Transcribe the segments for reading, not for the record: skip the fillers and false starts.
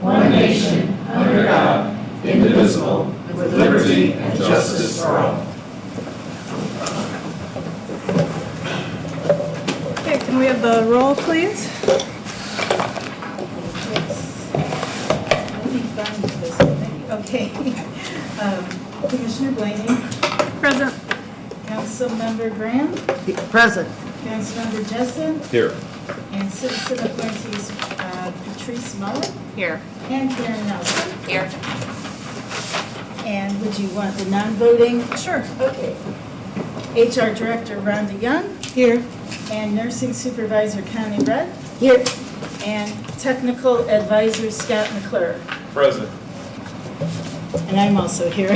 one nation, under God, indivisible, with liberty and justice for all. Okay, can we have the roll, please? Okay. Commissioner Blaney, Present. Councilmember Graham, Present. Councilmember Jessen, Here. and citizen appointees Patrice Muller Here. and Karen Nelson. Here. And would you want the non-voting? Sure. Okay. HR Director Rhonda Young. Here. And Nursing Supervisor Connie Rudd. Here. And Technical Advisor Scott McClure. Present. And I'm also here.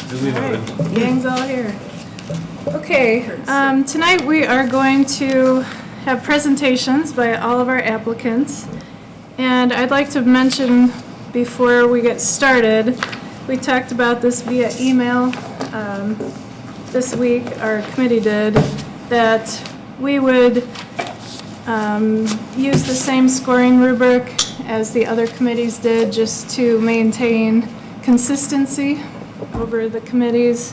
Duly noted. Gang's all here. Okay, tonight we are going to have presentations by all of our applicants. And I'd like to mention before we get started, we talked about this via email this week, our committee did, that we would use the same scoring rubric as the other committees did, just to maintain consistency over the committees.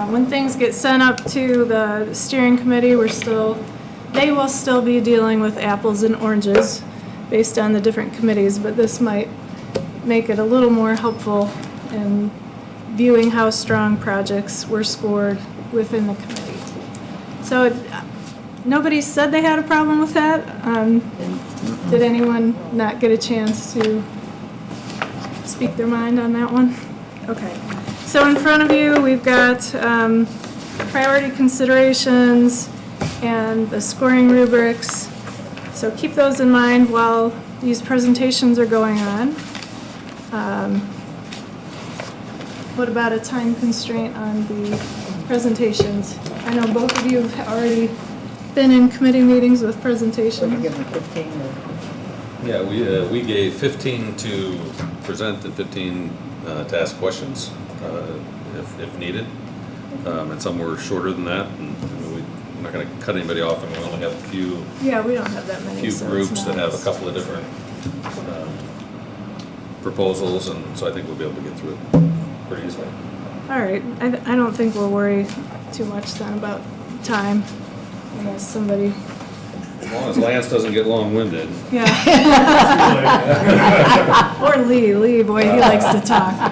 When things get sent up to the steering committee, they will still be dealing with apples and oranges based on the different committees, but this might make it a little more helpful in viewing how strong projects were scored within the committee. So nobody said they had a problem with that. Did anyone not get a chance to speak their mind on that one? Okay. So in front of you, we've got priority considerations and the scoring rubrics. So keep those in mind while these presentations are going on. What about a time constraint on the presentations? I know both of you have already been in committee meetings with presentations. Yeah, we gave 15 to present and 15 to ask questions if needed. And some were shorter than that. And we're not going to cut anybody off, and we only have a few. Yeah, we don't have that many. Few so groups it's that not- have a couple of different proposals, and so I think we'll be able to get through it pretty easily. All right, I don't think we'll worry too much then about time, unless somebody, As long as Lance doesn't get long-winded. yeah. Or Lee, boy, he likes to talk.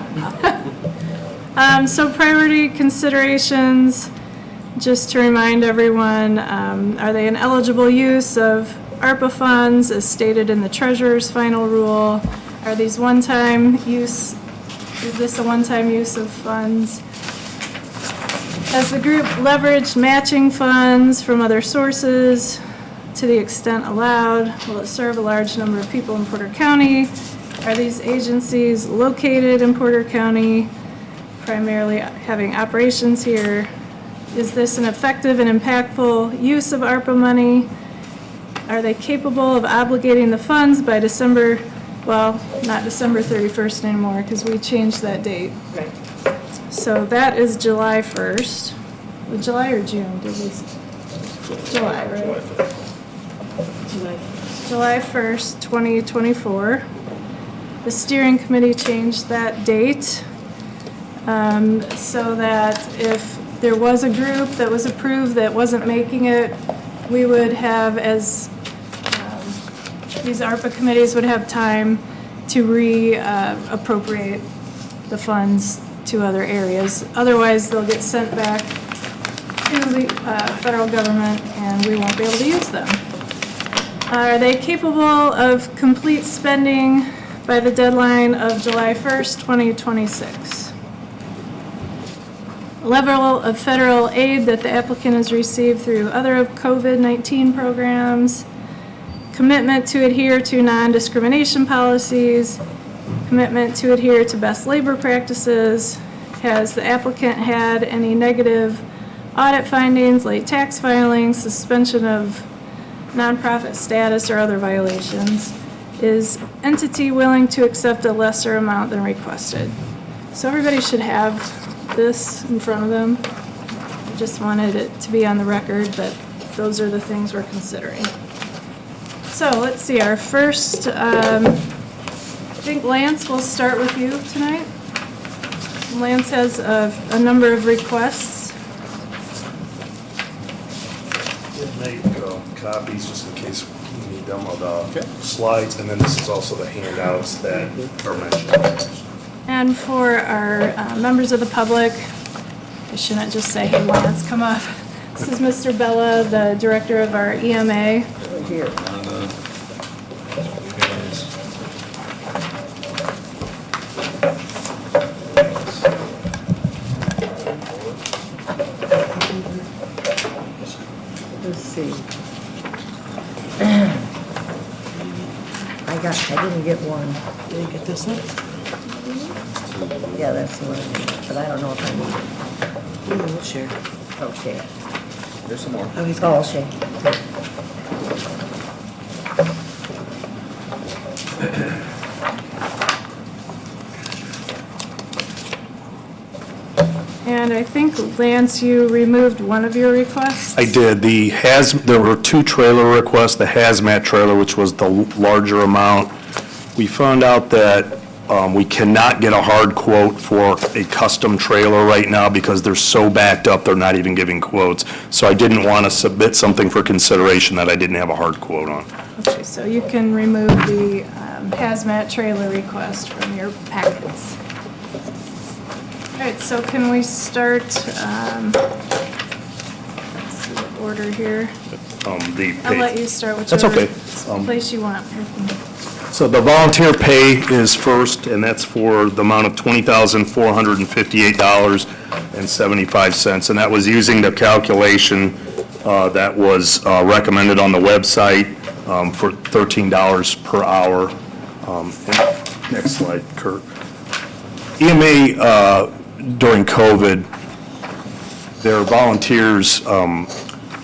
So priority considerations, just to remind everyone, are they an eligible use of ARPA funds as stated in the treasurer's final rule? Are these one-time use? Is this a one-time use of funds? Has the group leveraged matching funds from other sources to the extent allowed? Will it serve a large number of people in Porter County? Are these agencies located in Porter County, primarily having operations here? Is this an effective and impactful use of ARPA money? Are they capable of obligating the funds by December, well, not December 31st anymore, because we changed that date. Right. So that is July 1st. Was July or June? Did we? July, right? July 1st, 2024. The steering committee changed that date so that if there was a group that was approved that wasn't making it, we would have, as these ARPA committees would have time to re-appropriate the funds to other areas. Otherwise, they'll get sent back to the federal government and we won't be able to use them. Are they capable of complete spending by the deadline of July 1st, 2026? Level of federal aid that the applicant has received through other COVID-19 programs, commitment to adhere to non-discrimination policies, commitment to adhere to best labor practices. Has the applicant had any negative audit findings, late tax filings, suspension of nonprofit status, or other violations? Is entity willing to accept a lesser amount than requested? So everybody should have this in front of them. I just wanted it to be on the record that those are the things we're considering. So let's see, our first, I think Lance, will start with you tonight. Lance has a number of requests. Make copies just in case we need them of the slides, and then this is also the handouts that are mentioned. And for our members of the public, I shouldn't just say, hey, Lance, come up. This is Mr. Bella, the director of our EMA. Here. Let's see. I didn't get one. You didn't get this one? Yeah, that's the one I need, but I don't know if I need it. We'll share. Okay. There's some more. Oh, he's Oh, got okay. And I think, Lance, you removed one of your requests? I did. There were two trailer requests, the hazmat trailer, which was the larger amount. We found out that we cannot get a hard quote for a custom trailer right now because they're so backed up, they're not even giving quotes. So I didn't want to submit something for consideration that I didn't have a hard quote on. Okay, so you can remove the hazmat trailer request from your packets. All right, so can we start, let's see the order here. I'll let you start That's whichever okay. place you want. So the volunteer pay is first, and that's for the amount of $20,458.75. And that was using the calculation that was recommended on the website for $13 per hour. Next slide, Kurt. EMA, during COVID, their volunteers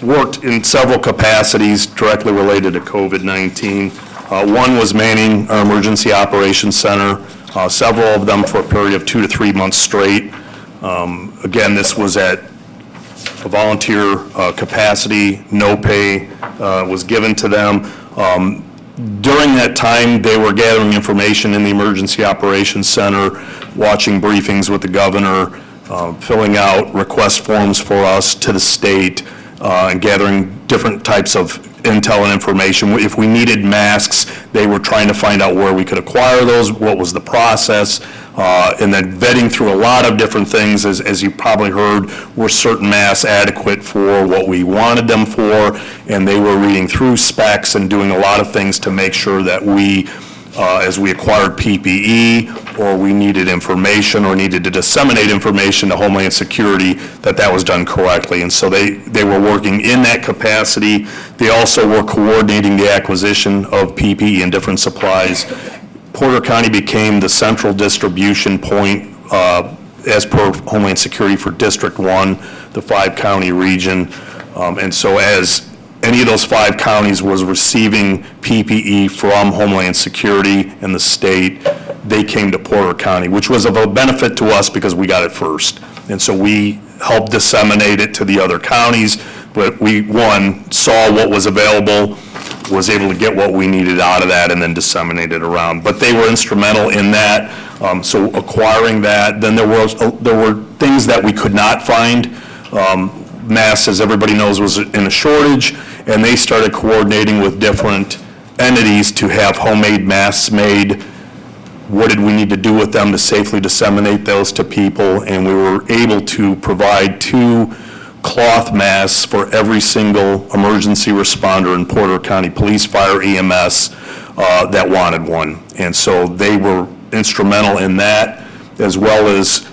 worked in several capacities directly related to COVID-19. One was manning our emergency operations center, several of them for a period of 2 to 3 months straight. Again, this was at a volunteer capacity, no pay was given to them. During that time, they were gathering information in the Emergency Operations Center, watching briefings with the governor, filling out request forms for us to the state, and gathering different types of intel and information. If we needed masks, they were trying to find out where we could acquire those, what was the process, and then vetting through a lot of different things. As you probably heard, were certain masks adequate for what we wanted them for, and they were reading through specs and doing a lot of things to make sure that we, as we acquired PPE, or we needed information or needed to disseminate information to Homeland Security, that was done correctly. And so they were working in that capacity. They also were coordinating the acquisition of PPE and different supplies. Porter County became the central distribution point as per Homeland Security for District 1, the 5-county region. And so as any of those 5 counties was receiving PPE from Homeland Security and the state, they came to Porter County, which was of a benefit to us because we got it first. And so we helped disseminate it to the other counties, but we, one, saw what was available, was able to get what we needed out of that, and then disseminate it around. But they were instrumental in that, so acquiring that. Then there were things that we could not find. Masks, as everybody knows, was in a shortage, and they started coordinating with different entities to have homemade masks made. What did we need to do with them to safely disseminate those to people? And we were able to provide 2 cloth masks for every single emergency responder in Porter County Police, Fire, EMS that wanted one. And so they were instrumental in that, as well as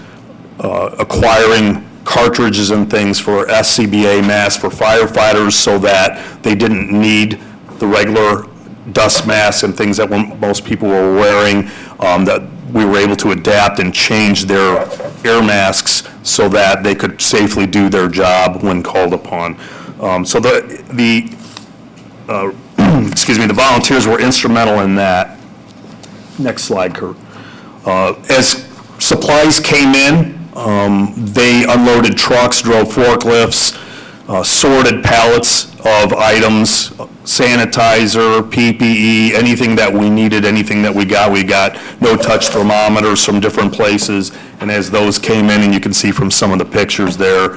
acquiring cartridges and things for SCBA masks for firefighters so that they didn't need the regular dust masks and things that most people were wearing, that we were able to adapt and change their air masks so that they could safely do their job when called upon. So the volunteers were instrumental in that. Next slide, Kurt. As supplies came in, they unloaded trucks, drove forklifts, sorted pallets of items, sanitizer, PPE, anything that we needed, anything that we got. We got no-touch thermometers from different places, and as those came in, and you can see from some of the pictures there,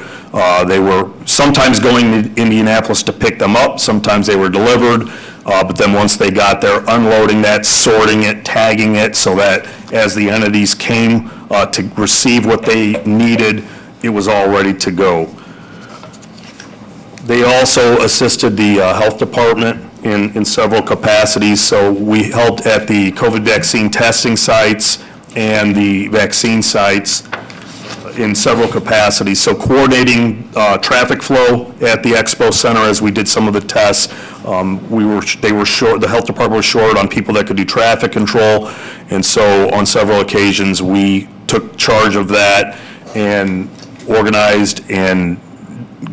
they were sometimes going to Indianapolis to pick them up, sometimes they were delivered, but then once they got there, unloading that, sorting it, tagging it, so that as the entities came to receive what they needed, it was all ready to go. They also assisted the health department in several capacities. So we helped at the COVID vaccine testing sites and the vaccine sites in several capacities. So coordinating traffic flow at the expo center as we did some of the tests. They were short, the health department was short on people that could do traffic control. And so on several occasions, we took charge of that and organized and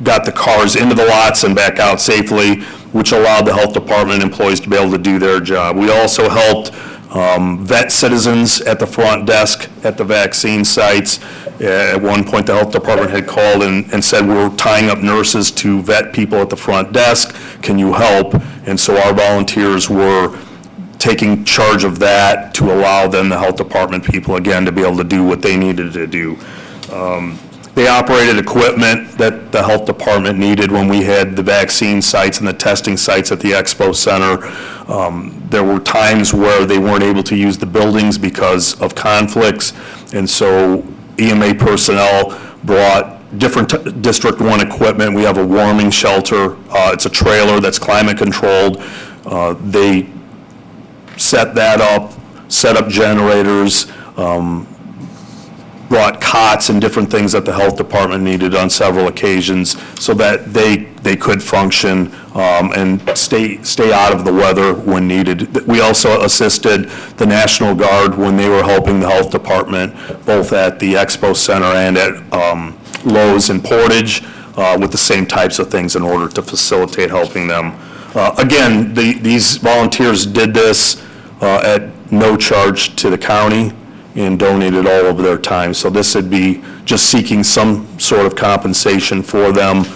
got the cars into the lots and back out safely, which allowed the health department employees to be able to do their job. We also helped vet citizens at the front desk at the vaccine sites. At one point, the health department had called and said, we're tying up nurses to vet people at the front desk. Can you help? And so our volunteers were taking charge of that to allow then the health department people, again, to be able to do what they needed to do. They operated equipment that the health department needed when we had the vaccine sites and the testing sites at the expo center. There were times where they weren't able to use the buildings because of conflicts, and so EMA personnel brought different District 1 equipment. We have a warming shelter. It's a trailer that's climate controlled. They set that up, set up generators, brought cots and different things that the health department needed on several occasions so that they could function and stay out of the weather when needed. We also assisted the National Guard when they were helping the health department, both at the Expo Center and at Lowe's in Portage, with the same types of things in order to facilitate helping them. Again, these volunteers did this at no charge to the county and donated all of their time. So this would be just seeking some sort of compensation for them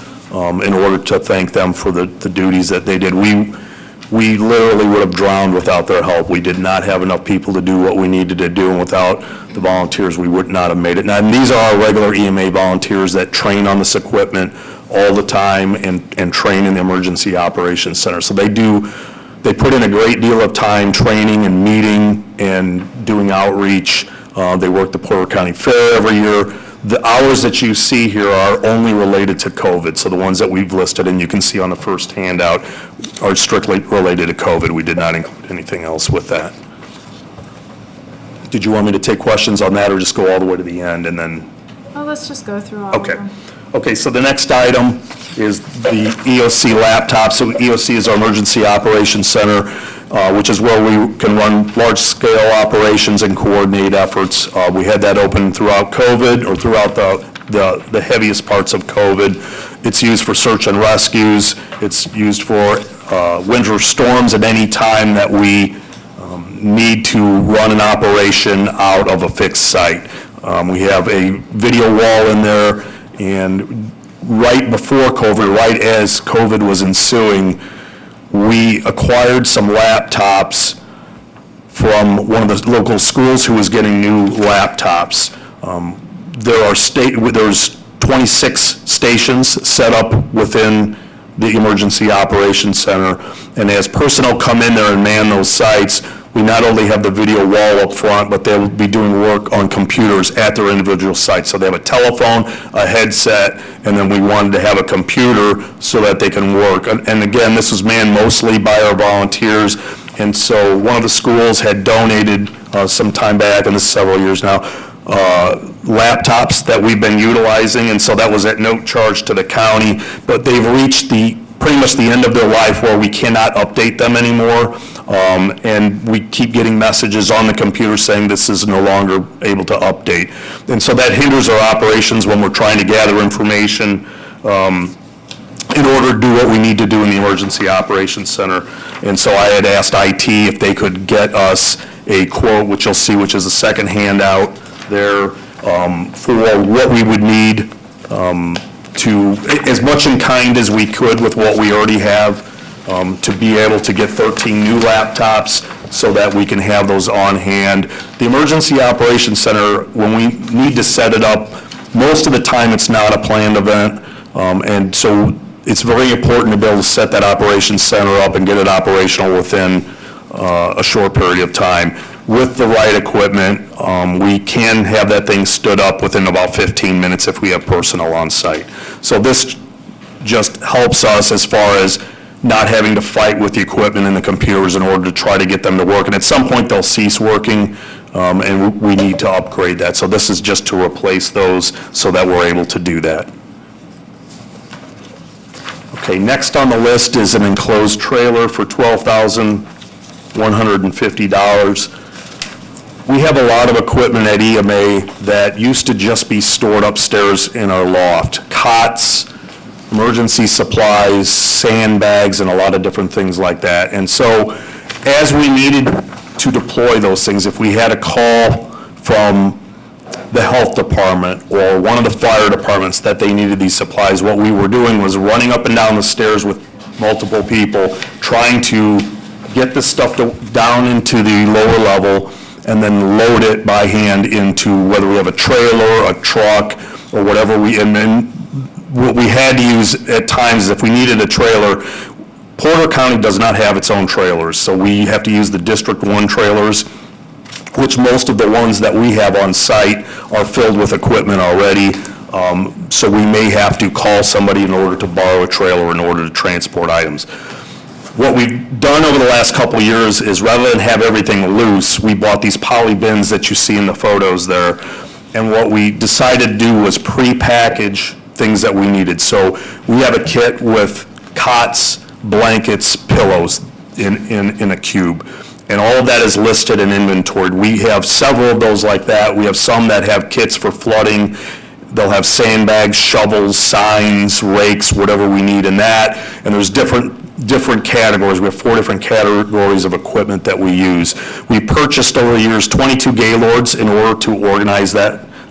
in order to thank them for the duties that they did. We literally would have drowned without their help. We did not have enough people to do what we needed to do, and without the volunteers, we would not have made it. Now, and these are our regular EMA volunteers that train on this equipment all the time and train in the Emergency Operations Center. So they put in a great deal of time training and meeting and doing outreach. They work the Porter County Fair every year. The hours that you see here are only related to COVID. So the ones that we've listed and you can see on the first handout are strictly related to COVID. We did not include anything else with that. Did you want me to take questions on that or just go all the way to the end and then? Oh, let's just go through all of them. Okay, so the next item is the EOC laptop. So EOC is our Emergency Operations Center, which is where we can run large-scale operations and coordinate efforts. We had that open throughout COVID, or throughout the heaviest parts of COVID. It's used for search and rescues. It's used for winter storms at any time that we need to run an operation out of a fixed site. We have a video wall in there, and right before COVID, right as COVID was ensuing, we acquired some laptops from one of the local schools who was getting new laptops. There's 26 stations set up within the Emergency Operations Center, and as personnel come in there and man those sites, we not only have the video wall up front, but they'll be doing work on computers at their individual sites. So they have a telephone, a headset, and then we wanted to have a computer so that they can work. And again, this was manned mostly by our volunteers. And so one of the schools had donated some time back, and this is several years now, laptops that we've been utilizing, and so that was at no charge to the county. But they've reached pretty much the end of their life where we cannot update them anymore. And we keep getting messages on the computer saying this is no longer able to update. And so that hinders our operations when we're trying to gather information in order to do what we need to do in the Emergency Operations Center. And so I had asked IT if they could get us a quote, which you'll see, which is the second handout there, for what we would need to, as much in kind as we could with what we already have. to be able to get 13 new laptops so that we can have those on hand. The Emergency Operations Center, when we need to set it up, most of the time it's not a planned event, and so it's very important to be able to set that operations center up and get it operational within a short period of time. With the right equipment, we can have that thing stood up within about 15 minutes if we have personnel on site. So this just helps us as far as not having to fight with the equipment and the computers in order to try to get them to work. And at some point, they'll cease working, and we need to upgrade that. So this is just to replace those so that we're able to do that. Okay, next on the list is an enclosed trailer for $12,150. We have a lot of equipment at EMA that used to just be stored upstairs in our loft. Cots, emergency supplies, sandbags, and a lot of different things like that. And so as we needed to deploy those things, if we had a call from the health department or one of the fire departments that they needed these supplies, what we were doing was running up and down the stairs with multiple people, trying to get the stuff down into the lower level and then load it by hand into whether we have a trailer, a truck, or whatever and then what we had to use at times, if we needed a trailer, Porter County does not have its own trailers, so we have to use the District 1 trailers, which most of the ones that we have on site are filled with equipment already, so we may have to call somebody in order to borrow a trailer in order to transport items. What we've done over the last couple of years is rather than have everything loose, we bought these poly bins that you see in the photos there, and what we decided to do was pre-package things that we needed. So we have a kit with cots, blankets, pillows in a cube. And all of that is listed and inventoried. We have several of those like that. We have some that have kits for flooding. They'll have sandbags, shovels, signs, rakes, whatever we need in that. And there's different categories. We have 4 different categories of equipment that we use. We purchased over the years 22 Gaylords in order to organize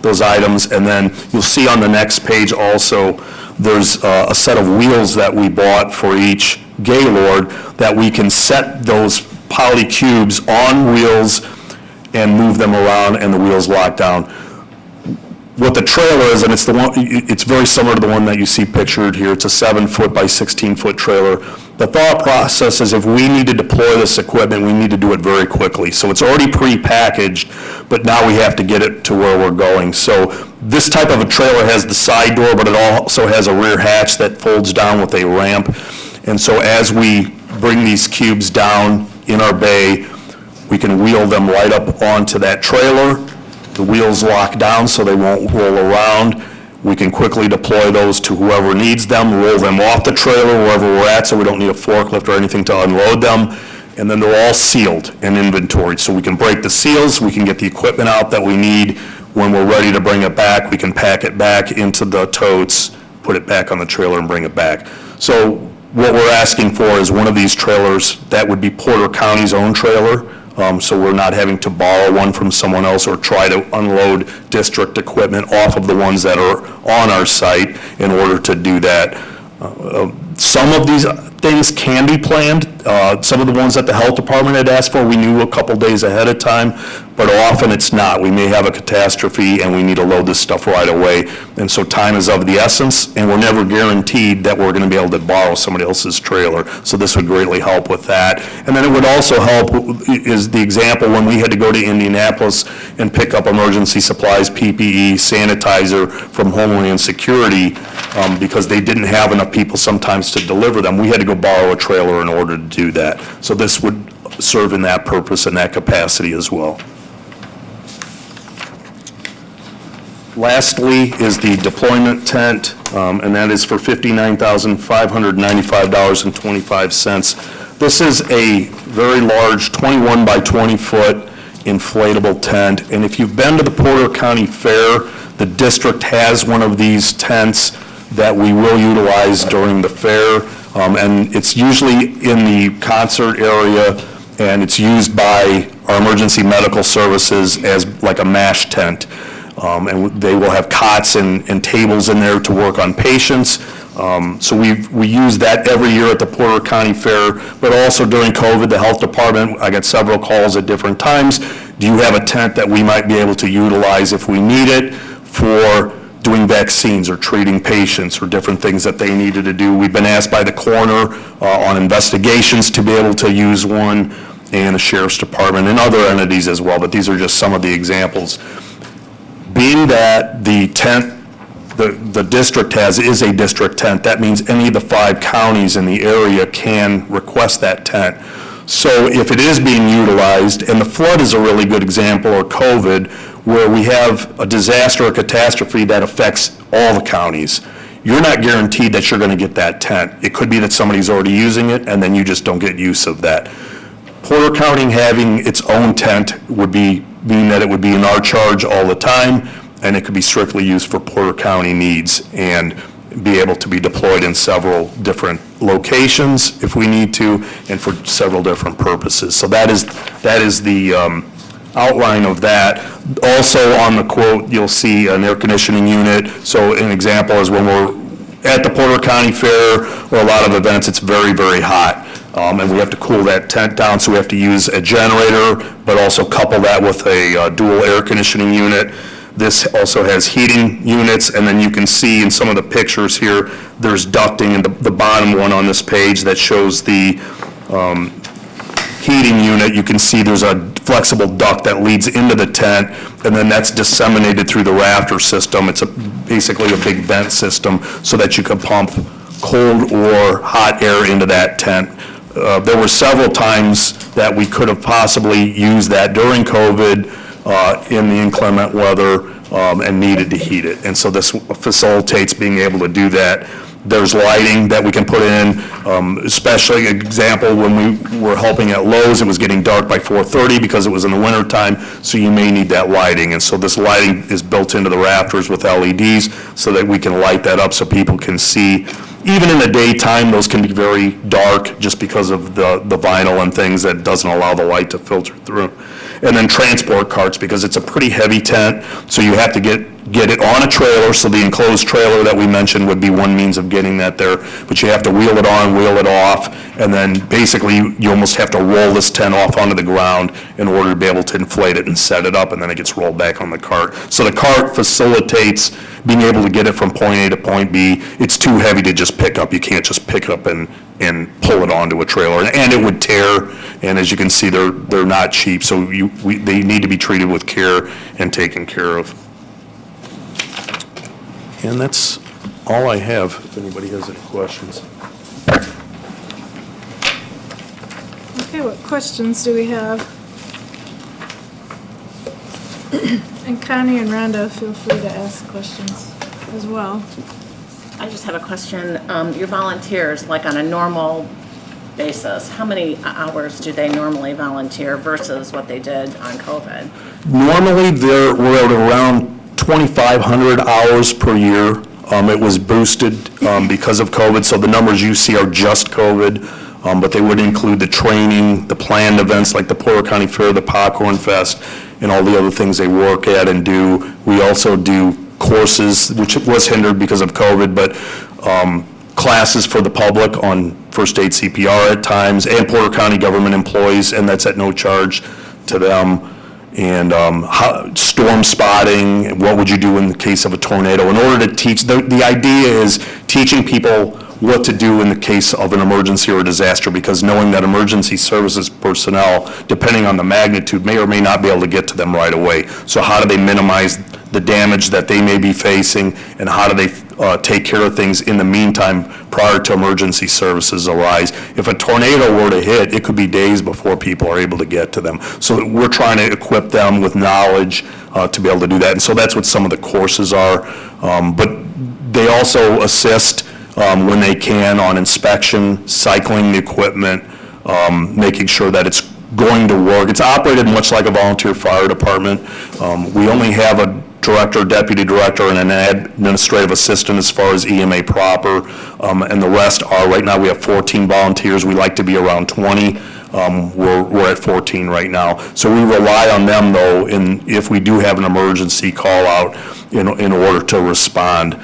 those items, and then you'll see on the next page also, there's a set of wheels that we bought for each Gaylord that we can set those poly cubes on wheels and move them around and the wheels lock down. What the trailer is, and it's very similar to the one that you see pictured here, it's a 7-foot by 16-foot trailer. The thought process is if we need to deploy this equipment, we need to do it very quickly. So it's already pre-packaged, but now we have to get it to where we're going. So this type of a trailer has the side door, but it also has a rear hatch that folds down with a ramp. And so as we bring these cubes down in our bay, we can wheel them right up onto that trailer. The wheels lock down so they won't roll around. We can quickly deploy those to whoever needs them, roll them off the trailer wherever we're at so we don't need a forklift or anything to unload them. And then they're all sealed and inventoried. So we can break the seals, we can get the equipment out that we need. When we're ready to bring it back, we can pack it back into the totes, put it back on the trailer and bring it back. So what we're asking for is one of these trailers that would be Porter County's own trailer. So we're not having to borrow one from someone else or try to unload district equipment off of the ones that are on our site in order to do that. Some of these things can be planned. Some of the ones that the health department had asked for, we knew a couple days ahead of time, but often it's not. We may have a catastrophe and we need to load this stuff right away. And so time is of the essence, and we're never guaranteed that we're going to be able to borrow somebody else's trailer. So this would greatly help with that. And then it would also help, is the example when we had to go to Indianapolis and pick up emergency supplies, PPE, sanitizer from Homeland Security, because they didn't have enough people sometimes to deliver them. We had to go borrow a trailer in order to do that. So this would serve in that purpose and that capacity as well. Lastly is the deployment tent, and that is for $59,595.25. This is a very large 21 by 20 foot inflatable tent, and if you've been to the Porter County Fair, the district has one of these tents that we will utilize during the fair, and it's usually in the concert area, and it's used by our emergency medical services as like a MASH tent. And they will have cots and tables in there to work on patients. So we use that every year at the Porter County Fair, but also during COVID, the health department, I get several calls at different times. Do you have a tent that we might be able to utilize if we need it for doing vaccines or treating patients or different things that they needed to do? We've been asked by the coroner on investigations to be able to use one, and the sheriff's department and other entities as well, but these are just some of the examples. Being that the tent the district is a district tent, that means any of the 5 counties in the area can request that tent. So if it is being utilized, and the flood is a really good example, or COVID, where we have a disaster or catastrophe that affects all the counties, you're not guaranteed that you're going to get that tent. It could be that somebody's already using it, and then you just don't get use of that. Porter County having its own tent would mean that it would be in our charge all the time, and it could be strictly used for Porter County needs and be able to be deployed in several different locations if we need to, and for several different purposes. So that is the outline of that. Also on the quote, you'll see an air conditioning unit. So an example is when we're at the Porter County Fair or a lot of events, it's very, very hot. And we have to cool that tent down, so we have to use a generator, but also couple that with a dual air conditioning unit. This also has heating units, and then you can see in some of the pictures here, there's ducting in the bottom one on this page that shows the heating unit. You can see there's a flexible duct that leads into the tent, and then that's disseminated through the rafter system. It's basically a big vent system so that you can pump cold or hot air into that tent. There were several times that we could have possibly used that during COVID in the inclement weather and needed to heat it. And so this facilitates being able to do that. There's lighting that we can put in, especially an example when we were helping at Lowe's, it was getting dark by 4:30 because it was in the winter time, so you may need that lighting. And so this lighting is built into the rafters with LEDs so that we can light that up so people can see. Even in the daytime, those can be very dark just because of the vinyl and things that doesn't allow the light to filter through. And then transport carts, because it's a pretty heavy tent, so you have to get it on a trailer, so the enclosed trailer that we mentioned would be one means of getting that there, but you have to wheel it on, wheel it off, and then basically you almost have to roll this tent off onto the ground in order to be able to inflate it and set it up, and then it gets rolled back on the cart. So the cart facilitates being able to get it from point A to point B. It's too heavy to just pick up. You can't just pick it up and pull it onto a trailer, and it would tear, and as you can see, they're not cheap, so they need to be treated with care and taken care of. And that's all I have, if anybody has any questions. Okay, what questions do we have? And Connie and Rhonda, feel free to ask questions as well. I just have a question. Your volunteers, like on a normal basis, how many hours do they normally volunteer versus what they did on COVID? Normally, we're at around 2,500 hours per year. It was boosted because of COVID, so the numbers you see are just COVID, but they would include the training, the planned events like the Porter County Fair, the Popcorn Fest, and all the other things they work at and do. We also do courses, which was hindered because of COVID, but classes for the public on first aid CPR at times, and Porter County government employees, and that's at no charge to them. And storm spotting, what would you do in the case of a tornado? In order to teach, the idea is teaching people what to do in the case of an emergency or a disaster, because knowing that emergency services personnel, depending on the magnitude, may or may not be able to get to them right away. So how do they minimize the damage that they may be facing, and how do they take care of things in the meantime prior to emergency services arise? If a tornado were to hit, it could be days before people are able to get to them. So we're trying to equip them with knowledge to be able to do that, and so that's what some of the courses are. But they also assist when they can on inspection, cycling the equipment, making sure that it's going to work. It's operated much like a volunteer fire department. We only have a director, deputy director, and an administrative assistant as far as EMA proper, and the rest are, right now we have 14 volunteers. We like to be around 20. We're at 14 right now. So we rely on them, though, if we do have an emergency call out in order to respond.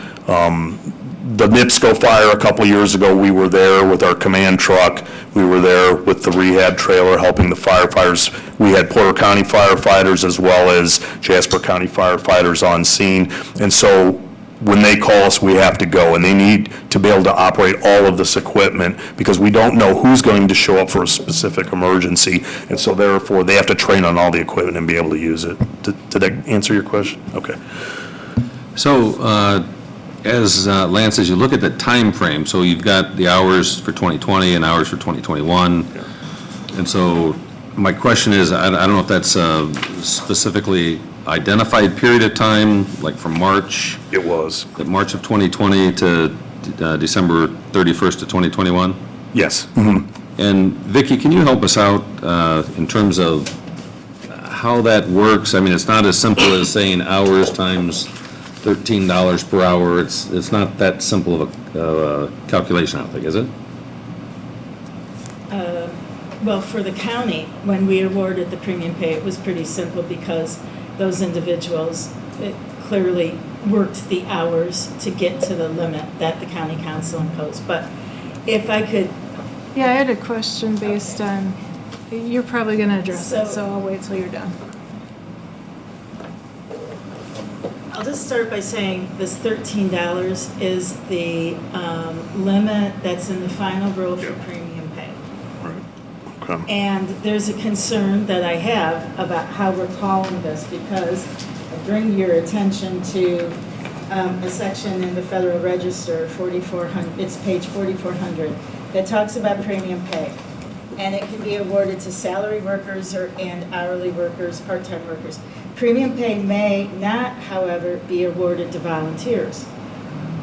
the NIPSCO fire a couple years ago, we were there with our command truck. We were there with the rehab trailer helping the firefighters. We had Porter County firefighters as well as Jasper County firefighters on scene. And so when they call us, we have to go, and they need to be able to operate all of this equipment because we don't know who's going to show up for a specific emergency, and so therefore, they have to train on all the equipment and be able to use it. Did that answer your question? Okay. So, as Lance says, you look at the time frame. So you've got the hours for 2020 and hours for 2021. And so my question is, I don't know if that's a specifically identified period of time, like from March? It was. March of 2020 to December 31st of 2021? Yes. And Vicki, can you help us out in terms of how that works? I mean, it's not as simple as saying hours times $13 per hour. It's not that simple of a calculation, I don't think, is it? Well, for the county, when we awarded the premium pay, it was pretty simple because those individuals clearly worked the hours to get to the limit that the county council imposed. But if I could... Yeah, I had a question based on, you're probably going to address it, so I'll wait till you're done. I'll just start by saying this $13 is the limit that's in the final rule for premium pay. Okay. And there's a concern that I have about how we're calling this because I bring your attention to a section in the Federal Register, 4400, it's page 4400, that talks about premium pay. And it can be awarded to salary workers and hourly workers, part-time workers. Premium pay may not, however, be awarded to volunteers.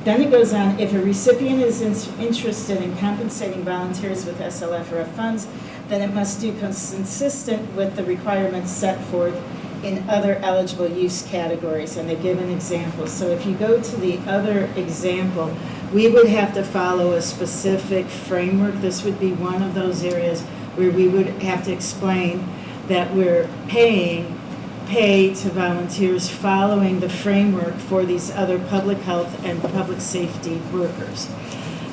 Then it goes on, if a recipient is interested in compensating volunteers with SLFRF funds, then it must do consistent with the requirements set forth in other eligible use categories, and they give an example. So if you go to the other example, we would have to follow a specific framework. This would be one of those areas where we would have to explain that we're paying pay to volunteers following the framework for these other public health and public safety workers.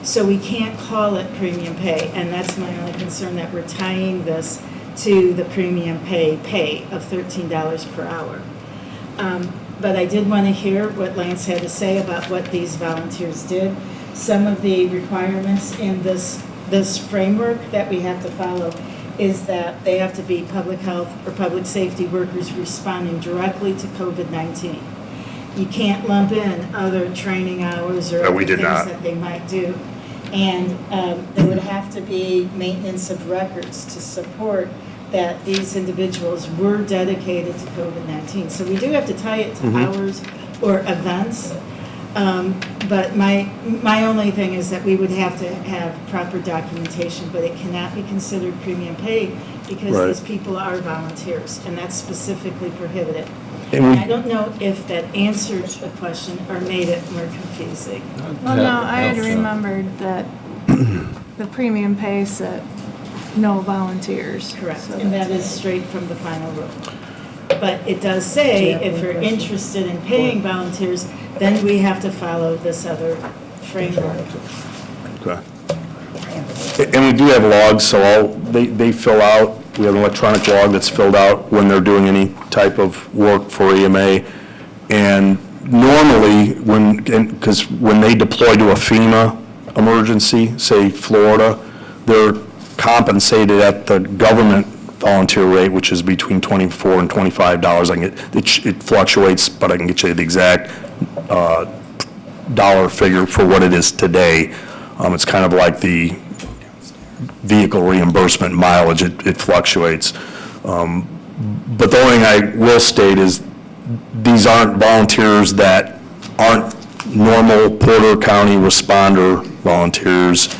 So we can't call it premium pay, and that's my only concern, that we're tying this to the premium pay of $13 per hour. But I did want to hear what Lance had to say about what these volunteers did. Some of the requirements in this framework that we have to follow is that they have to be public health or public safety workers responding directly to COVID-19. You can't lump in other training hours or other things that they might do. And there would have to be maintenance of records to support that these individuals were dedicated to COVID-19. So we do have to tie it to hours or events. But my only thing is that we would have to have proper documentation, but it cannot be considered premium pay because these people are volunteers, and that's specifically prohibited. And I don't know if that answered the question or made it more confusing. Well, no, I had remembered that the premium pay said no volunteers. Correct, So and that is straight from the final rule. But it does say if you're interested in paying volunteers, then we have to follow this other framework. Okay. And we do have logs, so they fill out, we have an electronic log that's filled out when they're doing any type of work for EMA. And normally, because when they deploy to a FEMA emergency, say Florida, they're compensated at the government volunteer rate, which is between $24 and $25. It fluctuates, but I can get you the exact dollar figure for what it is today. It's kind of like the vehicle reimbursement mileage. It fluctuates. But the only thing I will state is these aren't volunteers that aren't normal Porter County responder volunteers,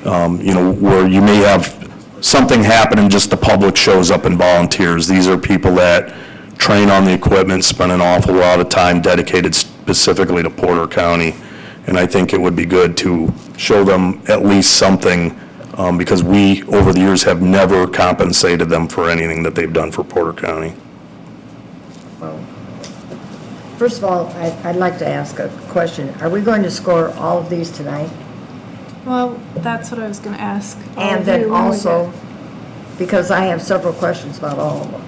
where you may have something happen and just the public shows up and volunteers. These are people that train on the equipment, spend an awful lot of time dedicated specifically to Porter County. And I think it would be good to show them at least something because we, over the years, have never compensated them for anything that they've done for Porter County. First of all, I'd like to ask a question. Are we going to score all of these tonight? Well, that's what I was going to ask. all And of then you when we also, get- because I have several questions about all of them.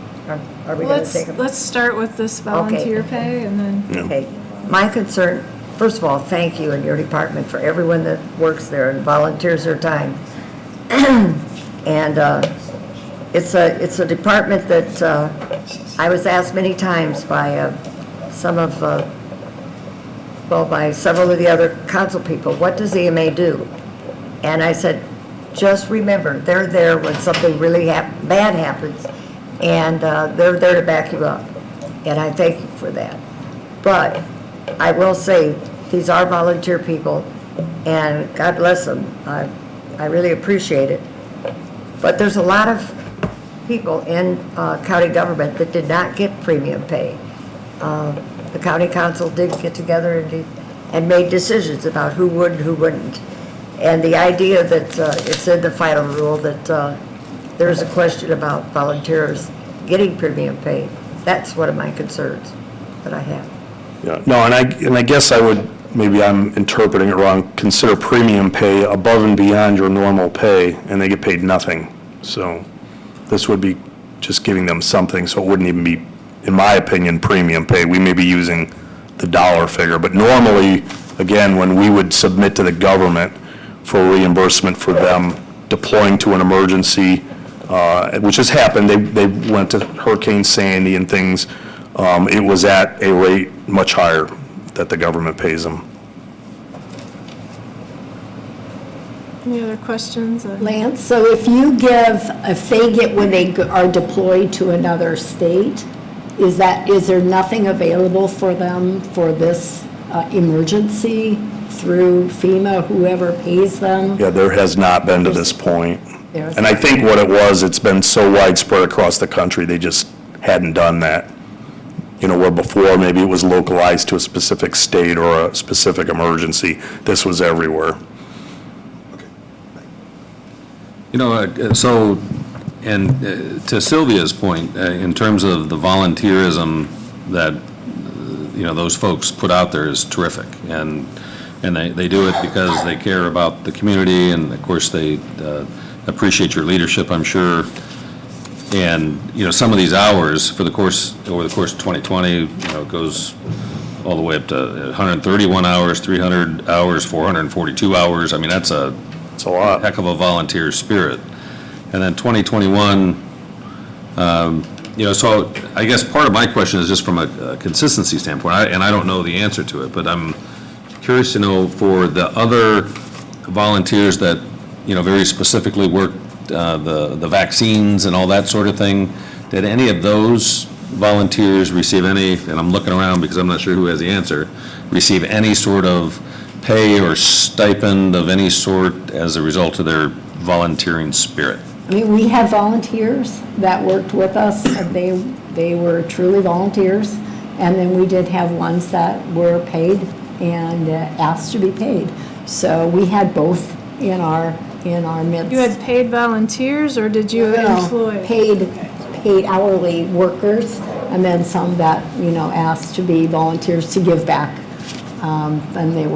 Are we going to take them? Let's start with this volunteer pay and then, Okay. My concern, first of all, thank you and your department for everyone that works there and volunteers their time. And it's a department that I was asked many times by by several of the other council people, what does EMA do? And I said, just remember, they're there when something really bad happens, and they're there to back you up. And I thank you for that. But I will say, these are volunteer people, and God bless them. I really appreciate it. But there's a lot of people in county government that did not get premium pay. The county council did get together and made decisions about who would and who wouldn't. And the idea that it's in the final rule that there's a question about volunteers getting premium pay, that's one of my concerns that I have. Yeah, no, and I guess I would, maybe I'm interpreting it wrong, consider premium pay above and beyond your normal pay, and they get paid nothing. So this would be just giving them something, so it wouldn't even be, in my opinion, premium pay. We may be using the dollar figure, but normally, again, when we would submit to the government for reimbursement for them deploying to an emergency, which has happened, they went to Hurricane Sandy and things, it was at a rate much higher that the government pays them. any other questions? Lance, so if they get when they are deployed to another state, is there nothing available for them for this emergency through FEMA, whoever pays them? Yeah, there has not been to this point. There's- And I think what it was, it's been so widespread across the country, they just hadn't done that. You know, where before, maybe it was localized to a specific state or a specific emergency. This was everywhere. You know, to Sylvia's point, in terms of the volunteerism that, those folks put out there is terrific. And they do it because they care about the community, and of course, they appreciate your leadership, I'm sure. And, some of these hours over the course of 2020, it goes all the way up to 131 hours, 300 hours, 442 hours. I mean, that's a It's a lot. heck of a volunteer spirit. And then 2021, so I guess part of my question is just from a consistency standpoint, and I don't know the answer to it, but I'm curious to know for the other volunteers that, very specifically worked the vaccines and all that sort of thing, did any of those volunteers receive any, and I'm looking around because I'm not sure who has the answer, receive any sort of pay or stipend of any sort as a result of their volunteering spirit? I mean, we have volunteers that worked with us, and they were truly volunteers. And then we did have ones that were paid and asked to be paid. So we had both in our midst. You had paid volunteers, or did you employ? Paid hourly workers, and then some that, asked to be volunteers to give back. And they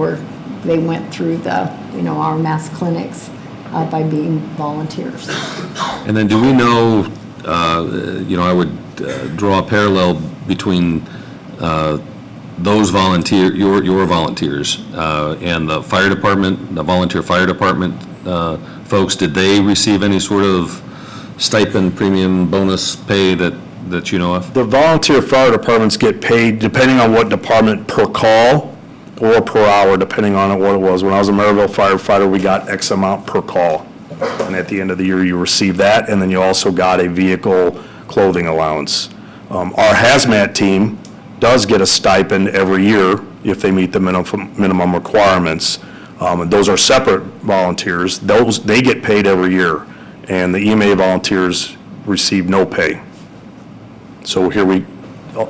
went through our mass clinics by being volunteers. And then do we know, I would draw a parallel between those your volunteers and the fire department, the volunteer fire department folks. Did they receive any sort of stipend, premium, bonus pay that you know of? The volunteer fire departments get paid depending on what department per call or per hour, depending on what it was. When I was a Maryville firefighter, we got X amount per call. And at the end of the year, you receive that, and then you also got a vehicle clothing allowance. Our hazmat team does get a stipend every year if they meet the minimum requirements. And those are separate volunteers. They get paid every year, and the EMA volunteers receive no pay. So here we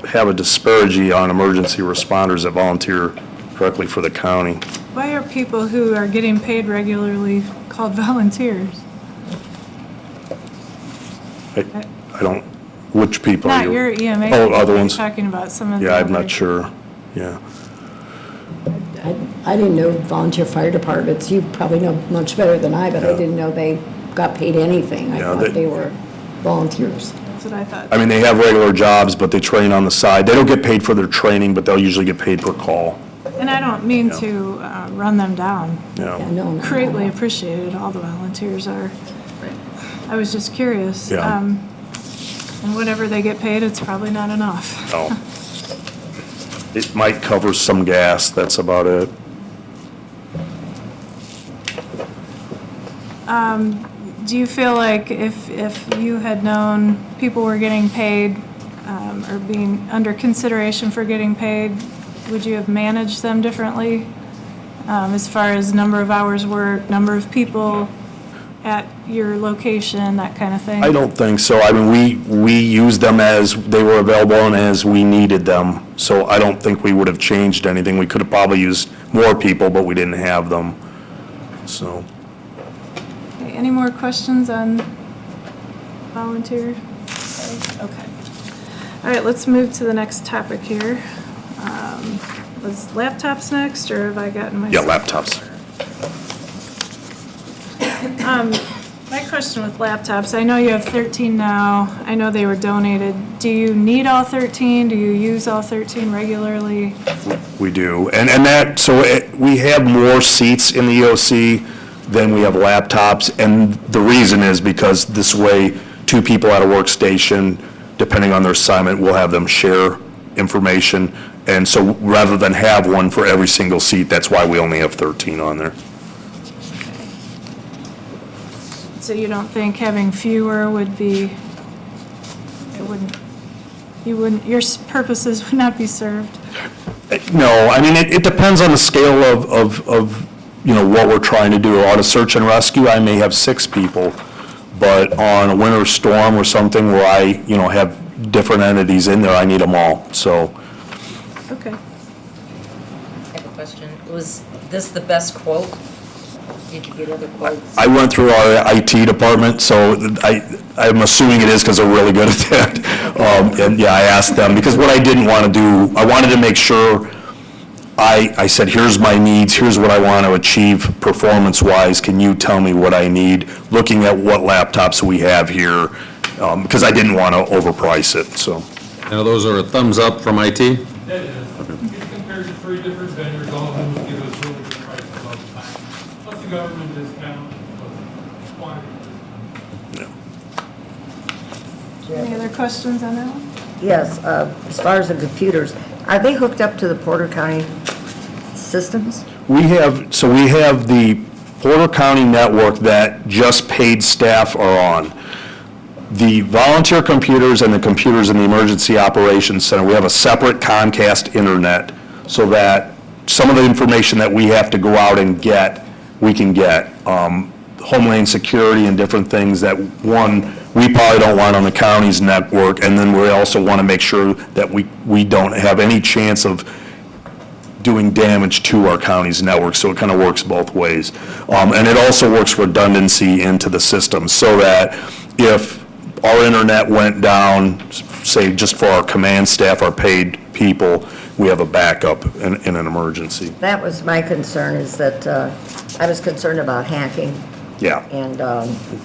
have a disparity on emergency responders that volunteer directly for the county. Why are people who are getting paid regularly called volunteers? I don't, which people? Not your EMA. Oh, people. other You're ones? talking about some of the Yeah, I'm other- not sure. Yeah. I didn't know volunteer fire departments, you probably know much better than I, but I Yeah. didn't know they got paid anything. I Yeah, thought they were volunteers. That's what I thought. I mean, they have regular jobs, but they train on the side. They don't get paid for their training, but they'll usually get paid per call. And I don't mean Yeah. to run them down. Yeah, Yeah. no. Greatly appreciated, all the volunteers are. I was just curious. Yeah. And whatever they get paid, it's probably not enough. No. It might cover some gas, that's about it. Do you feel like if you had known people were getting paid or being under consideration for getting paid, would you have managed them differently as far as number of hours worked, number of people at your location, that kind of thing? I don't think so. I mean, we used them as they were available and as we needed them. So I don't think we would have changed anything. We could have probably used more people, but we didn't have them. So, Okay, any more questions on volunteer? Okay. All right, let's move to the next topic here. Was laptops next, or have I gotten my? yeah, laptops. My question with laptops, I know you have 13 now. I know they were donated. Do you need all 13? Do you use all 13 regularly? We do. And that, so we have more seats in the EOC than we have laptops. And the reason is because this way, two people at a workstation, depending on their assignment, will have them share information. And so rather than have one for every single seat, that's why we only have 13 on there. So you don't think having fewer would be, your purposes would not be served? No, I mean, it depends on the scale of, you know, what we're trying to do. On a search and rescue, I may have 6 people, but on a winter storm or something where I, you know, have different entities in there, I need them all, so. Okay. I have a question. Was this the best quote? Did you get other quotes? I went through our IT department, so I'm assuming it is because they're really good at that. And yeah, I asked them, because what I didn't want to do, I wanted to make sure, I said, here's my needs, here's what I want to achieve performance-wise, can you tell me what I need? Looking at what laptops we have here, because I didn't want to overprice it, so. Now, those are a thumbs up from IT? That is, it's compared to 3 different vendors, all of them will give us really good prices all the time. Plus the government discount, plus quantity discount. Any other questions on that one? Yes, as far as the computers, are they hooked up to the Porter County systems? We have the Porter County network that just paid staff are on. The volunteer computers and the computers in the Emergency Operations Center, we have a separate Comcast internet so that some of the information that we have to go out and get, we can get. Homeland Security and different things that, one, we probably don't want on the county's network, and then we also want to make sure that we don't have any chance of doing damage to our county's network, so it kind of works both ways. And it also works redundancy into the system, so that if our internet went down, say just for our command staff, our paid people, we have a backup in an emergency. That was my concern, is that I was concerned about hacking, Yeah. and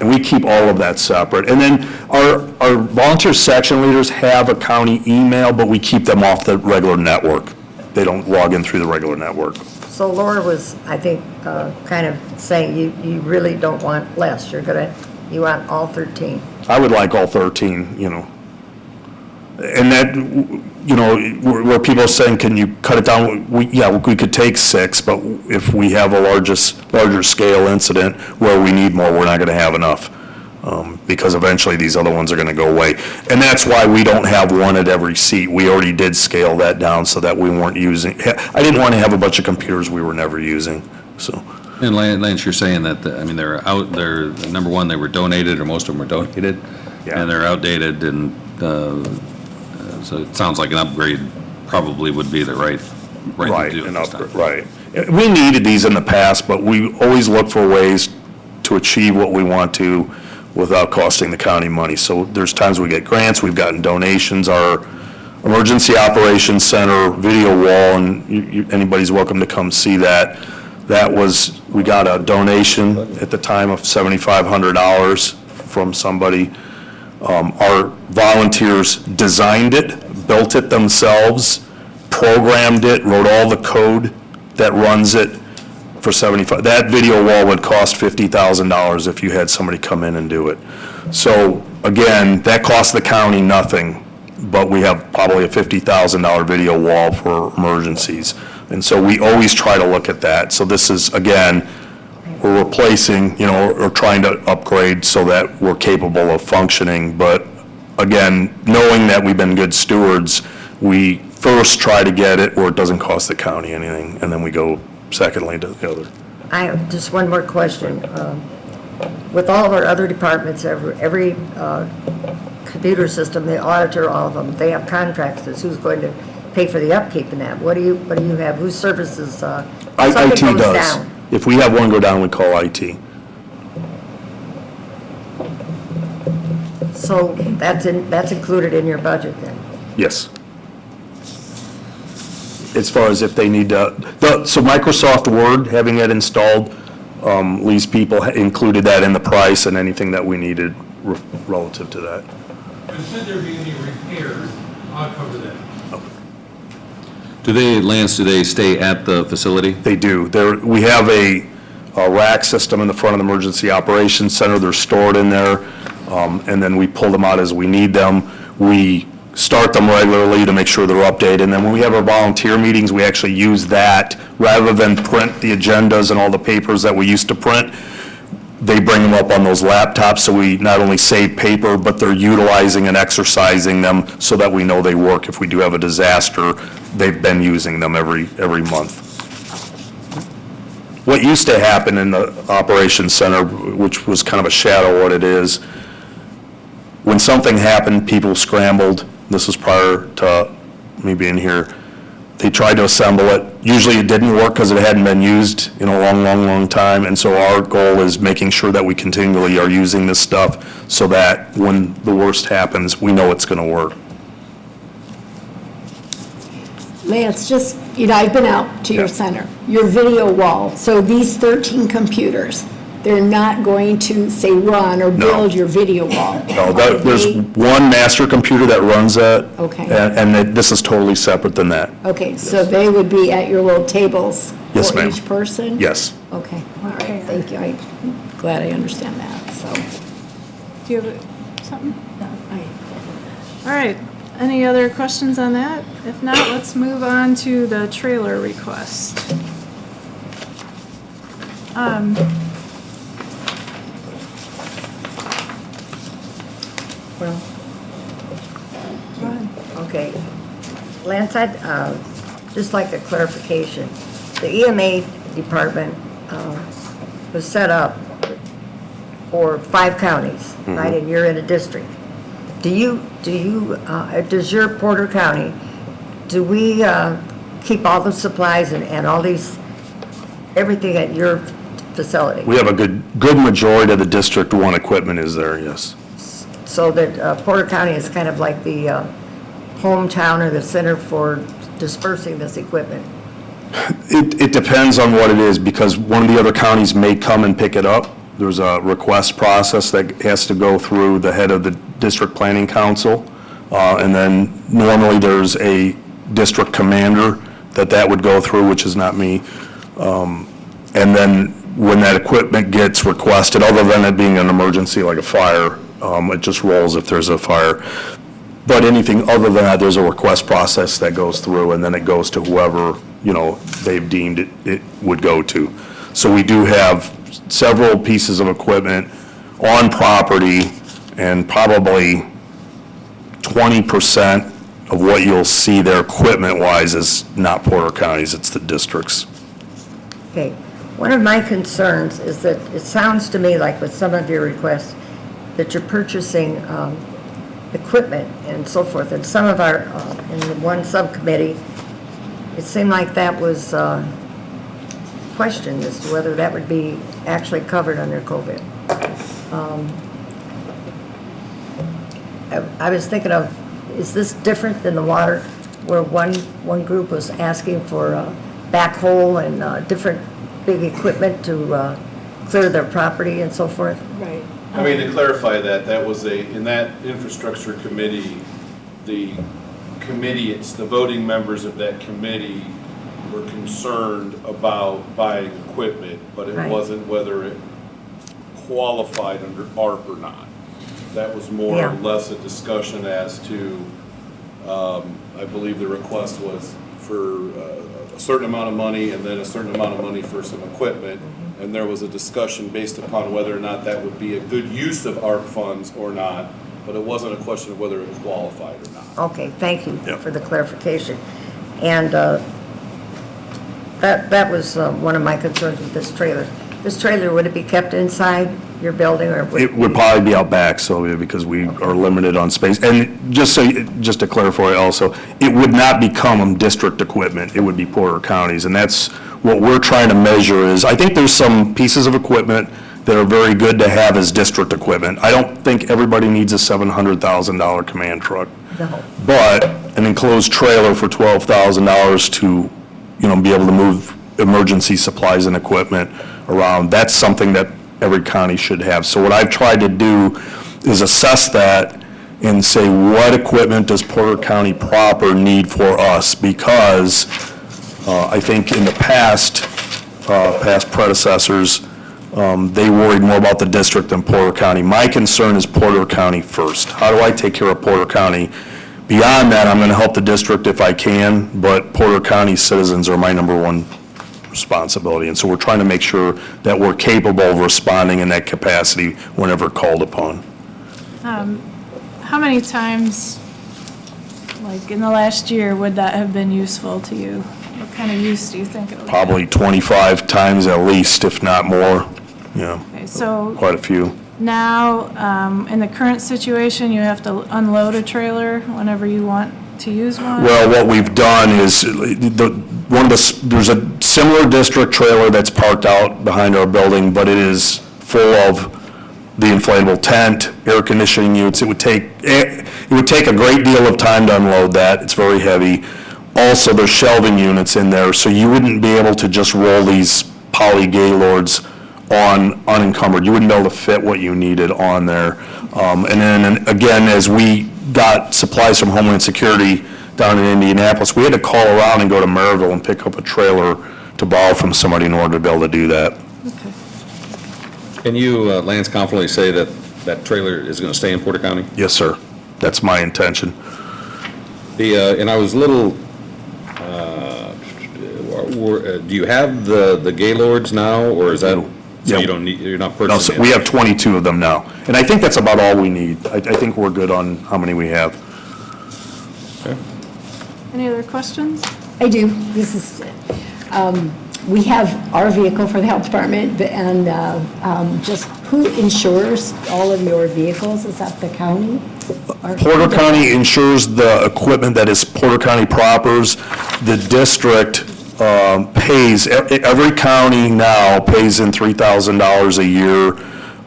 We keep all of that separate. And then our volunteer section leaders have a county email, but we keep them off the regular network. They don't log in through the regular network. so Laura was, I think, kind of saying you really don't want less, you want all 13. I would like all 13, you know. And that, you know, where people are saying, can you cut it down? We could take 6, but if we have a larger scale incident where we need more, we're not going to have enough. Because eventually these other ones are going to go away. And that's why we don't have one at every seat. We already did scale that down so that we weren't using, I didn't want to have a bunch of computers we were never using, so. And Lance, you're saying that, I mean, they're, number one, they were donated, or most of them were donated, Yeah. and they're outdated, and so it sounds like an upgrade probably would be the right thing to do at this time. Right. We needed these in the past, but we always look for ways to achieve what we want to without costing the county money. So there's times we get grants, we've gotten donations. Our Emergency Operations Center video wall, and anybody's welcome to come see that. We got a donation at the time of $7,500 from somebody. Our volunteers designed it, built it themselves, programmed it, wrote all the code that runs it for $75,000. That video wall would cost $50,000 if you had somebody come in and do it. So again, that costs the county nothing, but we have probably a $50,000 video wall for emergencies. And so we always try to look at that. So this is, again, we're replacing, or trying to upgrade so that we're capable of functioning. But again, knowing that we've been good stewards, we first try to get it where it doesn't cost the county anything, and then we go secondly to the other. I have just one more question. With all of our other departments, every computer system, the auditor, all of them, they have contracts as who's going to pay for the upkeep in that. What do you have? Whose services? IT something goes does. down. If we have one go down, we call IT. So that's included in your budget then? Yes. As far as if they need to, so Microsoft Word, having it installed, Lee's people included that in the price and anything that we needed relative to that. But should there be any repairs, I'll cover that. Lance, do they stay at the facility? They do. We have a rack system in the front of the Emergency Operations Center. They're stored in there, and then we pull them out as we need them. We start them regularly to make sure they're updated. And then when we have our volunteer meetings, we actually use that rather than print the agendas and all the papers that we used to print. They bring them up on those laptops, so we not only save paper, but they're utilizing and exercising them so that we know they work. If we do have a disaster, they've been using them every month. What used to happen in the Operations Center, which was kind of a shadow of what it is, when something happened, people scrambled. This was prior to me being here. They tried to assemble it. Usually it didn't work because it hadn't been used in a long time. And so our goal is making sure that we continually are using this stuff so that when the worst happens, we know it's going to work. Lance, just, I've been out to your center, your video wall. So these 13 computers, they're not going to, say, run or build your video wall? No, there's one master computer that runs that. Okay. And this is totally separate than that. Okay, so they would be at your little tables Yes, for ma'am. each person? Yes. Okay, all right, thank you. I'm glad I understand that, so. Do you have something? No. All right, any other questions on that? If not, let's move on to the trailer request. Well, Go ahead. okay. Lance, I'd just like a clarification. The EMA department was set up for 5 counties, right? And you're in a district. Does your Porter County, do we keep all the supplies and all these, everything at your facility? We have a good majority of the District 1 equipment is there, yes. So that Porter County is kind of like the hometown or the center for dispersing this equipment? It depends on what it is, because one of the other counties may come and pick it up. There's a request process that has to go through the head of the District Planning Council. And then normally there's a district commander that would go through, which is not me. And then when that equipment gets requested, other than it being an emergency like a fire, it just rolls if there's a fire. But anything other than that, there's a request process that goes through, and then it goes to whoever, they've deemed it would go to. So we do have several pieces of equipment on property, and probably 20% of what you'll see there equipment-wise is not Porter County's, it's the districts. Okay. One of my concerns is that it sounds to me like with some of your requests that you're purchasing equipment and so forth. And some of our, in the one subcommittee, it seemed like that was questioned as to whether that would be actually covered under COVID. I was thinking of is this different than the water, where one group was asking for a backhoe and different big equipment to clear their property and so forth? Right. I mean, to clarify that, that was in that infrastructure committee, the voting members of that committee were concerned about buying equipment, but it Right. wasn't whether it qualified under ARP or not. That was more or Yeah. less a discussion as to, I believe the request was for a certain amount of money and then a certain amount of money for some equipment. And there was a discussion based upon whether or not that would be a good use of ARP funds or not, but it wasn't a question of whether it qualified or not. Okay, thank you Yep. for the clarification. And that was one of my concerns with this trailer. This trailer, would it be kept inside your building, or would It would probably be out back, Sylvia, because we are limited on space. And just to clarify also, it would not become district equipment, it would be Porter County's. And that's what we're trying to measure is, I think there's some pieces of equipment that are very good to have as district equipment. I don't think everybody needs a $700,000 command truck. No. But an enclosed trailer for $12,000 to, be able to move emergency supplies and equipment around, that's something that every county should have. So what I've tried to do is assess that and say, what equipment does Porter County proper need for us? Because I think in the past predecessors, they worried more about the district than Porter County. My concern is Porter County first. How do I take care of Porter County? Beyond that, I'm going to help the district if I can, but Porter County citizens are my number one responsibility. And so we're trying to make sure that we're capable of responding in that capacity whenever called upon. How many times, like in the last year, would that have been useful to you? What kind of use do you think it would be? Probably 25 times at least, if not more. Yeah, Okay, so quite a few. now, in the current situation, you have to unload a trailer whenever you want to use one? Well, what we've done is, there's a similar district trailer that's parked out behind our building, but it is full of the inflatable tent, air conditioning units. It would take a great deal of time to unload that. It's very heavy. Also, there's shelving units in there, so you wouldn't be able to just roll these poly gaylords on unencumbered. You wouldn't be able to fit what you needed on there. And then, again, as we got supplies from Homeland Security down in Indianapolis, we had to call around and go to Maryville and pick up a trailer to borrow from somebody in order to be able to do that. Okay. Can you, Lance, confidently say that that trailer is going to stay in Porter County? Yes, sir. That's my intention. And I was a little, do you have the Gaylords now, or is that, so Yeah. you don't need, you're not No, purchasing so it? we have 22 of them now. And I think that's about all we need. I think we're good on how many we have. Any other questions? I do. This is, we have our vehicle for the health department, and just who insures all of your vehicles? Is that the county? Or- Porter County insures the equipment that is Porter County proper's. The district pays, every county now pays in $3,000 a year,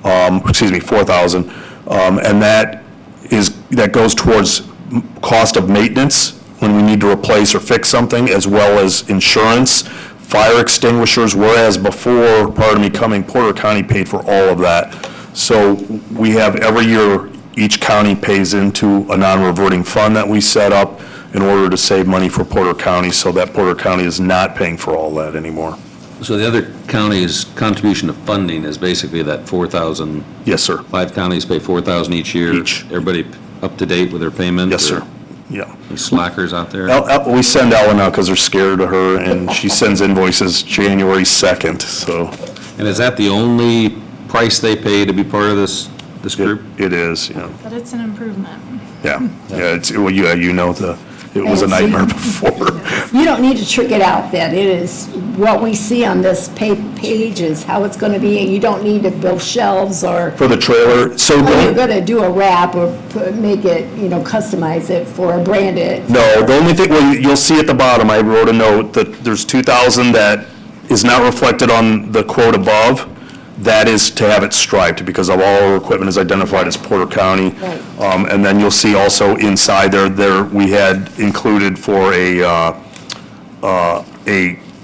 $4,000. And that goes towards cost of maintenance when we need to replace or fix something, as well as insurance, fire extinguishers, whereas before, prior to me coming, Porter County paid for all of that. So we have every year, each county pays into a non-reverting fund that we set up in order to save money for Porter County, so that Porter County is not paying for all that anymore. So the other county's contribution to funding is basically that 4,000, Yes, sir. 5 counties pay 4,000 each year? Each. Everybody up to date with their payment? Yes, or sir. Yeah. any slackers out there? We send Ellen out because they're scared of her, and she sends invoices January 2nd, so. And is that the only price they pay to be part of this group? It is, yeah. But it's an improvement. Yeah, it was a nightmare before. You don't need to trick it out then. It is what we see on this page is how it's going to be. You don't need to build shelves or, For the trailer, so you're going to do a wrap or make it, customize it for brand it. no, the only thing, well, you'll see at the bottom, I wrote a note that there's 2,000 that is not reflected on the quote above. that is to have it striped, because of all our equipment is identified as Porter County. Right. And then you'll see also inside there, we had included for a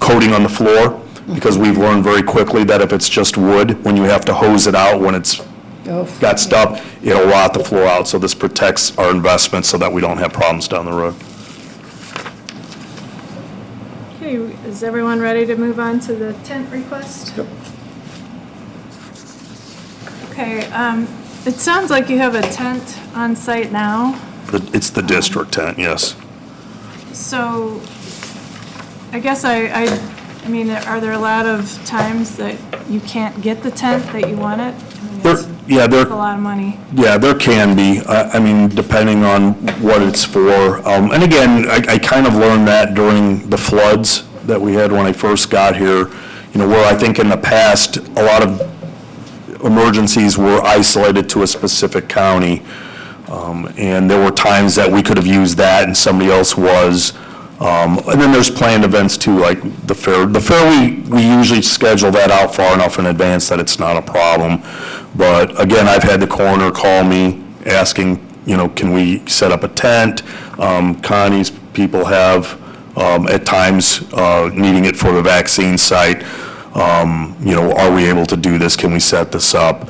coating on the floor, because we've learned very quickly that if it's just wood, when you have to hose it out, when it's got stuff, it'll rot the floor out, so this protects our investment so that we don't have problems down the road. Okay, is everyone ready to move on to the tent request? Yep. Okay, it sounds like you have a tent on site now, It's the district tent, yes. so I guess I mean, are there a lot of times that you can't get the tent that you want it? I mean, it's a lot of money. Yeah, there can be, I mean, depending on what it's for. And again, I kind of learned that during the floods that we had when I first got here, where I think in the past, a lot of emergencies were isolated to a specific county. And there were times that we could have used that and somebody else was. And then there's planned events too, like the fair. The fair, we usually schedule that out far enough in advance that it's not a problem. But again, I've had the coroner call me asking, can we set up a tent? Connie's people have, at times, needing it for the vaccine site. Are we able to do this? Can we set this up?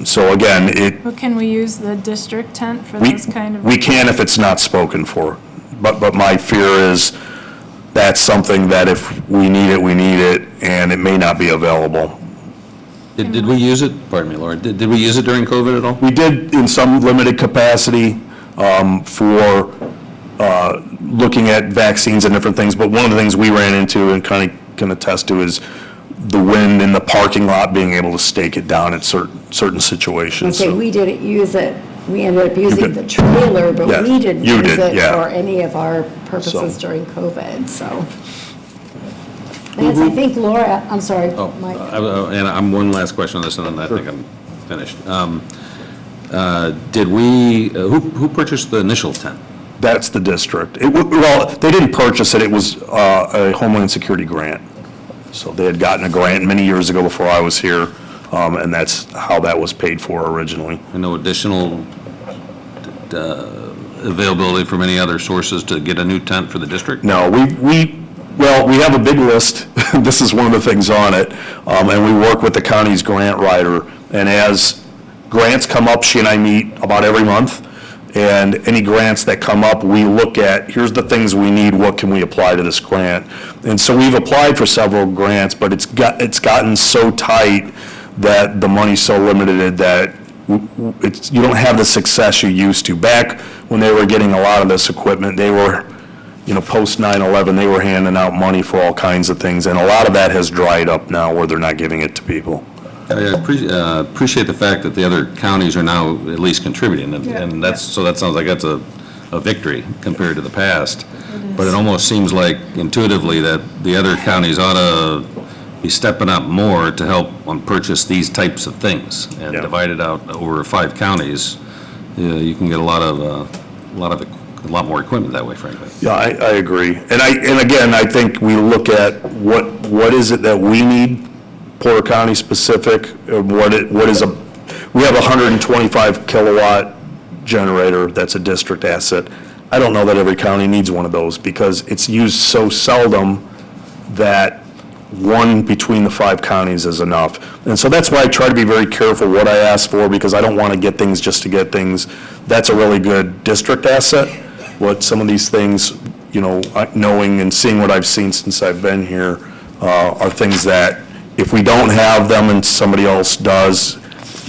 So again, But can we use the district tent for those kind of? we can if it's not spoken for. But my fear is that's something that if we need it, and it may not be available. Did we use it, pardon me, Laura, did we use it during COVID at all? We did in some limited capacity for looking at vaccines and different things, but one of the things we ran into and kind of can attest to is the wind in the parking lot, being able to stake it down at certain situations. Okay, So- we didn't use it, we ended up using did. the trailer, but Yeah, we didn't you use did, it yeah. for any of our purposes So- during COVID, so. Lance, I think Laura, I'm sorry, Oh, Mike. and I'm one last question on this, and then I think I'm finished. Did we, who purchased the initial tent? That's the district. Well, they didn't purchase it, it was a Homeland Security grant. So they had gotten a grant many years ago before I was here, and that's how that was paid for originally. And no additional availability from any other sources to get a new tent for the district? No, we have a big list. This is one of the things on it. And we work with the county's grant writer. And as grants come up, she and I meet about every month. And any grants that come up, we look at, here's the things we need, what can we apply to this grant? And so we've applied for several grants, but it's gotten so tight that the money's so limited that you don't have the success you used to. Back when they were getting a lot of this equipment, they were, post 9/11, they were handing out money for all kinds of things, and a lot of that has dried up now where they're not giving it to people. I appreciate the fact that the other counties are now at least contributing, and that sounds like that's a victory compared to the past. But it almost seems like intuitively that the other counties ought to be stepping up more to help on purchase these types of things, and Yeah. divide it out over 5 counties. You can get a lot more equipment that way, frankly. Yeah, I agree. And again, I think we look at what is it that we need, Porter County specific, we have a 125 kilowatt generator that's a district asset. I don't know that every county needs one of those because it's used so seldom that one between the 5 counties is enough. And so that's why I try to be very careful what I ask for, because I don't want to get things just to get things. That's a really good district asset. What some of these things, knowing and seeing what I've seen since I've been here, are things that if we don't have them and somebody else does,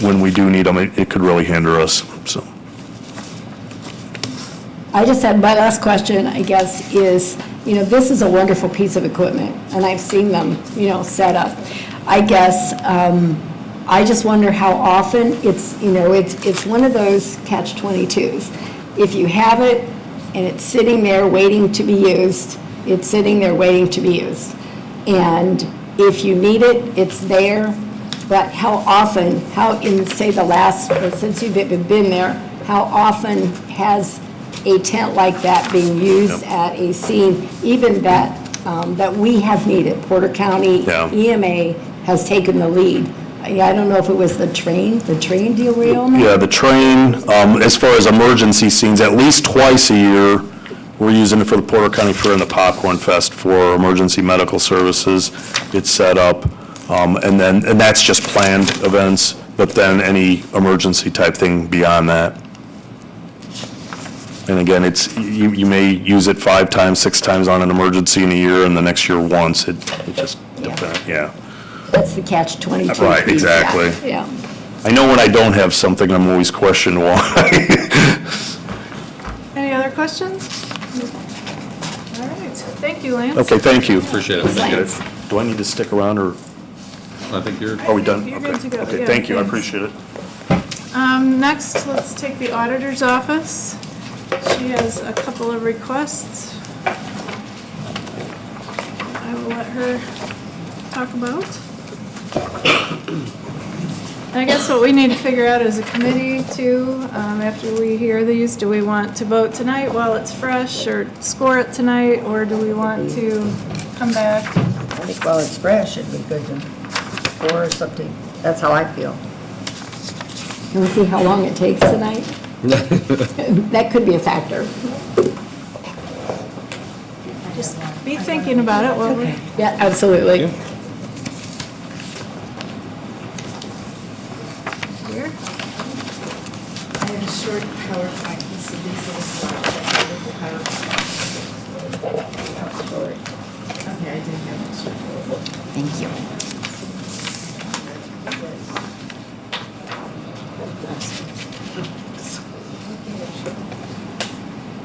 when we do need them, it could really hinder us, so. I just had, my last question, I guess, is, this is a wonderful piece of equipment, and I've seen them, set up. I guess, I just wonder how often it's one of those catch-22s. If you have it and it's sitting there waiting to be used, it's sitting there waiting to be used. And if you need it, it's there, but how often, since you've been there, how often has a tent like that being used at a scene, even that we have needed? Porter County Yeah. EMA has taken the lead Yeah, I don't know if it was the train derailment? Yeah, the train, as far as emergency scenes, at least twice a year, we're using it for the Porter County Fair and the Popcorn Fest for emergency medical services. It's set up, and that's just planned events, but then any emergency type thing beyond that. And again, you may use it 5 times, 6 times on an emergency in a year, and the next year once. It just depends, yeah. That's the catch-22 Right, piece, exactly. Yeah. I know when I don't have something, I'm always questioning why. Any other questions? All right, thank you, Lance. Okay, thank you. Appreciate it. Thanks. Do I need to stick around, or I think you're. are we done? You're Okay. good to go, Okay, yeah, thank you, I thanks. appreciate it. Next, let's take the auditor's office. She has a couple of requests. I will let her talk about. I guess what we need to figure out as a committee too, after we hear these, do we want to vote tonight while it's fresh, or score it tonight, or do we want to come back? I think while it's fresh, it'd be good to score something. That's how I feel. Can we see how long it takes tonight? That could be a factor. Just be thinking about it while we're. Yeah, absolutely. Here. I have a short PowerPoint, so these are the slides I have with the PowerPoint. Okay, I didn't have it short. Thank you.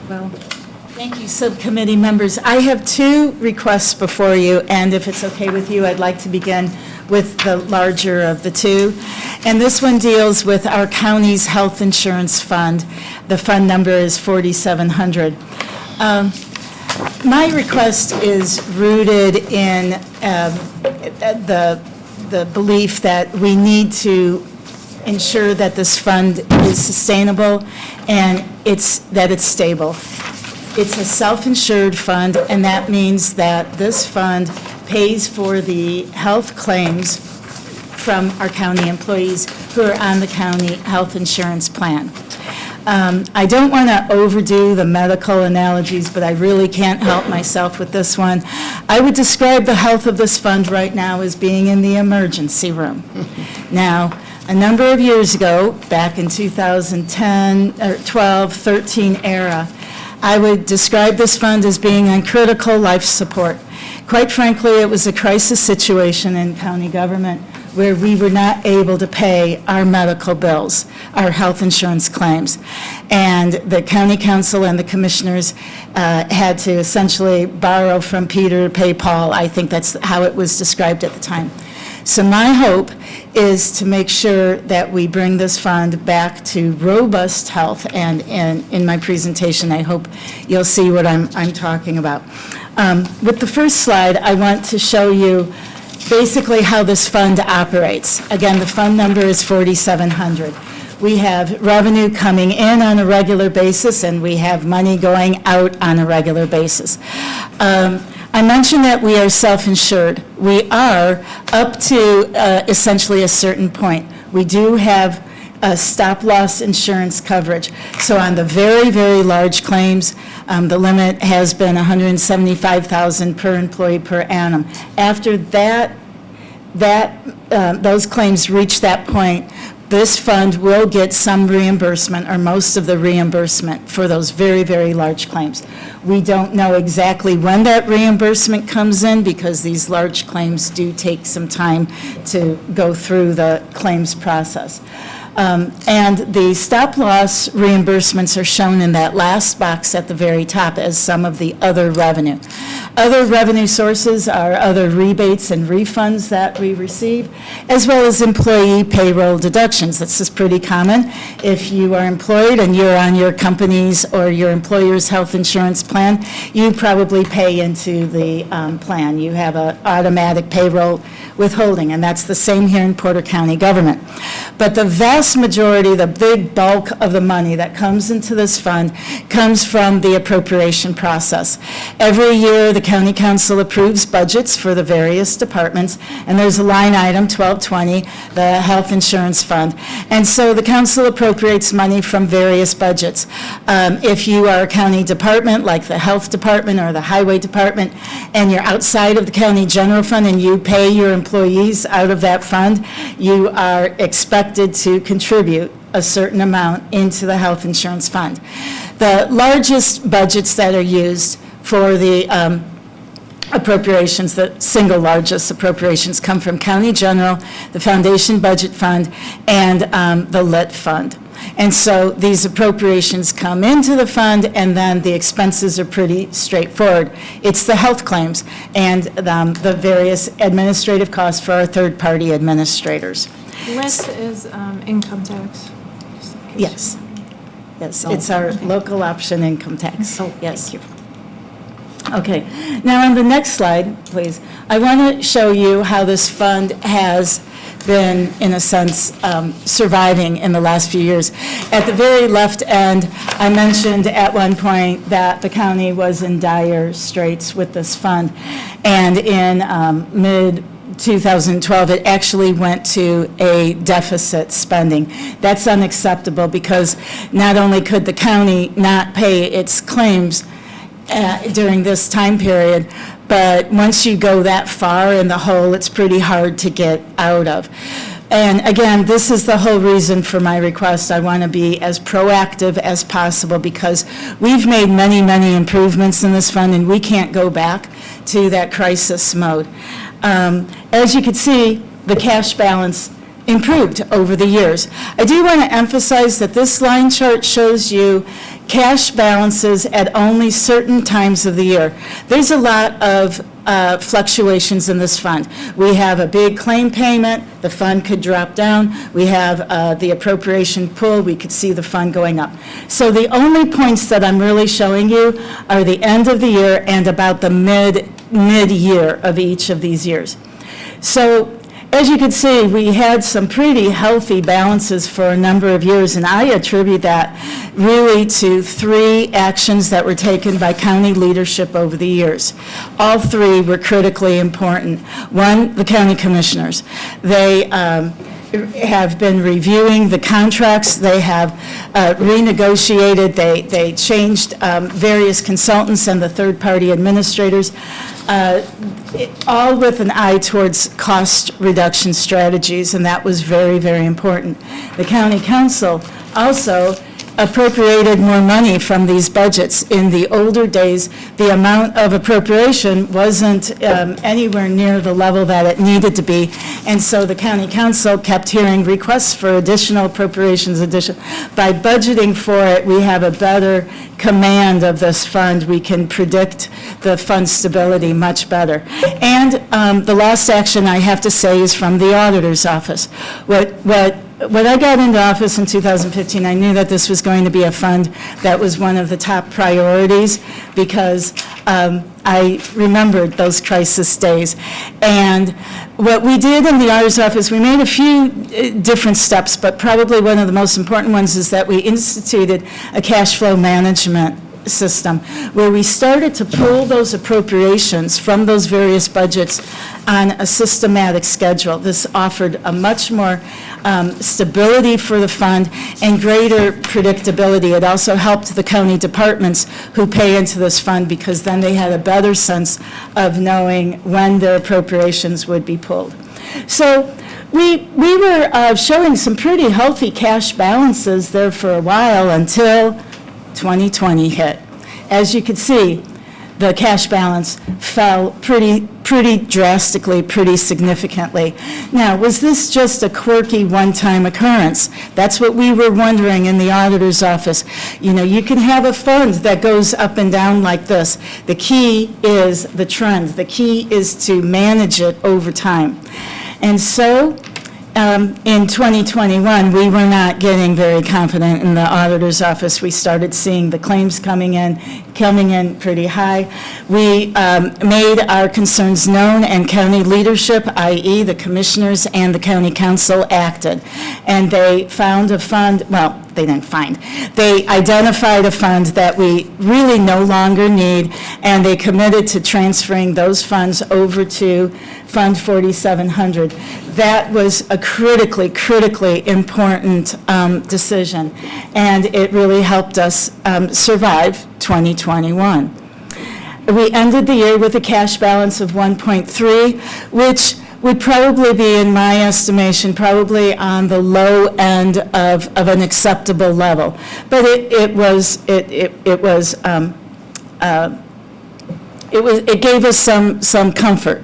Well, thank you, subcommittee members. I have 2 requests before you, and if it's okay with you, I'd like to begin with the larger of the 2. And this one deals with our county's health insurance fund. The fund number is 4,700. My request is rooted in the belief that we need to ensure that this fund is sustainable and that it's stable. It's a self-insured fund, and that means that this fund pays for the health claims from our county employees who are on the county health insurance plan. I don't want to overdo the medical analogies, but I really can't help myself with this one. I would describe the health of this fund right now as being in the emergency room. Now, a number of years ago, back in 2010, or 12, 13 era, I would describe this fund as being on critical life support. Quite frankly, it was a crisis situation in county government where we were not able to pay our medical bills, our health insurance claims. And the county council and the commissioners had to essentially borrow from Peter to pay Paul. I think that's how it was described at the time. So my hope is to make sure that we bring this fund back to robust health, and in my presentation, I hope you'll see what I'm talking about. With the first slide, I want to show you basically how this fund operates. Again, the fund number is 4,700. We have revenue coming in on a regular basis, and we have money going out on a regular basis. I mentioned that we are self-insured. We are up to essentially a certain point. We do have stop-loss insurance coverage. So on the very, very large claims, the limit has been $175,000 per employee per annum. After those claims reach that point, this fund will get some reimbursement, or most of the reimbursement, for those very, very large claims. We don't know exactly when that reimbursement comes in, because these large claims do take some time to go through the claims process. And the stop-loss reimbursements are shown in that last box at the very top as some of the other revenue. Other revenue sources are other rebates and refunds that we receive, as well as employee payroll deductions. This is pretty common. If you are employed and you're on your company's or your employer's health insurance plan, you probably pay into the plan. You have an automatic payroll withholding, and that's the same here in Porter County government. But the vast majority, the big bulk of the money that comes into this fund comes from the appropriation process. Every year, the county council approves budgets for the various departments, and there's a line item, 1220, the health insurance fund. And so the council appropriates money from various budgets. If you are a county department, like the health department or the highway department, and you're outside of the county general fund and you pay your employees out of that fund, you are expected to contribute a certain amount into the health insurance fund. The largest budgets that are used for the appropriations, the single largest appropriations, come from county general, the foundation budget fund, and the lit fund. And so these appropriations come into the fund, and then the expenses are pretty straightforward. It's the health claims and the various administrative costs for our third-party administrators. Lit is income tax. Yes. Yes, it's our local option income tax. Oh, yes. Thank you. Okay, now on the next slide, please, I want to show you how this fund has been, in a sense, surviving in the last few years. At the very left end, I mentioned at one point that the county was in dire straits with this fund, and in mid-2012, it actually went to a deficit spending. That's unacceptable, because not only could the county not pay its claims during this time period, but once you go that far in the hole, it's pretty hard to get out of. And again, this is the whole reason for my request. I want to be as proactive as possible, because we've made many, many improvements in this fund, and we can't go back to that crisis mode. As you can see, the cash balance improved over the years. I do want to emphasize that this line chart shows you cash balances at only certain times of the year. There's a lot of fluctuations in this fund. We have a big claim payment, the fund could drop down. We have the appropriation pool, we could see the fund going up. So the only points that I'm really showing you are the end of the year and about the mid-year of each of these years. So as you can see, we had some pretty healthy balances for a number of years, and I attribute that really to three actions that were taken by county leadership over the years. All three were critically important. One, the county commissioners. They have been reviewing the contracts. They have renegotiated. They changed various consultants and the third-party administrators, all with an eye towards cost reduction strategies, and that was very, very important. The county council also appropriated more money from these budgets. In the older days, the amount of appropriation wasn't anywhere near the level that it needed to be, and so the county council kept hearing requests for additional appropriations. By budgeting for it, we have a better command of this fund. We can predict the fund stability much better. And the last action I have to say is from the auditor's office. When I got into office in 2015, I knew that this was going to be a fund that was one of the top priorities, because I remembered those crisis days. And what we did in the auditor's office, we made a few different steps, but probably one of the most important ones is that we instituted a cash flow management system, where we started to pull those appropriations from those various budgets on a systematic schedule. This offered a much more stability for the fund and greater predictability. It also helped the county departments who pay into this fund, because then they had a better sense of knowing when their appropriations would be pulled. So we were showing some pretty healthy cash balances there for a while until 2020 hit. As you can see, the cash balance fell pretty drastically, pretty significantly. Now, was this just a quirky one-time occurrence? That's what we were wondering in the auditor's office. You know, you can have a fund that goes up and down like this. The key is the trend. The key is to manage it over time. And so, in 2021, we were not getting very confident in the auditor's office. We started seeing the claims coming in pretty high. We made our concerns known, and county leadership, i.e. the commissioners and the county council, acted. And they found a fund, well, they didn't find, they identified a fund that we really no longer need, and they committed to transferring those funds over to Fund 4700. That was a critically important decision, and it really helped us survive 2021. We ended the year with a cash balance of 1.3, which would probably be, in my estimation, probably on the low end of an acceptable level. But it gave us some comfort.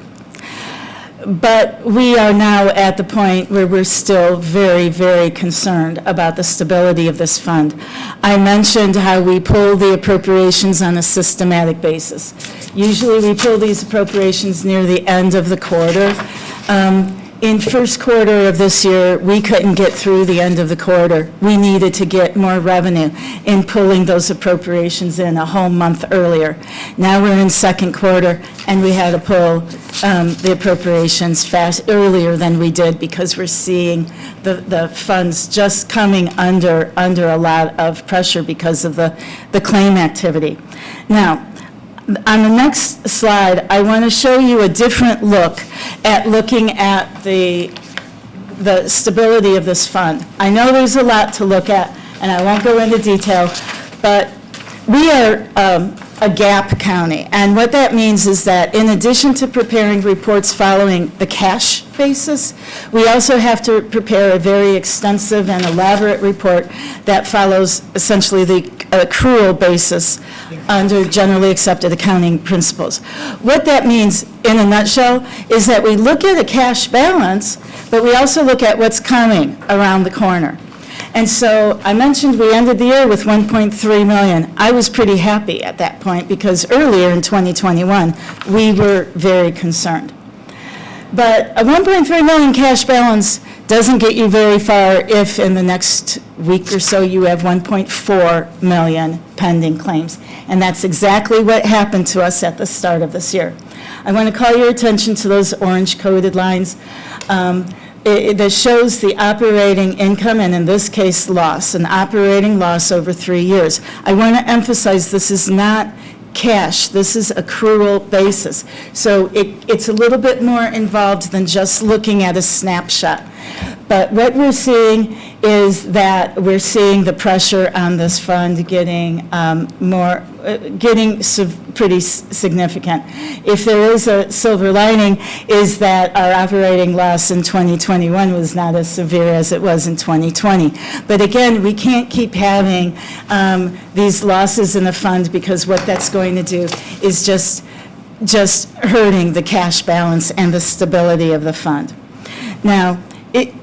But we are now at the point where we're still very concerned about the stability of this fund. I mentioned how we pull the appropriations on a systematic basis. Usually we pull these appropriations near the end of the quarter. In first quarter of this year, we couldn't get through the end of the quarter. We needed to get more revenue in pulling those appropriations in a whole month earlier. Now we're in second quarter, and we had to pull the appropriations earlier than we did because we're seeing the funds just coming under a lot of pressure because of the claim activity. Now, on the next slide, I want to show you a different look at looking at the stability of this fund. I know there's a lot to look at, and I won't go into detail, but we are a gap county, and what that means is that in addition to preparing reports following the cash basis, we also have to prepare a very extensive and elaborate report that follows essentially the accrual basis under generally accepted accounting principles. What that means in a nutshell is that we look at a cash balance, but we also look at what's coming around the corner. And so I mentioned we ended the year with 1.3 million. I was pretty happy at that point because earlier in 2021, we were very concerned. But a 1.3 million cash balance doesn't get you very far if in the next week or so you have 1.4 million pending claims. And that's exactly what happened to us at the start of this year. I want to call your attention to those orange coded lines. That shows the operating income, and in this case, loss, an operating loss over 3 years. I want to emphasize this is not cash, this is accrual basis. So it's a little bit more involved than just looking at a snapshot. But what we're seeing is that we're seeing the pressure on this fund getting pretty significant. If there is a silver lining, is that our operating loss in 2021 was not as severe as it was in 2020. But again, we can't keep having these losses in the fund because what that's going to do is just hurting the cash balance and the stability of the fund. Now,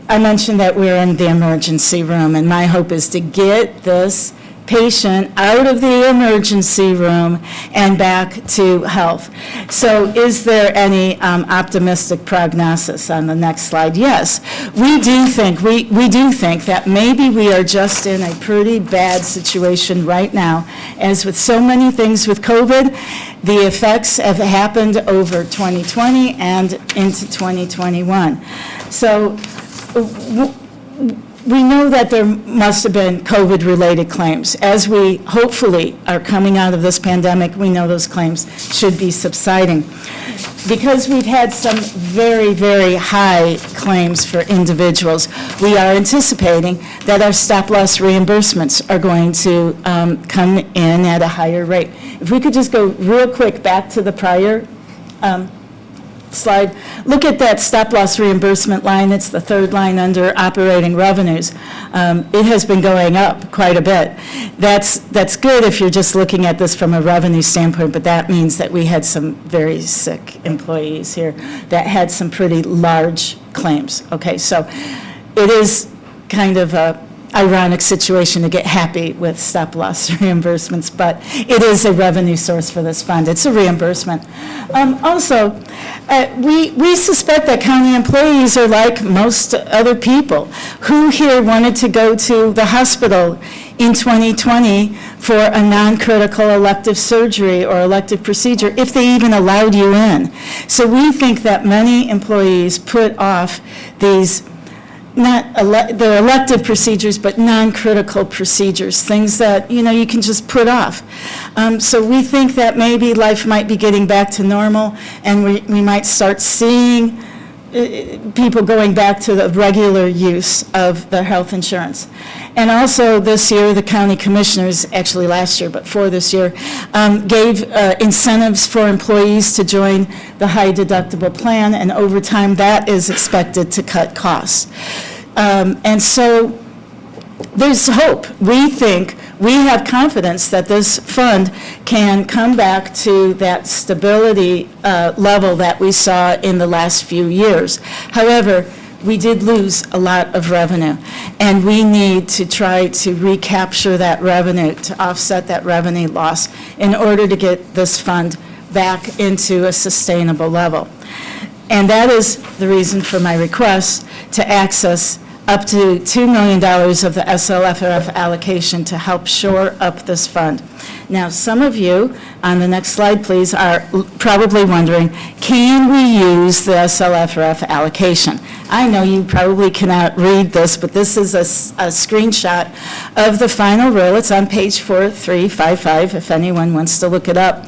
I mentioned that we're in the emergency room, and my hope is to get this patient out of the emergency room and back to health. So is there any optimistic prognosis on the next slide? Yes, we do think that maybe we are just in a pretty bad situation right now. As with so many things with COVID, the effects have happened over 2020 and into 2021. So we know that there must have been COVID-related claims. As we hopefully are coming out of this pandemic, we know those claims should be subsiding. Because we've had some very high claims for individuals, we are anticipating that our stop-loss reimbursements are going to come in at a higher rate. If we could just go real quick back to the prior slide. Look at that stop-loss reimbursement line. It's the third line under operating revenues. It has been going up quite a bit. That's good if you're just looking at this from a revenue standpoint, but that means that we had some very sick employees here that had some pretty large claims. Okay, so it is kind of a ironic situation to get happy with stop-loss reimbursements, but it is a revenue source for this fund. It's a reimbursement. Also, We suspect that county employees are like most other people. Who here wanted to go to the hospital in 2020 for a non-critical elective surgery or elective procedure, if they even allowed you in? So we think that many employees put off these they're elective procedures, but non-critical procedures, things that, you can just put off. So we think that maybe life might be getting back to normal, and we might start seeing people going back to the regular use of their health insurance. And also this year, the county commissioners, actually last year, but for this year, gave incentives for employees to join the high deductible plan, and over time, that is expected to cut costs. And so there's hope. We have confidence that this fund can come back to that stability level that we saw in the last few years. However, we did lose a lot of revenue, and we need to try to recapture that revenue, to offset that revenue loss in order to get this fund back into a sustainable level. And that is the reason for my request to access up to $2 million of the SLFRF allocation to help shore up this fund. Now, some of you, on the next slide, please, are probably wondering, can we use the SLFRF allocation? I know you probably cannot read this, but this is a screenshot of the final rule. It's on page 4355, if anyone wants to look it up.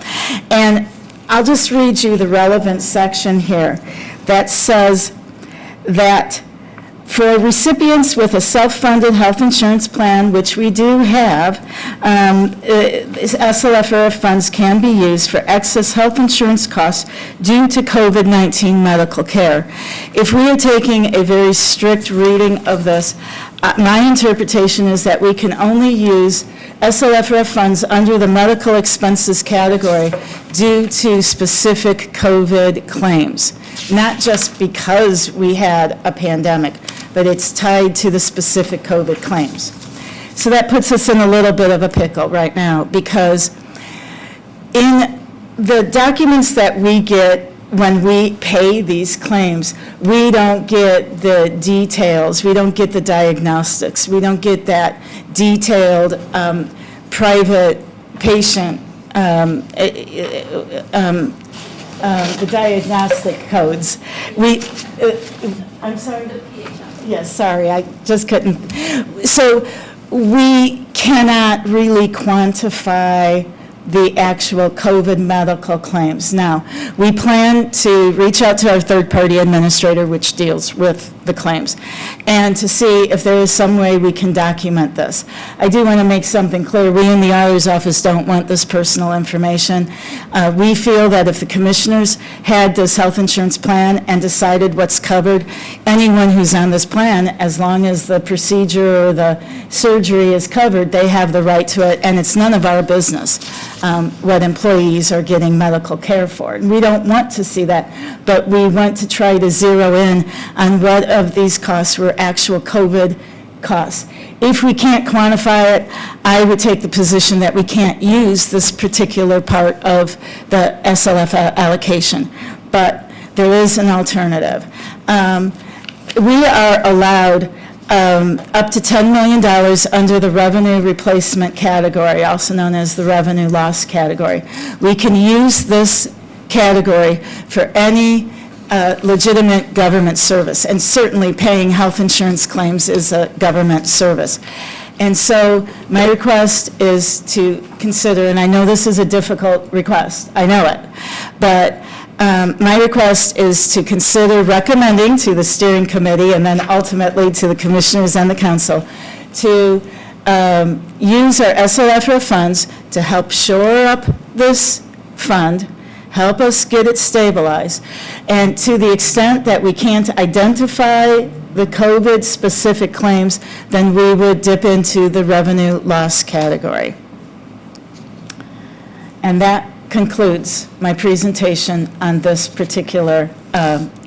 And I'll just read you the relevant section here that says that for recipients with a self-funded health insurance plan, which we do have, SLFRF funds can be used for excess health insurance costs due to COVID-19 medical care. If we are taking a very strict reading of this, my interpretation is that we can only use SLFRF funds under the medical expenses category due to specific COVID claims, not just because we had a pandemic, but it's tied to the specific COVID claims. So that puts us in a little bit of a pickle right now, because in the documents that we get when we pay these claims, we don't get the details, we don't get the diagnostics, we don't get that detailed private patient, the diagnostic codes. I'm sorry? Yes, sorry, I just couldn't. So we cannot really quantify the actual COVID medical claims. Now, we plan to reach out to our third-party administrator, which deals with the claims, and to see if there is some way we can document this. I do want to make something clear. We in the auditor's office don't want this personal information. We feel that if the commissioners had this health insurance plan and decided what's covered, anyone who's on this plan, as long as the procedure or the surgery is covered, they have the right to it, and it's none of our business what employees are getting medical care for. And we don't want to see that, but we want to try to zero in on what of these costs were actual COVID costs. If we can't quantify it, I would take the position that we can't use this particular part of the SLF allocation, but there is an alternative. We are allowed up to $10 million under the revenue replacement category, also known as the revenue loss category. We can use this category for any legitimate government service, and certainly paying health insurance claims is a government service. And so my request is to consider, and I know this is a difficult request, I know it, but my request is to consider recommending to the steering committee and then ultimately to the commissioners and the council to use our SLFRF funds to help shore up this fund, help us get it stabilized, and to the extent that we can't identify the COVID-specific claims, then we would dip into the revenue loss category. And that concludes my presentation on this particular,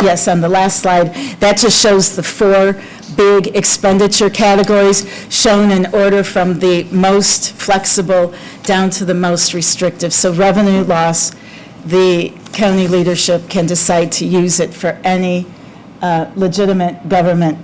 yes, on the last slide. That just shows the 4 big expenditure categories shown in order from the most flexible down to the most restrictive. So revenue loss the county leadership can decide to use it for any legitimate government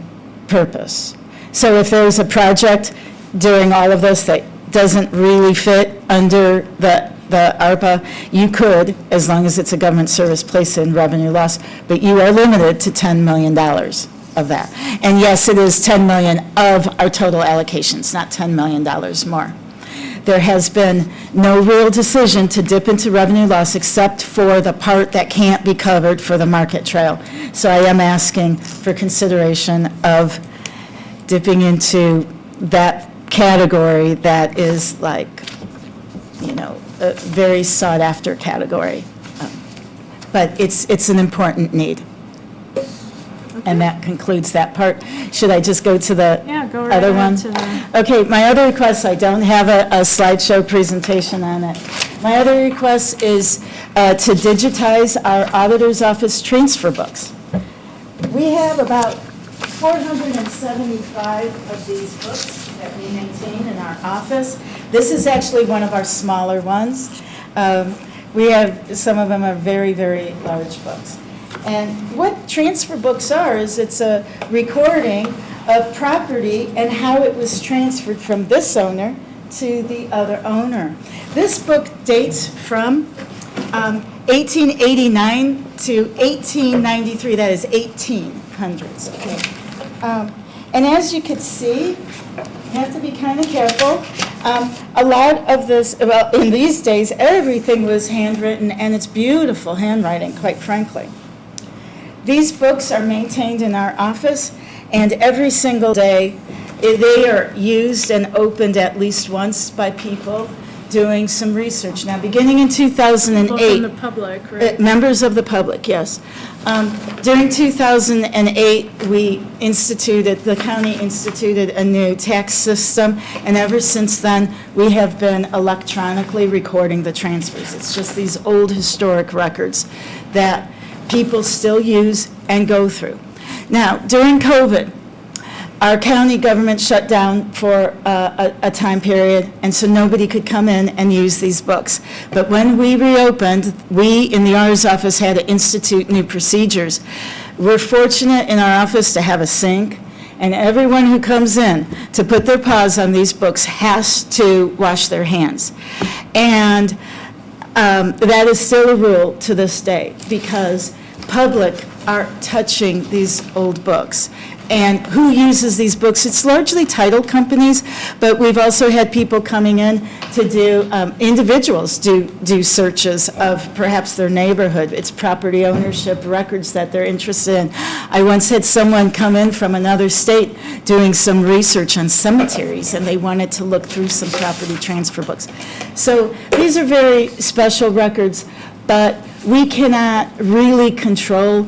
purpose. So if there's a project during all of this that doesn't really fit under the ARPA, you could, as long as it's a government service, place in revenue loss, but you are limited to $10 million of that. And yes, it is 10 million of our total allocations, not $10 million more. There has been no real decision to dip into revenue loss except for the part that can't be covered for the market trail. So I am asking for consideration of dipping into that category that is like, you know, a very sought-after category. But it's an important need. And that concludes that part. Should I just go to the Yeah, go right other ahead one? to the- Okay, my other request, I don't have a slideshow presentation on it. My other request is to digitize our auditor's office transfer books. We have about 475 of these books that we maintain in our office. This is actually one of our smaller ones. We have, some of them are very, very large books. And what transfer books are is it's a recording of property and how it was transferred from this owner to the other owner. This book dates from 1889 to 1893, that is 1800s. Okay. And as you can see, you have to be kind of careful. A lot of this, well, in these days, everything was handwritten, and it's beautiful handwriting, quite frankly. These books are maintained in our office, and every single day, they are used and opened at least once by people doing some research. Now, beginning in 2008... People from the public, right? Members of the public, yes. During 2008, the county instituted a new tax system, and ever since then, we have been electronically recording the transfers. It's just these old historic records that people still use and go through. Now, during COVID, our county government shut down for a time period, and so nobody could come in and use these books. But when we reopened, we in the auditor's office had to institute new procedures. We're fortunate in our office to have a sink, and everyone who comes in to put their paws on these books has to wash their hands. And that is still a rule to this day, because public are touching these old books. And who uses these books? It's largely title companies, but we've also had people coming in to do, individuals do searches of perhaps their neighborhood. It's property ownership records that they're interested in. I once had someone come in from another state doing some research on cemeteries, and they wanted to look through some property transfer books. So these are very special records, but we cannot really control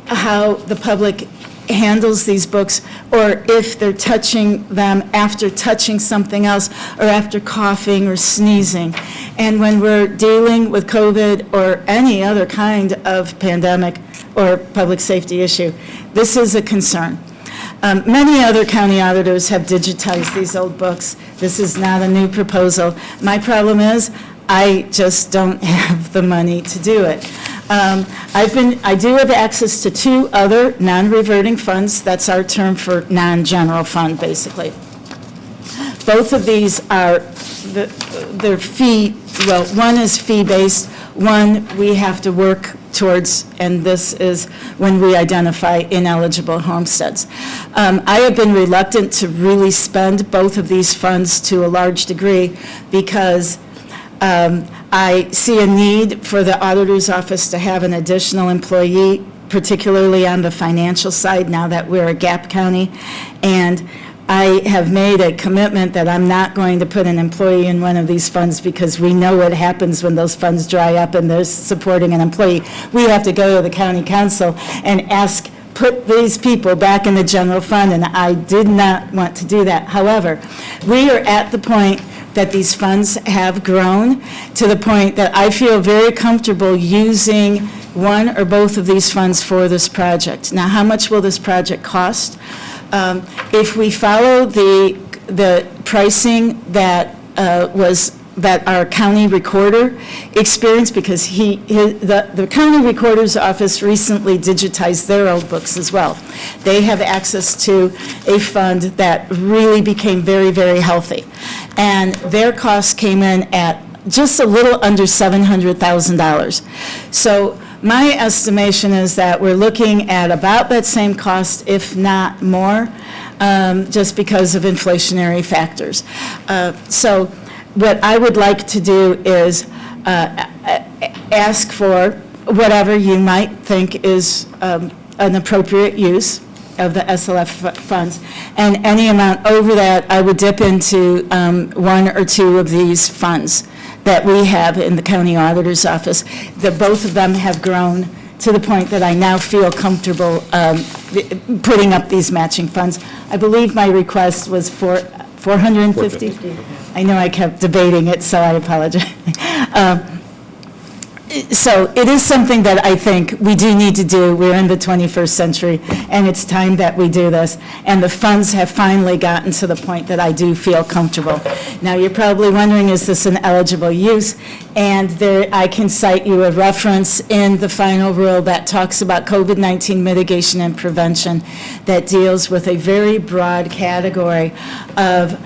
how the public handles these books, or if they're touching them after touching something else, or after coughing or sneezing. And when we're dealing with COVID or any other kind of pandemic or public safety issue, this is a concern. Many other county auditors have digitized these old books. This is not a new proposal. My problem is, I just don't have the money to do it. I do have access to two other non-reverting funds. That's our term for non-general fund, basically. Both of these are, they're fee, well, one is fee-based, one we have to work towards, and this is when we identify ineligible homesteads. I have been reluctant to really spend both of these funds to a large degree because I see a need for the auditor's office to have an additional employee, particularly on the financial side, now that we're a GAP county. And I have made a commitment that I'm not going to put an employee in one of these funds because we know what happens when those funds dry up and they're supporting an employee. We have to go to the county council and ask, put these people back in the general fund, and I did not want to do that. However, we are at the point that these funds have grown to the point that I feel very comfortable using one or both of these funds for this project. Now, how much will this project cost? If we follow the pricing that was that our county recorder experienced, because the county recorder's office recently digitized their old books as well. They have access to a fund that really became very, very healthy. And their costs came in at just a little under $700,000. So my estimation is that we're looking at about that same cost, if not more, just because of inflationary factors. So what I would like to do is ask for whatever you might think is an appropriate use of the SLF funds, and any amount over that, I would dip into one or two of these funds that we have in the county auditor's office. Both of them have grown to the point that I now feel comfortable putting up these matching funds. I believe my request was for 450. I know I kept debating it, so I apologize. So it is something that I think we do need to do. We're in the 21st century, and it's time that we do this. And the funds have finally gotten to the point that I do feel comfortable. Now, you're probably wondering, is this an eligible use? And there, I can cite you a reference in the final rule that talks about COVID-19 mitigation and prevention that deals with a very broad category of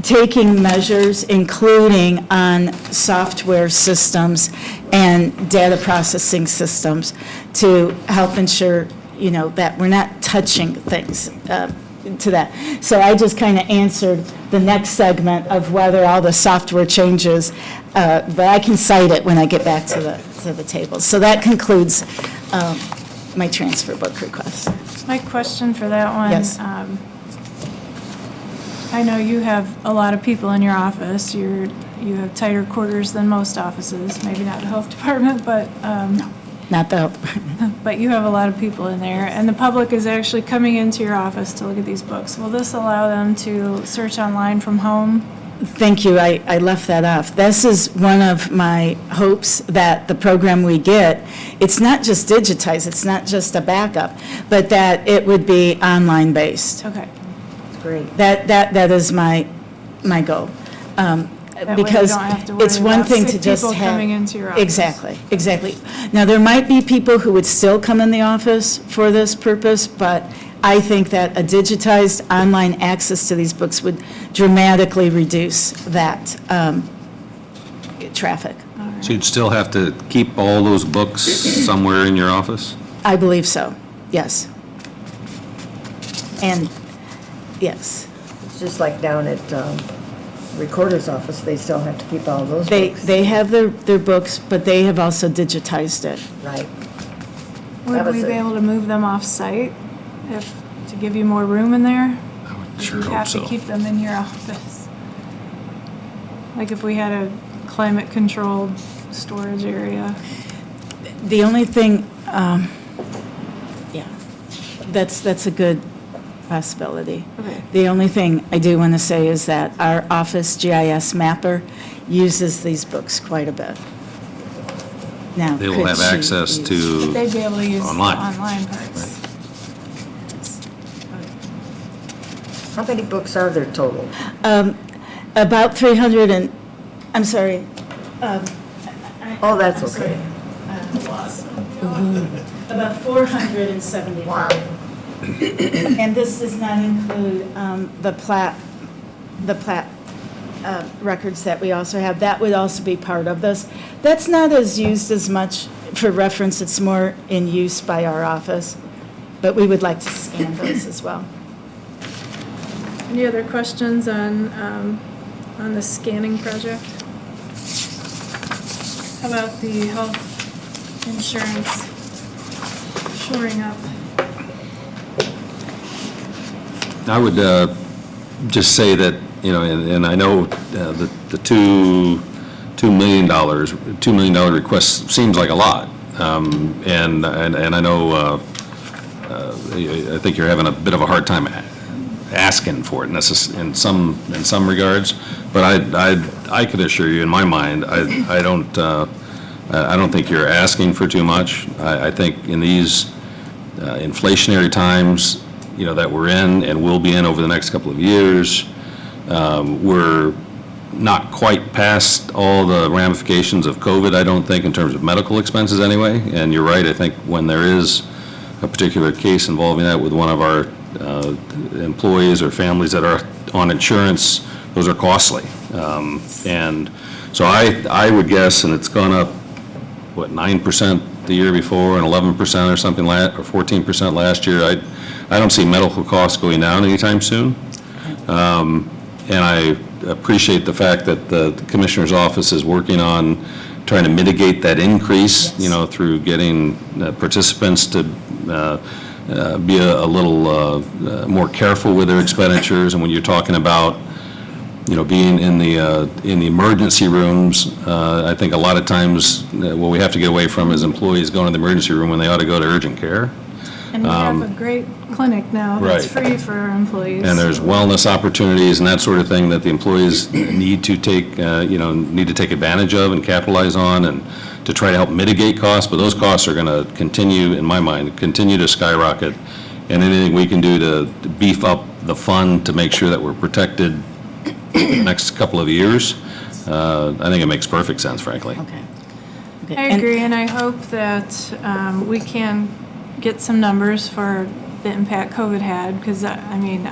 taking measures, including on software systems and data processing systems, to help ensure, that we're not touching things to that. So I just kind of answered the next segment of whether all the software changes, but I can cite it when I get back to the table. So that concludes my transfer book request. My question for that one. Yes. I know you have a lot of people in your office. You have tighter quarters than most offices, maybe not the health department, but. Not the health department. But you have a lot of people in there, and the public is actually coming into your office to look at these books. Will this allow them to search online from home? Thank you. I left that off. This is one of my hopes, that the program we get, it's not just digitized, it's not just a backup, but that it would be online based. Okay. Great. That is my goal. That way you Because don't have to worry it's one about thing to sick just people have. coming into your office. Exactly. Now, there might be people who would still come in the office for this purpose, but I think that a digitized online access to these books would dramatically reduce that traffic. So you'd still have to keep all those books somewhere in your office? I believe so, yes. And, yes. It's just like down at Recorder's office, they still have to keep all those books. They have their books, but they have also digitized it. Right. Would That was we be it. able to move them off-site to give you more room in there? I would sure You hope have so. to keep them in your office. Like if we had a climate-controlled storage area. The only thing, yeah, that's a good possibility. Okay. The only thing I do want to say is that our Office GIS mapper uses these books quite a bit. Now, They will could have she access use- to, They'd be able to use the Online. online parts. How many books are there total? About 300 and, I'm sorry. Oh, that's I'm okay. sorry. About 475. Wow. And this does not include the plat records that we also have. That would also be part of this. That's not as used as much for reference. It's more in use by our office, but we would like to scan those as well. Any other questions on the scanning project? How about the health insurance shoring up? I would just say that, and I know the $2 million request seems like a lot. And I know, I think you're having a bit of a hard time asking for it in some regards, but I could assure you, in my mind, I don't think you're asking for too much. I think in these inflationary times, that we're in and will be in over the next couple of years, we're not quite past all the ramifications of COVID, I don't think, in terms of medical expenses anyway. And you're right, I think when there is a particular case involving that with one of our employees or families that are on insurance, those are costly. And so I would guess, and it's gone up, what, 9% the year before and 11% or something, or 14% last year. I don't see medical costs going down anytime soon. And I appreciate the fact that the Commissioner's Office is working on trying to mitigate that increase, you know, through getting participants to be a little more careful with their expenditures. And when you're talking about, you know, being in the emergency rooms, I think a lot of times what we have to get away from is employees going to the emergency room when they ought to go to urgent care. And we have a great clinic now that's Right. free for our employees. And there's wellness opportunities and that sort of thing that the employees need to take, need to take advantage of and capitalize on, and to try to help mitigate costs. But those costs are going to continue, in my mind, continue to skyrocket. And anything we can do to beef up the fund to make sure that we're protected the next couple of years, I think it makes perfect sense, frankly. Okay. I agree, and I hope that we can get some numbers for the impact COVID had, because, I mean,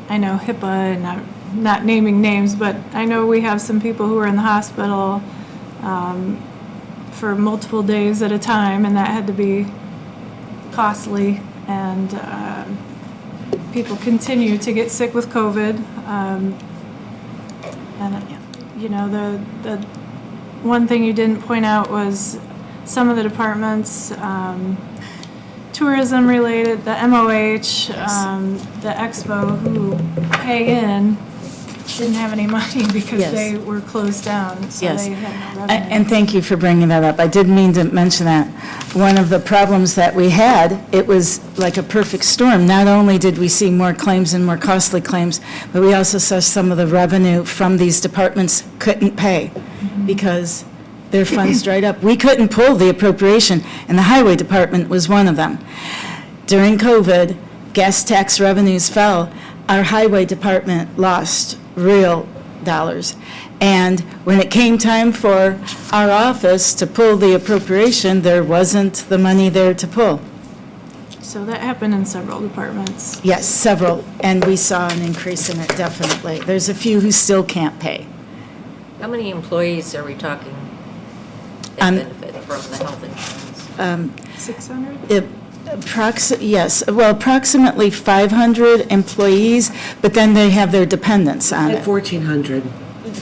I know HIPAA, and I'm not naming names, but I know we have some people who are in the hospital for multiple days at a time, and that had to be costly, and people continue to get sick with COVID. And, you know, the one thing you didn't point out was some of the departments, tourism related, the MOH, the Expo, who pay in, didn't have any money because Yes. they were closed down, so Yes. they had no revenue. And thank you for bringing that up. I didn't mean to mention that. One of the problems that we had, it was like a perfect storm. Not only did we see more claims and more costly claims, but we also saw some of the revenue from these departments couldn't pay because their funds dried up. We couldn't pull the appropriation, and the highway department was one of them. During COVID, gas tax revenues fell. Our highway department lost real dollars. And when it came time for our office to pull the appropriation, there wasn't the money there to pull. So that happened in several departments. Yes, several, and we saw an increase in it, definitely. There's a few who still can't pay. How many employees are we talking Um, that benefit from the health insurance? 600? Approximately 500 employees, but then they have their dependents on it. 1,400.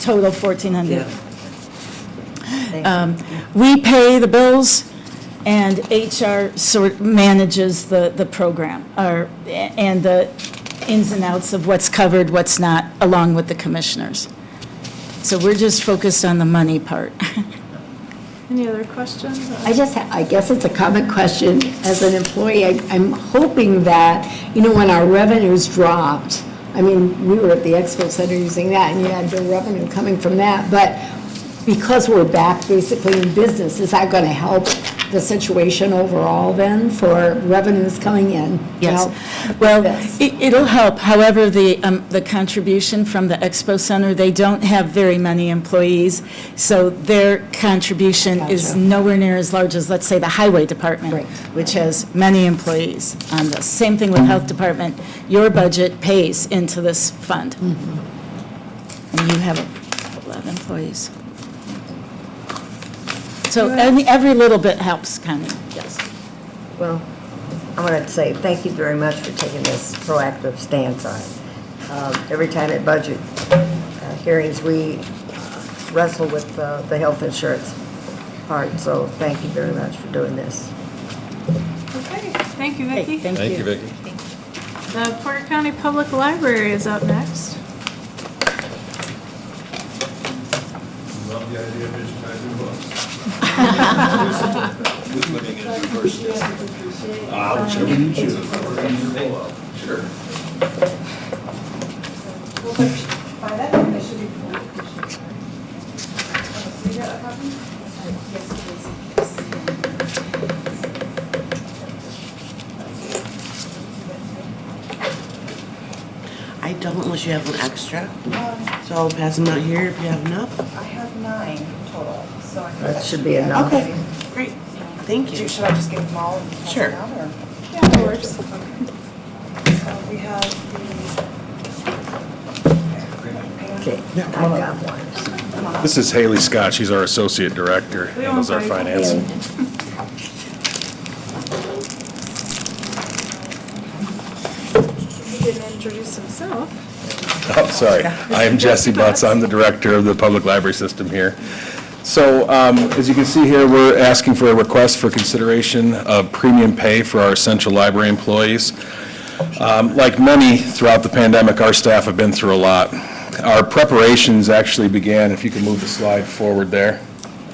Total 1,400. Yeah. We pay the bills, and HR manages the program, and the ins and outs of what's covered, what's not, along with the commissioners. So we're just focused on the money part. Any other questions? I guess it's a common question. As an employee, I'm hoping that, you know, when our revenues dropped, I mean, we were at the Expo Center using that, and you had the revenue coming from that, but because we're back basically in business, is that going to help the situation overall then for revenues coming in? Yes. Help Well, this? it'll help. However, the contribution from the Expo Center, they don't have very many employees, so their contribution is Gotcha. nowhere near as large as, let's say, the Highway Department, Right. which has many employees on this. Same thing with Health Department. Your budget pays into this fund. Mm-hmm. And you have a lot of employees. So every little bit helps, kind of, yes. Well, I want to say thank you very much for taking this proactive stance on it. Every time at budget hearings, we wrestle with the health insurance part, so thank you very much for doing this. Okay, thank you, Vicki. Thank Thank you, you. Vicki. The Porter County Public Library is up next. Love the idea of digitizing books. Who's living in reverse? Whichever you choose. Sure. By that time, they should be full. So you got a copy? Yes, please. I I don't unless you have an extra. So I'll pass them out here if you have enough. I have 9 total, so I think That should be enough. Okay, great. Thank you. Should I just give them all and pass Sure. them out, or? Yeah, that works. So we have Okay, I got one. This is Haley Scott, she's our Associate Director, handles our finance. He didn't introduce himself. Oh, sorry. I am Jesse Butts. I'm the Director of the Public Library System here. So, as you can see here, we're asking for a request for consideration of premium pay for our essential library employees. Like many throughout the pandemic, our staff have been through a lot. Our preparations actually began, if you can move the slide forward there.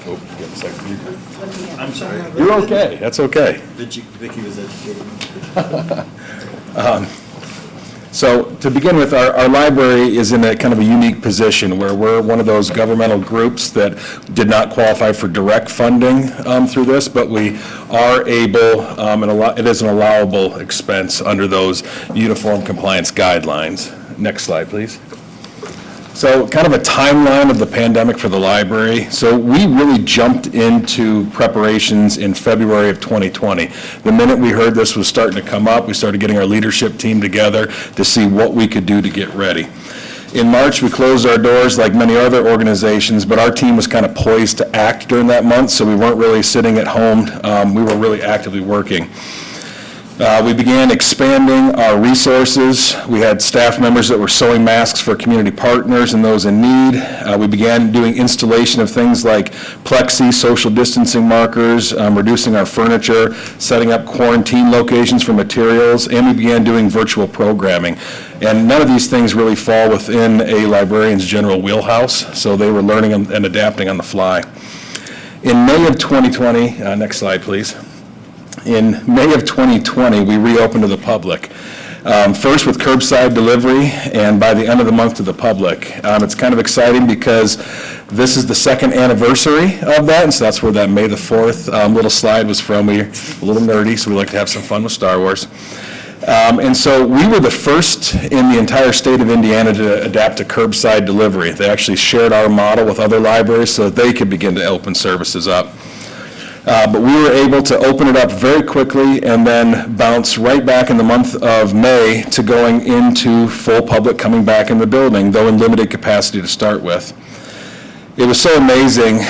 Oh, give a second. I'm sorry. You're okay. That's okay. Vicki was educating me. So to begin with, our library is in a kind of a unique position where we're one of those governmental groups that did not qualify for direct funding through this, but we are able, it is an allowable expense under those uniform compliance guidelines. Next slide, please. So kind of a timeline of the pandemic for the library. So we really jumped into preparations in February of 2020. The minute we heard this was starting to come up, we started getting our leadership team together to see what we could do to get ready. In March, we closed our doors like many other organizations, but our team was kind of poised to act during that month, so we weren't really sitting at home. We were really actively working. We began expanding our resources. We had staff members that were sewing masks for community partners and those in need. We began doing installation of things like plexi, social distancing markers, reducing our furniture, setting up quarantine locations for materials, and we began doing virtual programming. And none of these things really fall within a librarian's general wheelhouse, so they were learning and adapting on the fly. In May of 2020, next slide, please. In May of 2020, we reopened to the public. First with curbside delivery, and by the end of the month to the public. It's kind of exciting because this is the second anniversary of that, and so that's where that May the 4th little slide was from. We're a little nerdy, so we like to have some fun with Star Wars. And so we were the first in the entire state of Indiana to adapt to curbside delivery. They actually shared our model with other libraries so that they could begin to open services up. But we were able to open it up very quickly and then bounce right back in the month of May to going into full public coming back in the building, though in limited capacity to start with. It was so amazing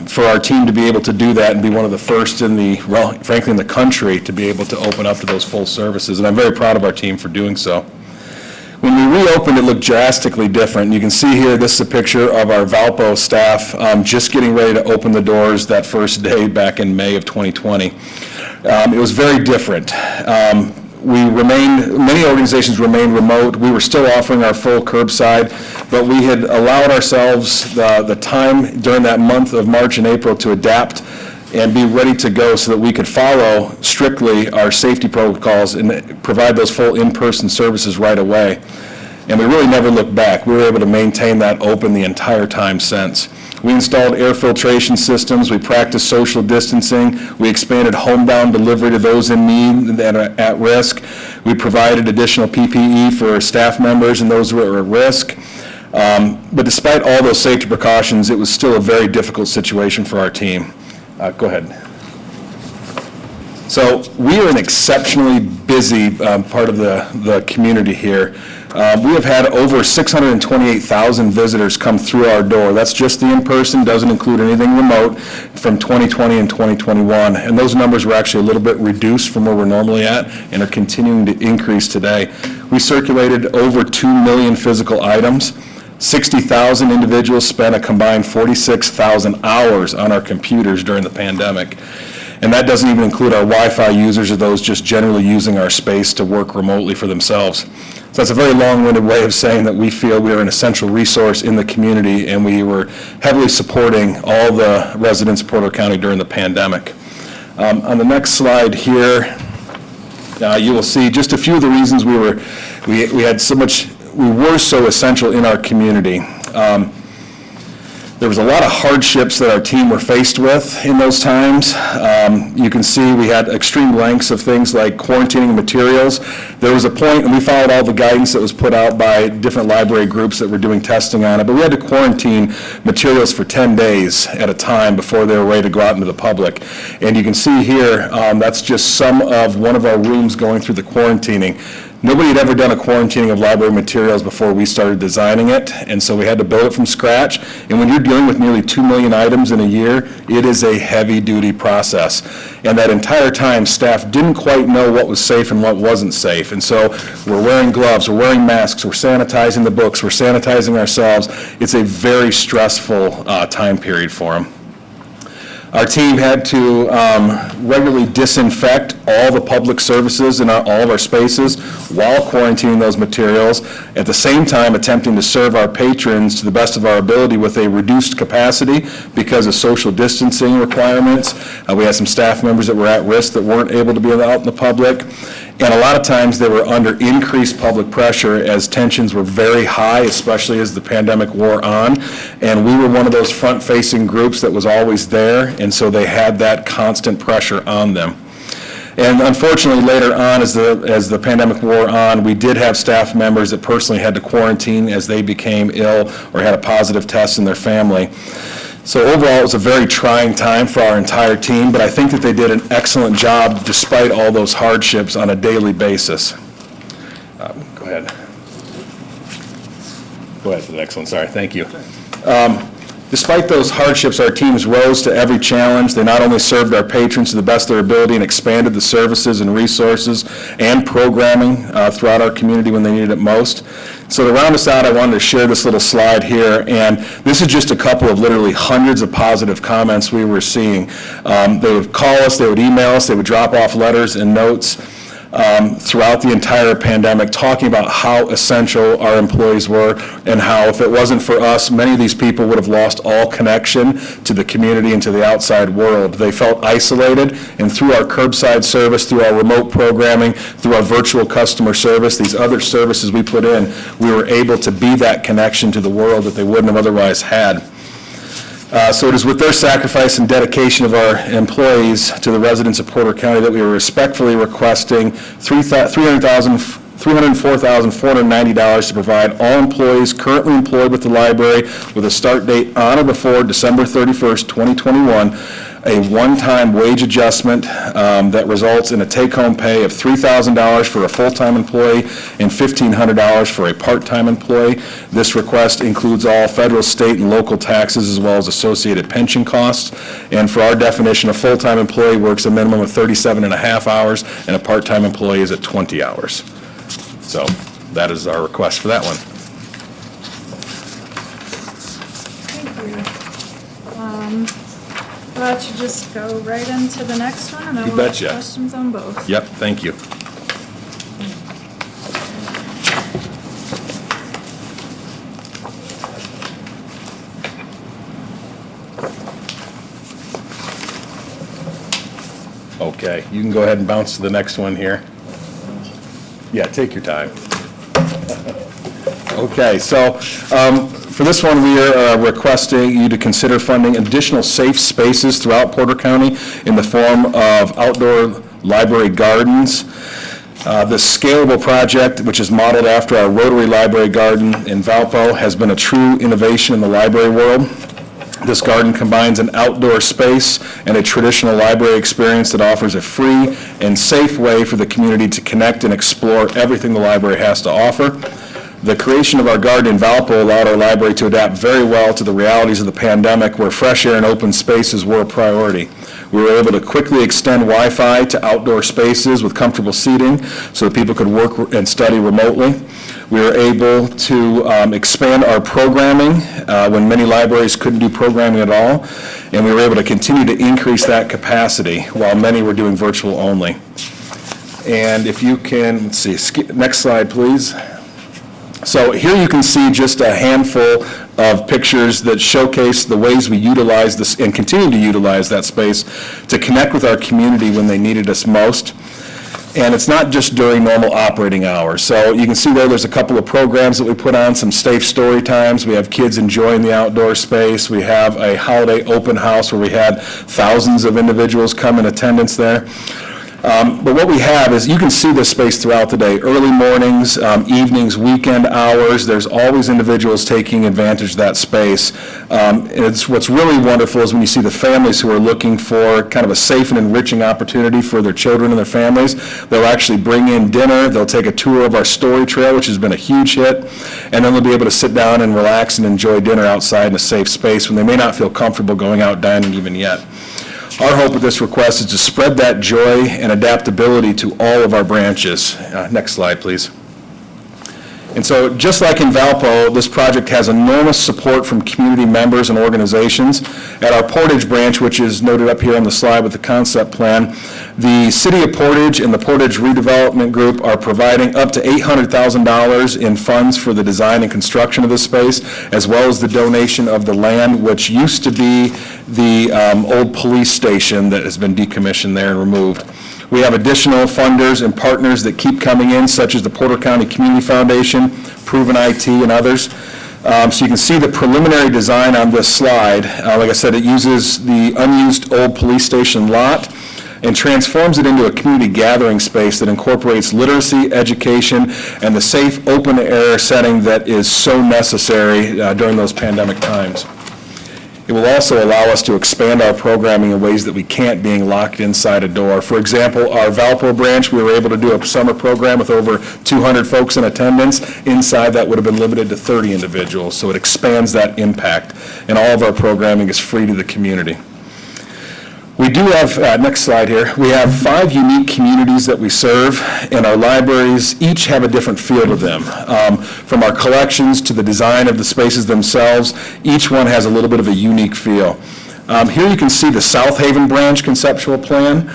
for our team to be able to do that and be one of the first in the, well, frankly, in the country to be able to open up to those full services, and I'm very proud of our team for doing so. When we reopened, it looked drastically different. You can see here, this is a picture of our Valpo staff just getting ready to open the doors that first day back in May of 2020. It was very different. Many organizations remained remote. We were still offering our full curbside, but we had allowed ourselves the time during that month of March and April to adapt and be ready to go so that we could follow strictly our safety protocols and provide those full in-person services right away. And we really never looked back. We were able to maintain that open the entire time since. We installed air filtration systems, we practiced social distancing, we expanded homebound delivery to those in need that are at risk. We provided additional PPE for staff members and those who were at risk. But despite all those safety precautions, it was still a very difficult situation for our team. Go ahead. So we are an exceptionally busy part of the community here. We have had over 628,000 visitors come through our door. That's just the in-person, doesn't include anything remote, from 2020 and 2021. And those numbers were actually a little bit reduced from where we're normally at and are continuing to increase today. We circulated over 2 million physical items. 60,000 individuals spent a combined 46,000 hours on our computers during the pandemic. And that doesn't even include our Wi-Fi users or those just generally using our space to work remotely for themselves. So that's a very long-winded way of saying that we feel we are an essential resource in the community, and we were heavily supporting all the residents of Porter County during the pandemic. On the next slide here, you will see just a few of the reasons we were so essential in our community. There was a lot of hardships that our team were faced with in those times. You can see we had extreme lengths of things like quarantining materials. There was a point, and we followed all the guidance that was put out by different library groups that were doing testing on it, but we had to quarantine materials for 10 days at a time before they were ready to go out into the public. And you can see here, that's just some of one of our rooms going through the quarantining. Nobody had ever done a quarantining of library materials before we started designing it, and so we had to build it from scratch. And when you're dealing with nearly 2 million items in a year, it is a heavy-duty process. And that entire time, staff didn't quite know what was safe and what wasn't safe. And so we're wearing gloves, we're wearing masks, we're sanitizing the books, we're sanitizing ourselves. It's a very stressful time period for them. Our team had to regularly disinfect all the public services in all of our spaces while quarantining those materials, at the same time attempting to serve our patrons to the best of our ability with a reduced capacity because of social distancing requirements. We had some staff members that were at risk that weren't able to be out in the public. And a lot of times they were under increased public pressure as tensions were very high, especially as the pandemic wore on. And we were one of those front-facing groups that was always there, and so they had that constant pressure on them. And unfortunately, later on, as the pandemic wore on, we did have staff members that personally had to quarantine as they became ill or had a positive test in their family. So overall, it was a very trying time for our entire team, but I think that they did an excellent job despite all those hardships on a daily basis. Go ahead. Go ahead for the next one, sorry, thank you. Despite those hardships, our teams rose to every challenge. They not only served our patrons to the best of their ability and expanded the services and resources and programming throughout our community when they needed it most. So to round us out, I wanted to share this little slide here, and this is just a couple of literally hundreds of positive comments we were seeing. They would call us, they would email us, they would drop off letters and notes throughout the entire pandemic, talking about how essential our employees were and how if it wasn't for us, many of these people would have lost all connection to the community and to the outside world. They felt isolated, and through our curbside service, through our remote programming, through our virtual customer service, these other services we put in, we were able to be that connection to the world that they wouldn't have otherwise had. So it is with their sacrifice and dedication of our employees to the residents of Porter County that we are respectfully requesting $304,490 to provide all employees currently employed with the library with a start date on or before December 31st, 2021, a one-time wage adjustment that results in a take-home pay of $3,000 for a full-time employee and $1,500 for a part-time employee. This request includes all federal, state, and local taxes as well as associated pension costs. And for our definition, a full-time employee works a minimum of 37.5 hours, and a part-time employee is at 20 hours. So that is our request for that one. Thank you. Why don't you just go right into the next one, and I You will have betcha. questions on both. Yep, thank you. Okay, you can go ahead and bounce to the next one here. Yeah, take your time. Okay, so for this one, we are requesting you to consider funding additional safe spaces throughout Porter County in the form of outdoor library gardens. This scalable project, which is modeled after our Rotary Library Garden in Valpo, has been a true innovation in the library world. This garden combines an outdoor space and a traditional library experience that offers a free and safe way for the community to connect and explore everything the library has to offer. The creation of our garden in Valpo allowed our library to adapt very well to the realities of the pandemic, where fresh air and open spaces were a priority. We were able to quickly extend Wi-Fi to outdoor spaces with comfortable seating so that people could work and study remotely. We were able to expand our programming when many libraries couldn't do programming at all, and we were able to continue to increase that capacity while many were doing virtual only. And if you can, let's see, next slide, please. So here you can see just a handful of pictures that showcase the ways we utilize this and continue to utilize that space to connect with our community when they needed us most. And it's not just during normal operating hours. So you can see there's a couple of programs that we put on, some safe story times. We have kids enjoying the outdoor space. We have a holiday open house where we had thousands of individuals come in attendance there. But what we have is, you can see this space throughout the day, early mornings, evenings, weekend hours. There's always individuals taking advantage of that space. And what's really wonderful is when you see the families who are looking for kind of a safe and enriching opportunity for their children and their families. They'll actually bring in dinner. They'll take a tour of our story trail, which has been a huge hit. And then they'll be able to sit down and relax and enjoy dinner outside in a safe space when they may not feel comfortable going out dining even yet. Our hope with this request is to spread that joy and adaptability to all of our branches. Next slide, please. And so, just like in Valpo, this project has enormous support from community members and organizations. At our Portage branch, which is noted up here on the slide with the concept plan, the City of Portage and the Portage Redevelopment Group are providing up to $800,000 in funds for the design and construction of this space, as well as the donation of the land, which used to be the old police station that has been decommissioned there and removed. We have additional funders and partners that keep coming in, such as the Porter County Community Foundation, Proven IT, and others. So you can see the preliminary design on this slide. Like I said, it uses the unused old police station lot and transforms it into a community gathering space that incorporates literacy, education, and the safe, open-air setting that is so necessary during those pandemic times. It will also allow us to expand our programming in ways that we can't being locked inside a door. For example, our Valpo branch, we were able to do a summer program with over 200 folks in attendance. Inside, that would have been limited to 30 individuals, so it expands that impact. And all of our programming is free to the community. We do have, next slide here, we have 5 unique communities that we serve, and our libraries each have a different feel to them. From our collections to the design of the spaces themselves, each one has a little bit of a unique feel. Here you can see the South Haven branch conceptual plan,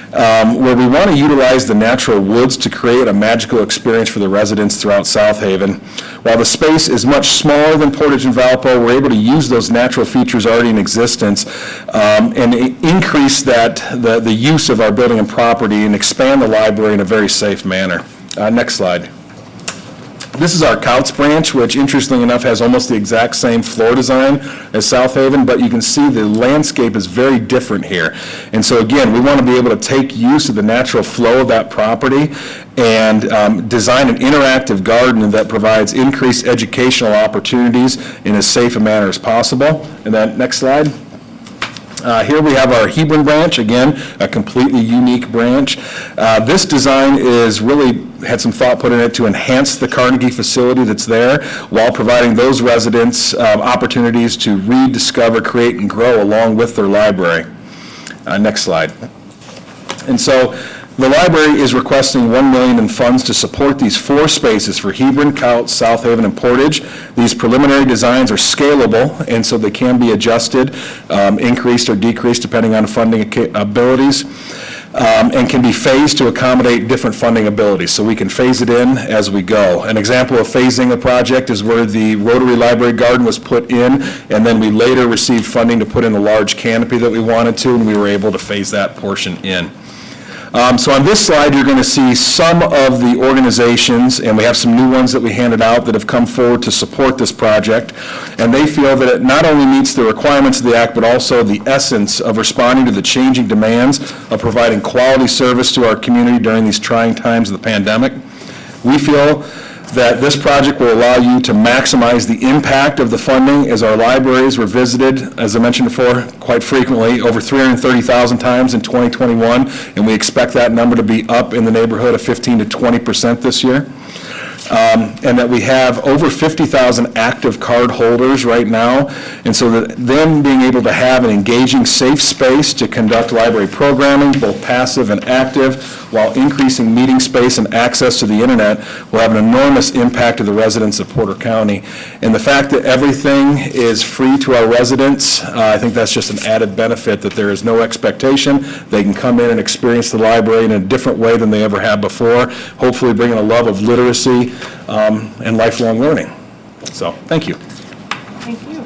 where we want to utilize the natural woods to create a magical experience for the residents throughout South Haven. While the space is much smaller than Portage and Valpo, we're able to use those natural features already in existence and increase the use of our building and property and expand the library in a very safe manner. Next slide. This is our Couts branch, which interestingly enough has almost the exact same floor design as South Haven, but you can see the landscape is very different here. And so again, we want to be able to take use of the natural flow of that property and design an interactive garden that provides increased educational opportunities in as safe a manner as possible. And then next slide. Here we have our Hebron branch, again, a completely unique branch. This design is really had some thought put in it to enhance the Carnegie facility that's there while providing those residents opportunities to read, discover, create, and grow along with their library. Next slide. And so the library is requesting $1 million in funds to support these 4 spaces for Hebron, Couts, South Haven, and Portage. These preliminary designs are scalable, and so they can be adjusted, increased or decreased depending on funding abilities, and can be phased to accommodate different funding abilities. So we can phase it in as we go. An example of phasing a project is where the Rotary Library Garden was put in, and then we later received funding to put in the large canopy that we wanted to, and we were able to phase that portion in. So on this slide, you're going to see some of the organizations, and we have some new ones that we handed out that have come forward to support this project. And they feel that it not only meets the requirements of the Act, but also the essence of responding to the changing demands of providing quality service to our community during these trying times of the pandemic. We feel that this project will allow you to maximize the impact of the funding, as our libraries were visited, as I mentioned before, quite frequently, over 330,000 times in 2021, and we expect that number to be up in the neighborhood of 15 to 20% this year. And that we have over 50,000 active card holders right now, and so that them being able to have an engaging, safe space to conduct library programming, both passive and active, while increasing meeting space and access to the internet, will have an enormous impact to the residents of Porter County. And the fact that everything is free to our residents, I think that's just an added benefit, that there is no expectation. They can come in and experience the library in a different way than they ever have before, hopefully bringing a love of literacy and lifelong learning. So, thank you. Thank you.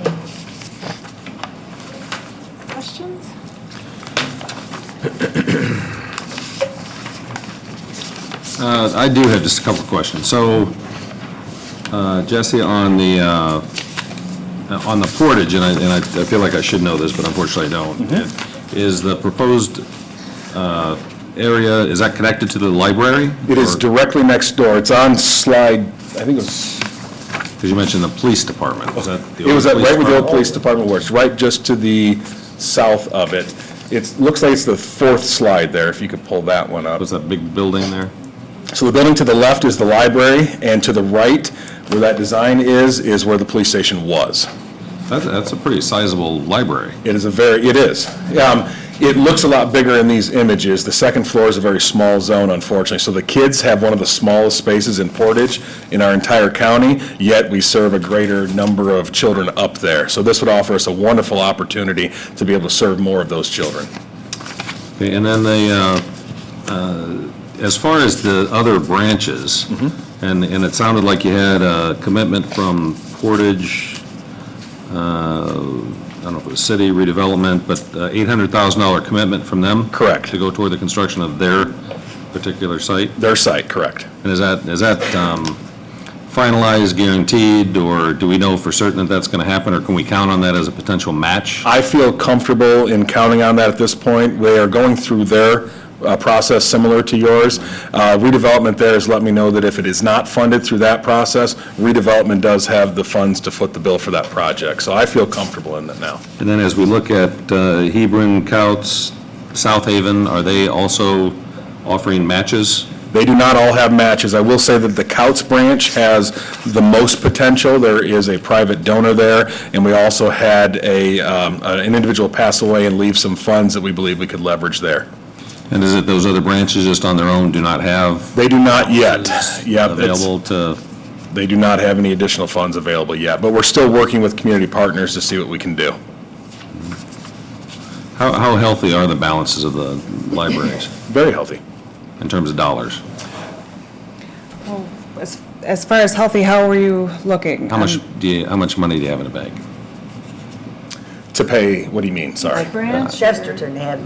Questions? I do have just a couple of questions. So, Jesse, on the portage, and I feel like I should know this, but unfortunately I don't. Is the proposed area, is that connected to the library? It is directly next door. It's on slide, I think it was, Because you mentioned the police department. Was that the it was old police right where the old department? police department works, right just to the south of it. It looks like it's the fourth slide there, if you could pull that one up. Was that big building there? So the building to the left is the library, and to the right, where that design is where the police station was. That's a pretty sizable library. It is. It looks a lot bigger in these images. The second floor is a very small zone, unfortunately. So the kids have one of the smallest spaces in Portage in our entire county, yet we serve a greater number of children up there. So this would offer us a wonderful opportunity to be able to serve more of those children. Okay, and then as far as the other branches, and it sounded like you had a commitment from Portage, I don't know if it was city redevelopment, but $800,000 commitment from them? Correct. To go toward the construction of their particular site? Their site, correct. And is that finalized, guaranteed, or do we know for certain that that's going to happen, or can we count on that as a potential match? I feel comfortable in counting on that at this point. They are going through their process similar to yours. Redevelopment there has let me know that if it is not funded through that process, redevelopment does have the funds to foot the bill for that project. So I feel comfortable in that now. And then as we look at Hebron, Couts, South Haven, are they also offering matches? They do not all have matches. I will say that the Couts branch has the most potential. There is a private donor there, and we also had an individual pass away and leave some funds that we believe we could leverage there. And is it those other branches just on their own do not have? They do not yet. Yeah, available to? They do not have any additional funds available yet, but we're still working with community partners to see what we can do. How healthy are the balances of the libraries Very healthy. in terms of dollars? Well, as far as healthy, how are you looking? How much money do you have in the bank? To pay, what do you mean, sorry? Branch? Chesterton had,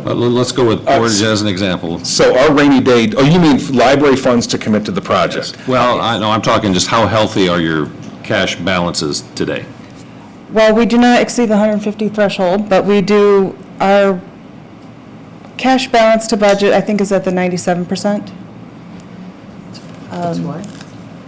Let's go with Portage as an example. So our rainy day, oh, you mean library funds to commit to the project? Well, I'm talking just how healthy are your cash balances today? Well, we do not exceed the 150 threshold, but we do, our cash balance to budget, I think, is at the 97%. That's what?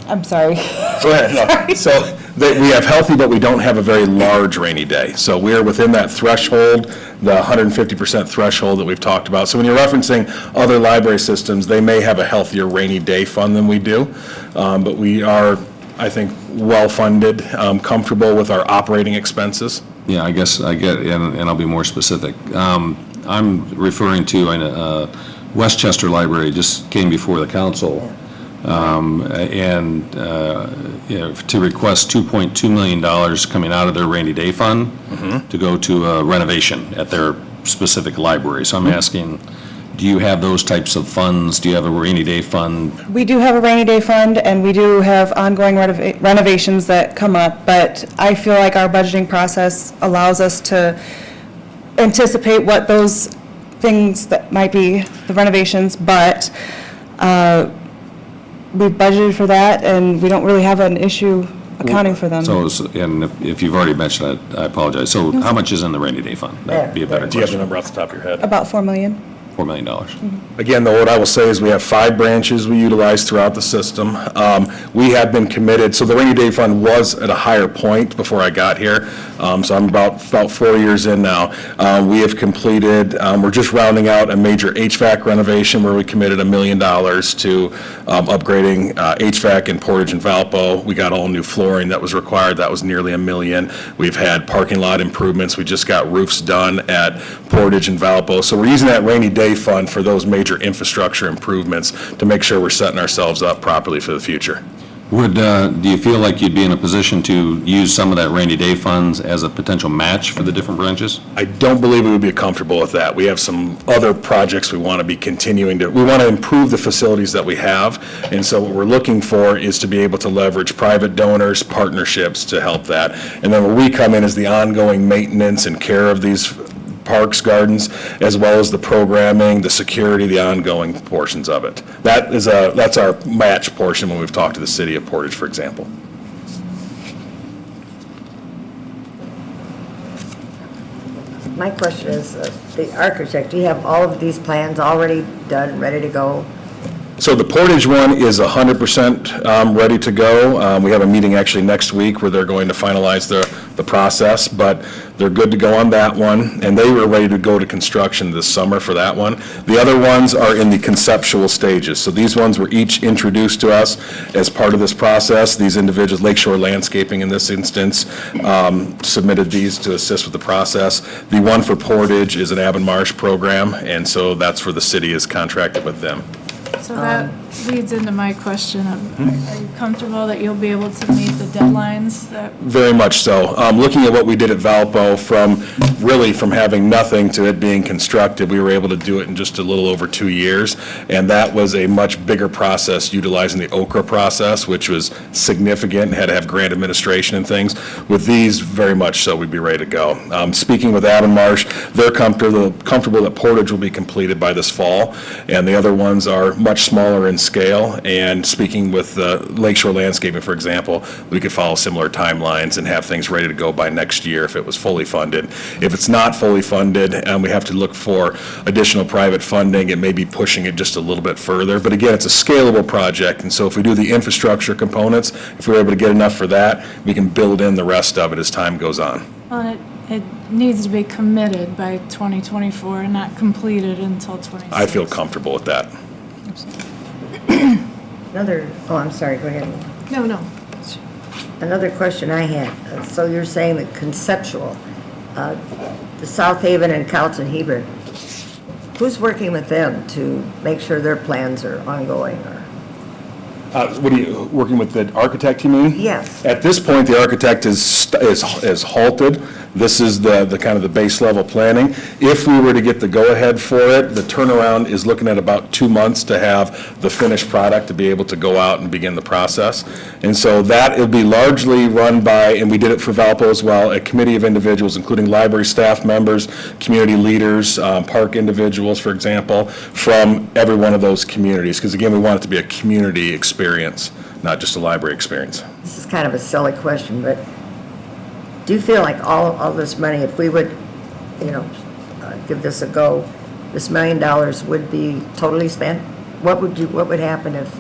I'm sorry. Go ahead. No. So we have healthy, but we don't have a very large rainy day. So we are within that threshold, the 150% threshold that we've talked about. So when you're referencing other library systems, they may have a healthier rainy day fund than we do. But we are, I think, well-funded, comfortable with our operating expenses. Yeah, I guess I get, and I'll be more specific. I'm referring to Westchester Library just came before the council. To request $2.2 million coming out of their rainy day fund to go to a renovation at their specific library. So I'm asking, do you have those types of funds? Do you have a rainy day fund? We do have a rainy day fund, and we do have ongoing renovations that come up, but I feel like our budgeting process allows us to anticipate what those things that might be, the renovations, but we've budgeted for that, and we don't really have an issue accounting for them. So, and if you've already mentioned that, I apologize. So how much is in the rainy day fund? That'd be a better Do you have the question. number off the top of your head? About 4 million. $4 million. Again, though, what I will say is we have 5 branches we utilize throughout the system. We have been committed, so the rainy day fund was at a higher point before I got here, so I'm about 4 years in now. We have completed, we're just rounding out a major HVAC renovation where we committed $1 million to upgrading HVAC in Portage and Valpo. We got all new flooring that was required. That was nearly $1 million. We've had parking lot improvements. We just got roofs done at Portage and Valpo. So we're using that rainy day fund for those major infrastructure improvements to make sure we're setting ourselves up properly for the future. Do you feel like you'd be in a position to use some of that rainy day funds as a potential match for the different branches? I don't believe we would be comfortable with that. We have some other projects we want to be continuing to, we want to improve the facilities that we have, and so what we're looking for is to be able to leverage private donors, partnerships to help that. And then where we come in is the ongoing maintenance and care of these parks, gardens, as well as the programming, the security, the ongoing portions of it. That's our match portion when we've talked to the city of Portage, for example. My question is, the architect, do you have all of these plans already done, ready to go? So the Portage one is 100% ready to go. We have a meeting actually next week where they're going to finalize the process, but they're good to go on that one, and they were ready to go to construction this summer for that one. The other ones are in the conceptual stages, so these ones were each introduced to us as part of this process. These individuals, Lakeshore Landscaping in this instance, submitted these to assist with the process. The one for Portage is an Avon Marsh program, and so that's where the city is contracted with them. So that leads into my question of, are you comfortable that you'll be able to meet the deadlines that? Very much so. Looking at what we did at Valpo, from having nothing to it being constructed, we were able to do it in just a little over 2 years, and that was a much bigger process utilizing the OKRA process, which was significant, and had to have grant administration and things. With these, very much so, we'd be ready to go. Speaking with Avon Marsh, they're comfortable that Portage will be completed by this fall, and the other ones are much smaller in scale, and speaking with Lakeshore Landscaping, for example, we could follow similar timelines and have things ready to go by next year if it was fully funded. If it's not fully funded and we have to look for additional private funding, it may be pushing it just a little bit further. But again, it's a scalable project, and so if we do the infrastructure components, if we're able to get enough for that, we can build in the rest of it as time goes on. Well, it needs to be committed by 2024 and not completed until 2026. I feel comfortable with that. I'm sorry, go ahead. No. Another question I had, so you're saying that conceptual, the South Haven and Carlton Hebron, who's working with them to make sure their plans are ongoing? What are you, working with the architect, you mean? Yes. At this point, the architect is halted. This is the kind of the base level planning. If we were to get the go-ahead for it, the turnaround is looking at about 2 months to have the finished product to be able to go out and begin the process. And so that will be largely run by, and we did it for Valpo as well, a committee of individuals, including library staff members, community leaders, park individuals, for example, from every one of those communities. Because again, we want it to be a community experience, not just a library experience. This is kind of a silly question, but do you feel like all this money, if we would, give this a go, this $1 million would be totally spent? What would happen if,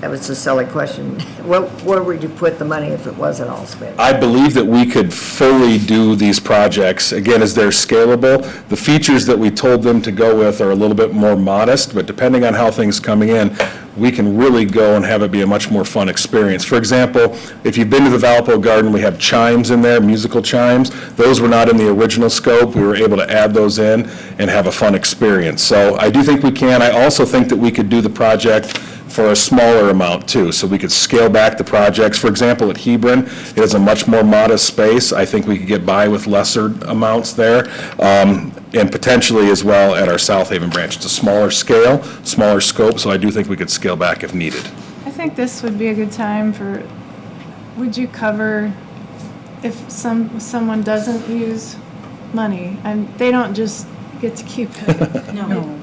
that was a silly question, where would you put the money if it wasn't all spent? I believe that we could fully do these projects, again, as they're scalable. The features that we told them to go with are a little bit more modest, but depending on how things coming in, we can really go and have it be a much more fun experience. For example, if you've been to the Valpo Garden, we have chimes in there, musical chimes. Those were not in the original scope. We were able to add those in and have a fun experience. So I do think we can. I also think that we could do the project for a smaller amount too, so we could scale back the projects. For example, at Hebron, it is a much more modest space. I think we could get by with lesser amounts there, and potentially as well at our South Haven branch. It's a smaller scale, smaller scope, so I do think we could scale back if needed. I think this would be a good time for, would you cover if someone doesn't use money, and they don't just get to keep it? No.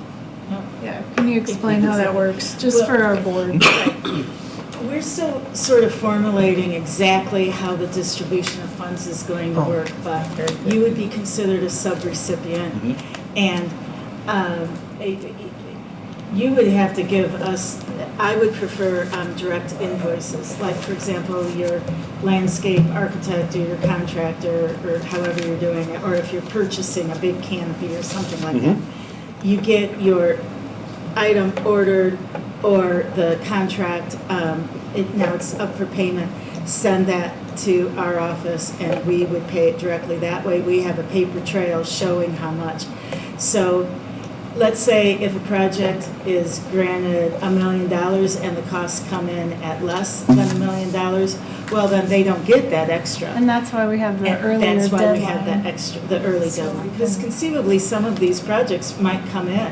Yeah, can you explain how that works, just for our board? We're still sort of formulating exactly how the distribution of funds is going to work, but you would be considered a subrecipient, and you would have to give us, I would prefer direct invoices, like, for example, your landscape architect or your contractor, or however you're doing it, or if you're purchasing a big canopy or something like that. You get your item ordered or the contract, now it's up for payment, send that to our office and we would pay it directly. That way we have a paper trail showing how much. So let's say if a project is granted $1 million and the costs come in at less than $1 million, well, then they don't get that extra. And that's why we have the And earlier that's why deadline. we have that extra, the early deadline. Because conceivably, some of these projects might come in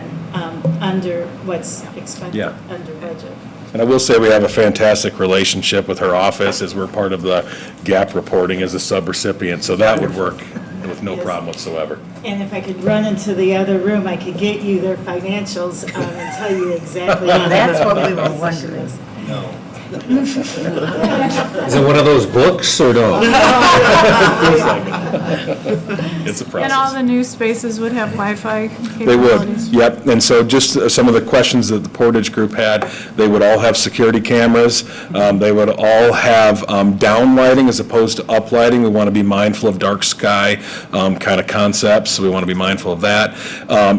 under what's expected, under budget. And I will say we have a fantastic relationship with her office as we're part of the GAP reporting as a subrecipient, so that would work with no Yes. problem whatsoever. And if I could run into the other room, I could get you their financials and tell you exactly. how That's what we the were position wondering. is. No. Is it one of those books or no? It's a And all process. the new spaces would have Wi-Fi They would, capabilities? yep. And so just some of the questions that the Portage Group had, they would all have security cameras. They would all have downlighting as opposed to uplighting. We want to be mindful of dark sky kind of concepts, so we want to be mindful of that.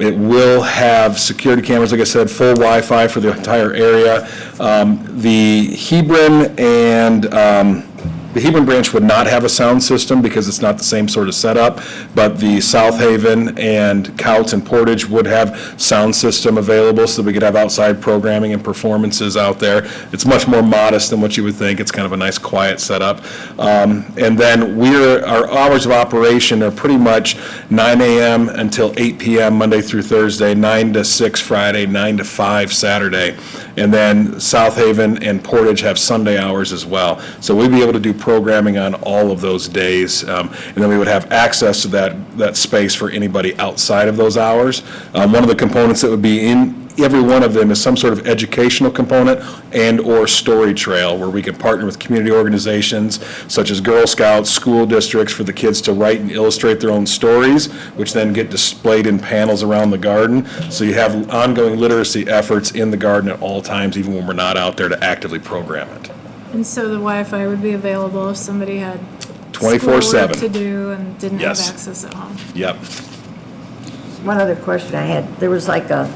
It will have security cameras, like I said, full Wi-Fi for the entire area. The Hebron and the Hebron branch would not have a sound system because it's not the same sort of setup, but the South Haven and Couts and Portage would have sound system available so that we could have outside programming and performances out there. It's much more modest than what you would think. It's kind of a nice quiet setup. And then our hours of operation are pretty much 9 a.m. until 8 p.m. Monday through Thursday, 9 to 6 Friday, 9 to 5 Saturday. And then South Haven and Portage have Sunday hours as well. So we'd be able to do programming on all of those days. And then we would have access to that space for anybody outside of those hours. One of the components that would be in every one of them is some sort of educational component and/or story trail where we can partner with community organizations such as Girl Scouts, school districts for the kids to write and illustrate their own stories, which then get displayed in panels around the garden. So you have ongoing literacy efforts in the garden at all times, even when we're not out there to actively program it. And so the Wi-Fi would be available if somebody had 24/7. schoolwork to do and didn't have Yes. access at home? Yep. One other question I had, there was like a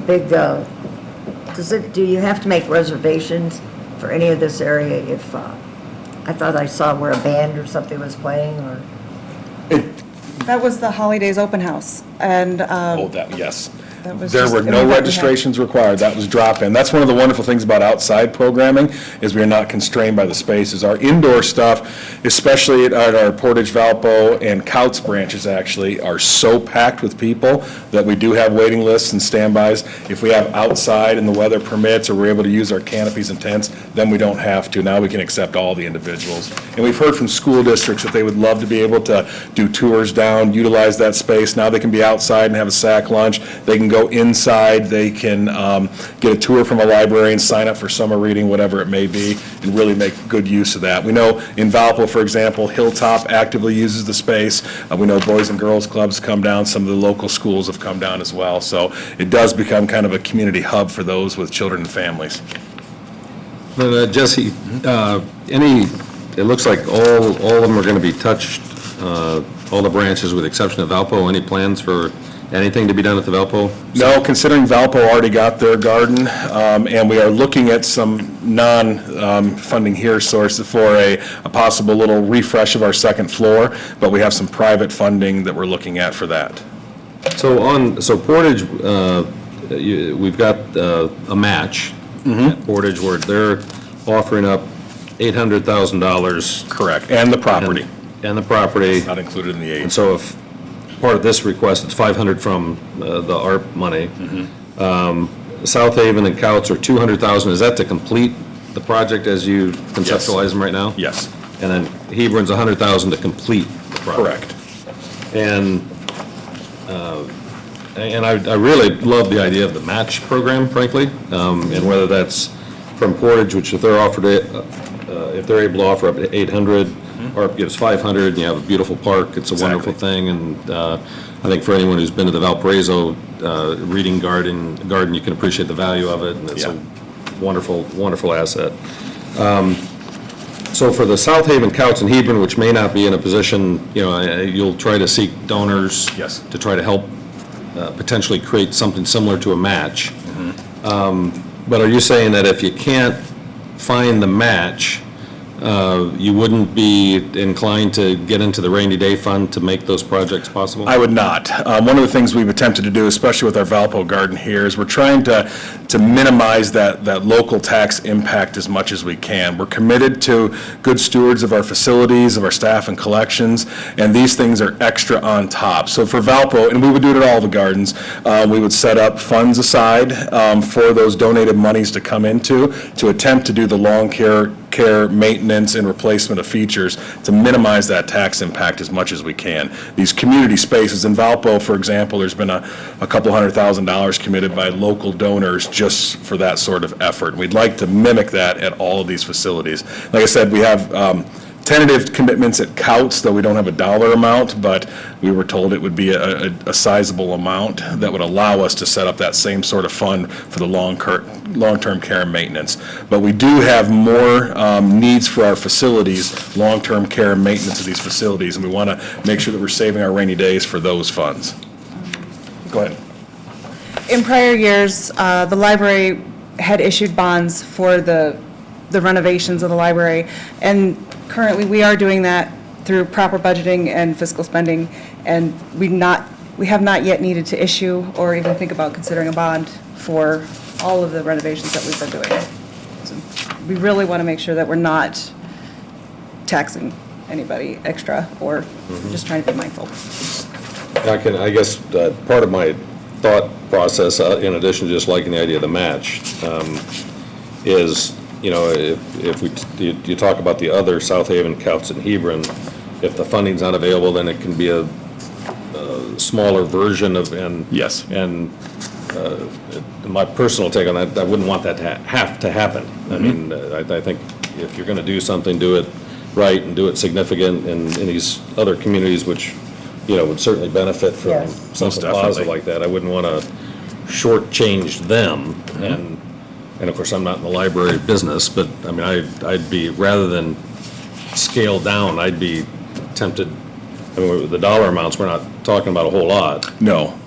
big, do you have to make reservations for any of this area if, I thought I saw where a band or something was playing, or? That was the Holidays Open House, and Yes. that was There just were an no event we had. registrations required. That was drop-in. That's one of the wonderful things about outside programming, is we are not constrained by the spaces. Our indoor stuff, especially at our Portage, Valpo, and Couts branches actually, are so packed with people that we do have waiting lists and standbys. If we have outside and the weather permits, or we're able to use our canopies and tents, then we don't have to. Now we can accept all the individuals. And we've heard from school districts that they would love to be able to do tours down, utilize that space. Now they can be outside and have a sack lunch. They can go inside, they can get a tour from a librarian, sign up for summer reading, whatever it may be, and really make good use of that. We know in Valpo, for example, Hilltop actively uses the space. We know Boys and Girls Clubs come down, some of the local schools have come down as well. So it does become kind of a community hub for those with children and families. Jesse, it looks like all of them are going to be touched, all the branches with the exception of Valpo. Any plans for anything to be done at the Valpo? No, considering Valpo already got their garden, and we are looking at some non-funding here source for a possible little refresh of our second floor, but we have some private funding that we're looking at for that. So Portage, we've got a match at Portage where they're offering up $800,000. Correct, and the property. And the property. Not included in the And 8. so if part of this request, it's 500 from the ARP money. South Haven and Couts are 200,000. Is that to complete the project as you conceptualize them right now? Yes. And then Hebron's 100,000 to complete the project. Correct. And I really love the idea of the match program, frankly, and whether that's from Portage, which if they're offered it, if they're able to offer up to 800, ARP gives 500, and you have a beautiful park. It's a wonderful thing, and I think for anyone who's been to the Valparaiso reading garden, you can appreciate the value of it, and it's a wonderful, wonderful asset. So for the South Haven Couts and Hebron, which may not be in a position, you'll try to seek donors to try to help potentially create something similar to a match. But are you saying that if you can't find the match, you wouldn't be inclined to get into the rainy day fund to make those projects possible? I would not. One of the things we've attempted to do, especially with our Valpo garden here, is we're trying to minimize that local tax impact as much as we can. We're committed to good stewards of our facilities, of our staff and collections, and these things are extra on top. So for Valpo, and we would do it at all the gardens, we would set up funds aside for those donated monies to come into to attempt to do the lawn care care, maintenance, and replacement of features to minimize that tax impact as much as we can. These community spaces, in Valpo, for example, there's been a couple $100,000 committed by local donors just for that sort of effort. We'd like to mimic that at all of these facilities. Like I said, we have tentative commitments at Couts, though we don't have a dollar amount, but we were told it would be a sizable amount that would allow us to set up that same sort of fund for the long-term care and maintenance. But we do have more needs for our facilities, long-term care and maintenance of these facilities, and we want to make sure that we're saving our rainy days for those funds. Go ahead. In prior years, the library had issued bonds for the renovations of the library, and currently we are doing that through proper budgeting and fiscal spending, and we have not yet needed to issue or even think about considering a bond for all of the renovations that we've been doing. So we really want to make sure that we're not taxing anybody extra or just trying to be mindful. I guess part of my thought process, in addition to just liking the idea of the match, is, you know, if you talk about the other South Haven, Couts, and Hebron, if the funding's not available, then it can be a smaller version of, Yes. And my personal take on that, I wouldn't want that to have to happen. I mean, I think if you're going to do something, do it right and do it significant in these other communities, which, you know, would certainly benefit from Yes. something Most positive definitely. like that. I wouldn't want to shortchange them. And of course, I'm not in the library business, but I mean, I'd be, rather than scale down, I'd be tempted, I mean, with the dollar amounts, we're not talking about a whole lot. No.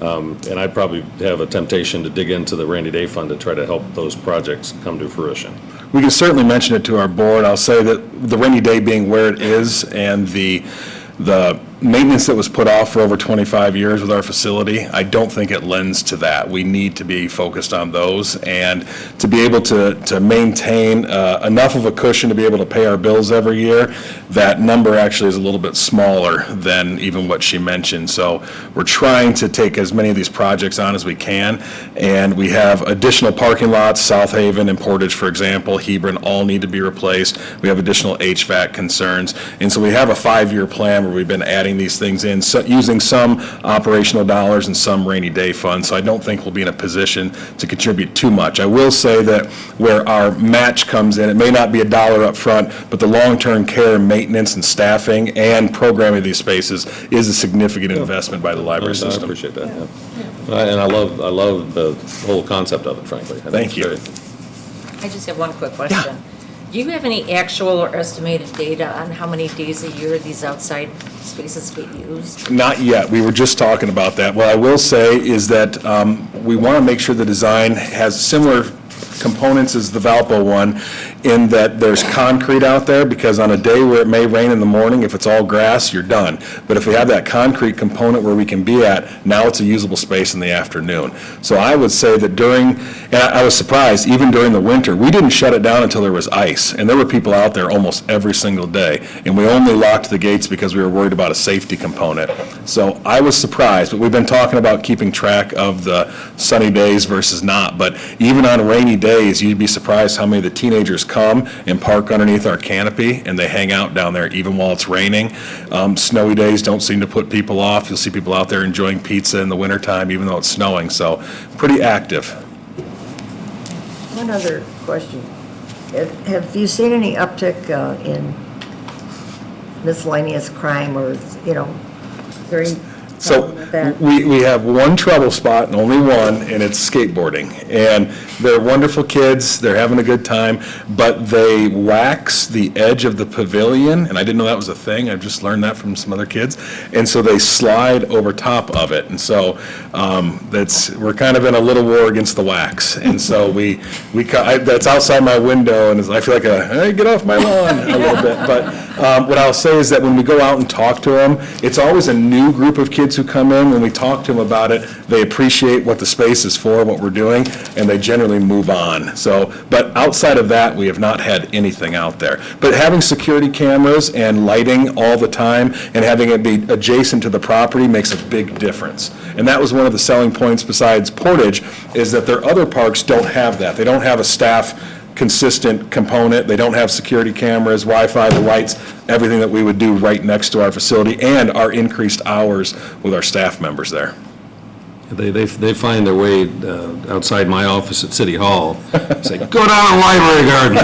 And I'd probably have a temptation to dig into the rainy day fund to try to help those projects come to fruition. We can certainly mention it to our board. I'll say that the rainy day being where it is and the maintenance that was put off for over 25 years with our facility, I don't think it lends to that. We need to be focused on those, and to be able to maintain enough of a cushion to be able to pay our bills every year, that number actually is a little bit smaller than even what she mentioned. So we're trying to take as many of these projects on as we can, and we have additional parking lots, South Haven and Portage, for example, Hebron, all need to be replaced. We have additional HVAC concerns, and so we have a 5-year plan where we've been adding these things in, so using some operational dollars and some rainy day funds, so I don't think we'll be in a position to contribute too much. I will say that where our match comes in, it may not be a dollar up front, but the long-term care and maintenance and staffing and programming of these spaces is a significant investment by the library I system. appreciate that, yeah. And I love the whole concept of it, frankly. I think Thank you. it's great. I just have one quick question. Do you have any actual or estimated data on how many days a year these outside spaces get used? Not yet. We were just talking about that. What I will say is that we want to make sure the design has similar components as the Valpo one, in that there's concrete out there, because on a day where it may rain in the morning, if it's all grass, you're done. But if we have that concrete component where we can be at, now it's a usable space in the afternoon. So I would say that during, and I was surprised, even during the winter, we didn't shut it down until there was ice. And there were people out there almost every single day. And we only locked the gates because we were worried about a safety component. So I was surprised, but we've been talking about keeping track of the sunny days versus not. But even on rainy days, you'd be surprised how many of the teenagers come and park underneath our canopy, and they hang out down there even while it's raining. Snowy days don't seem to put people off. You'll see people out there enjoying pizza in the wintertime, even though it's snowing, so pretty active. One other question. Have you seen any uptick in miscellaneous crime or, you know, very So we have one trouble spot and only one, and it's skateboarding. And they're wonderful kids, they're having a good time, but they wax the edge of the pavilion, and I didn't know that was a thing, I've just learned that from some other kids. And so they slide over top of it, and so we're kind of in a little war against the wax. And so that's outside my window, and I feel like hey, get off my lawn a little bit. But what I'll say is that when we go out and talk to them, it's always a new group of kids who come in. When we talk to them about it, they appreciate what the space is for, what we're doing, and they generally move on. So, but outside of that, we have not had anything out there. But having security cameras and lighting all the time and having it be adjacent to the property makes a big difference. And that was one of the selling points besides Portage, is that their other parks don't have that. They don't have a staff consistent component. They don't have security cameras, Wi-Fi, the lights, everything that we would do right next to our facility, and our increased hours with our staff members there. They find their way outside my office at City Hall, say, go down to the library garden.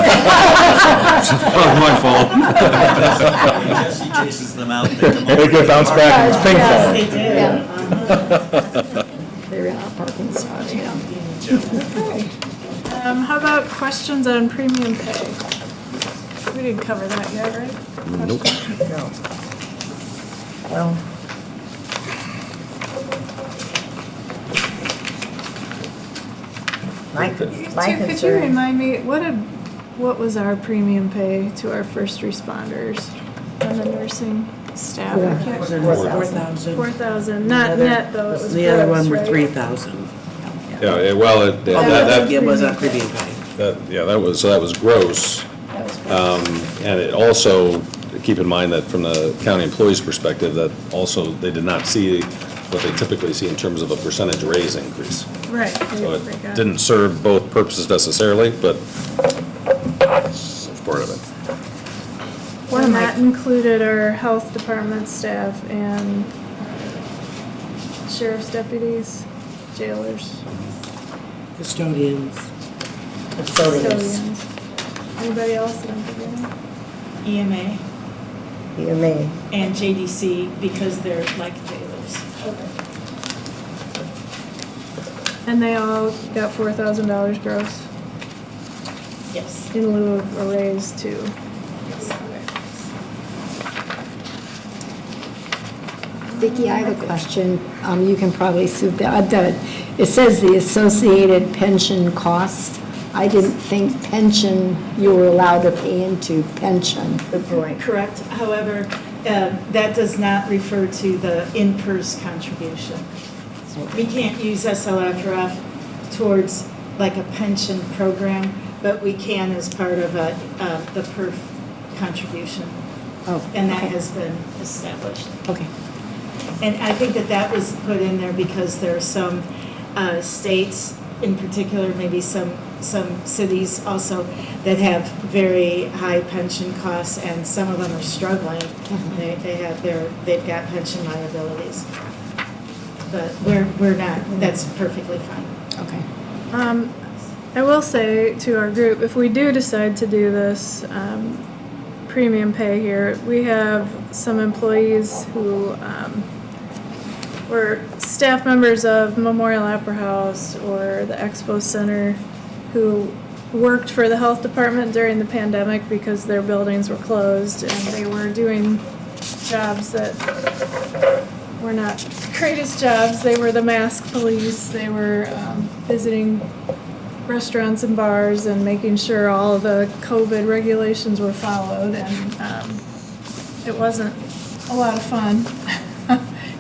It's probably my fault. Jesse chases them out. They get bounced back and ping Yes, pong. they do. Yeah. They're in our parking spot, yeah. How about questions on premium pay? We didn't cover that yet, right? Nope. No. Well, my Could you concern, remind me, what was our premium pay to our first responders and the nursing staff? I can't- 4,000. 4,000, not net though, it was The other gross, one were right? 3,000. Yeah, well, It was on premium pay. that was gross. That was gross. And it also, keep in mind that from the county employees' perspective, that also, they did not see what they typically see in terms of a percentage raise increase. Right. So it didn't serve both purposes necessarily, but it's part of it. And that included our health department staff and sheriff's deputies, jailers, Custodians. custodians. Anybody else that I'm forgetting? EMA EMA, and JDC because they're like jailers. And they all got $4,000 gross Yes. in lieu of a raise too. Vicki, I have a question. You can probably suit that. It says the associated pension cost. I didn't think pension, you were allowed to pay into pension. good point. Correct. However, that does not refer to the in-purse contribution. We can't use SLFRF towards like a pension program, but we can as part of the PERF contribution. Oh, And that okay. has been established. Okay. And I think that that was put in there because there are some states, in particular, maybe some cities also, that have very high pension costs, and some of them are struggling. They've got pension liabilities. But we're not, that's perfectly fine. Okay. I will say to our group, if we do decide to do this premium pay here, we have some employees who were staff members of Memorial Opera House or the Expo Center who worked for the health department during the pandemic because their buildings were closed and they were doing jobs that were not the greatest jobs. They were the mask police. They were visiting restaurants and bars and making sure all of the COVID regulations were followed, and it wasn't a lot of fun.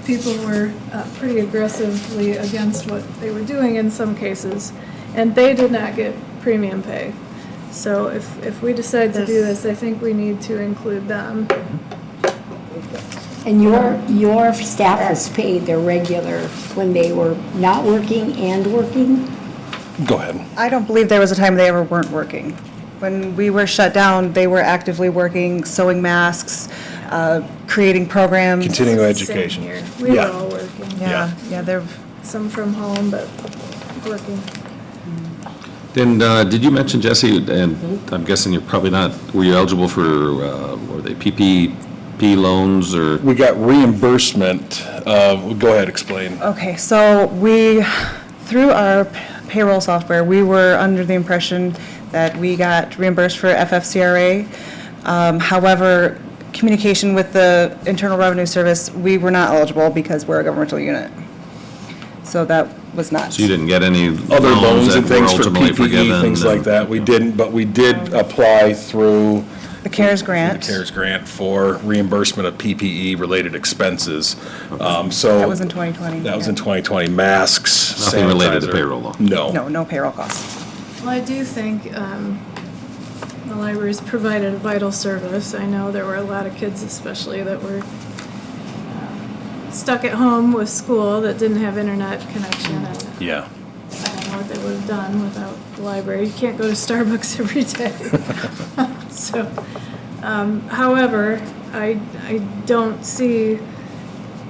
People were pretty aggressively against what they were doing in some cases, and they did not get premium pay. So if we decide to do this, I think we need to include them. And your staff was paid their regular when they were not working and working? Go ahead. I don't believe there was a time they ever weren't working. When we were shut down, they were actively working, sewing masks, creating programs. Continuing Same education. here. We were Yeah. all working. Yeah, they're, Some from home, but working. Then, did you mention, Jesse, and I'm guessing you're probably not, were you eligible for, were they PPP loans or? We got reimbursement. Go ahead, explain. okay, so through our payroll software, we were under the impression that we got reimbursed for FFCRA. However, communication with the Internal Revenue Service, we were not eligible because we're a governmental unit. So that was not. So you didn't get any Other loans that and were things for ultimately PPE, forgiven? things like that. We didn't, but we did apply through The CARES the grant. CARES grant for reimbursement of PPE-related expenses. That was in 2020. That was in 2020. Masks, Nothing related to sanitizer. payroll, though? No. No payroll costs. Well, I do think the libraries provided a vital service. I know there were a lot of kids especially that were stuck at home with school that didn't have internet connection. And Yeah. don't know what they would have done without the library. You can't go to Starbucks every day. So, however, I don't see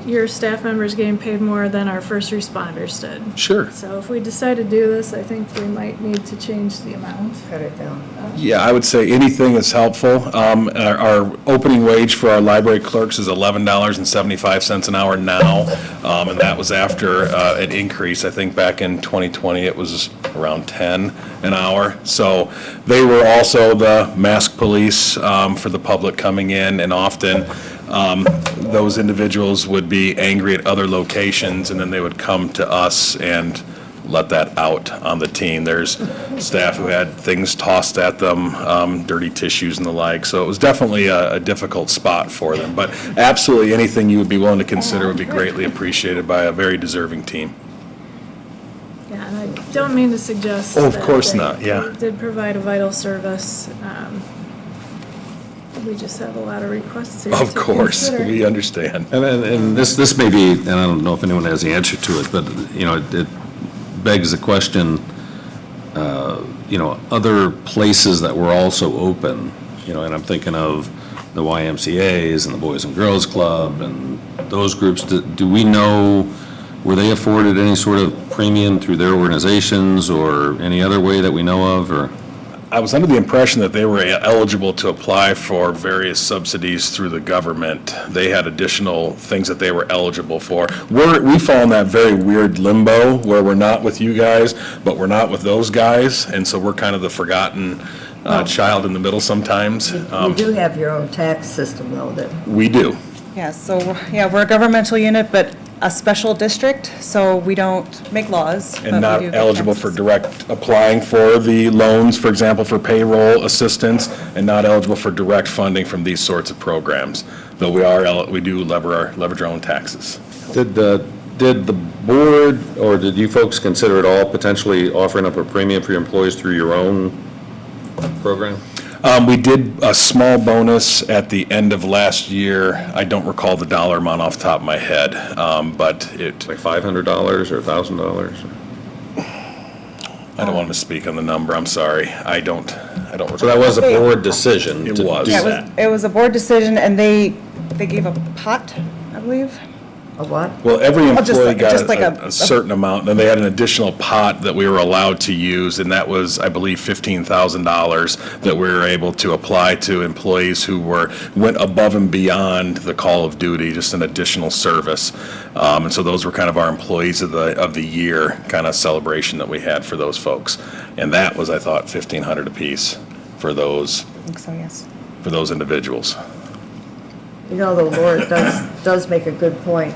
your staff members getting paid more than our first responders did. Sure. So if we decide to do this, I think we might need to change the amount. Cut it down. Yeah, I would say anything is helpful. Our opening wage for our library clerks is $11.75 an hour now, and that was after an increase. I think back in 2020, it was around 10 an hour. So they were also the mask police for the public coming in, and often those individuals would be angry at other locations, and then they would come to us and let that out on the team. There's staff who had things tossed at them, dirty tissues and the like, so it was definitely a difficult spot for them. But absolutely anything you would be willing to consider would be greatly appreciated by a very deserving team. Yeah, and I don't mean to suggest. Oh, of that course they- not, yeah. they did provide a vital service. We just have a lot of requests here Of to course, consider. we understand. And this may be, and I don't know if anyone has the answer to it, but, you know, it begs the question, you know, other places that were also open, you know, and I'm thinking of the YMCA's and the Boys and Girls Club and those groups. Do we know, were they afforded any sort of premium through their organizations or any other way that we know of, or? I was under the impression that they were eligible to apply for various subsidies through the government. They had additional things that they were eligible for. We fall in that very weird limbo where we're not with you guys, but we're not with those guys, and so we're kind of the forgotten child in the middle sometimes. You do have your own tax system, though, that We do. Yeah, so, yeah, we're a governmental unit, but a special district, so we don't make laws. but And we not do get eligible for taxes. direct applying for the loans, for example, for payroll assistance, and not eligible for direct funding from these sorts of programs. Though we do leverage our own taxes. Did the board, or did you folks consider at all potentially offering up a premium for your employees through your own program? We did a small bonus at the end of last year. I don't recall the dollar amount off the top of my head, but it, Like $500 or $1,000? I don't want to speak on the number, I'm sorry. I don't recall. So that was a board decision It to was. do Yeah, that? it was a board decision, and they gave a pot, I believe. a what? Well, every just employee like- got just like a certain amount, then they had an additional pot that we were allowed to use, and that was, I believe, $15,000 that we were able to apply to employees who went above and beyond the call of duty, just an additional service. And so those were kind of our employees of the year kind of celebration that we had for those folks. And that was, I thought, $1,500 apiece for those, I think so, yes. for those individuals. You know, the Lord does make a good point.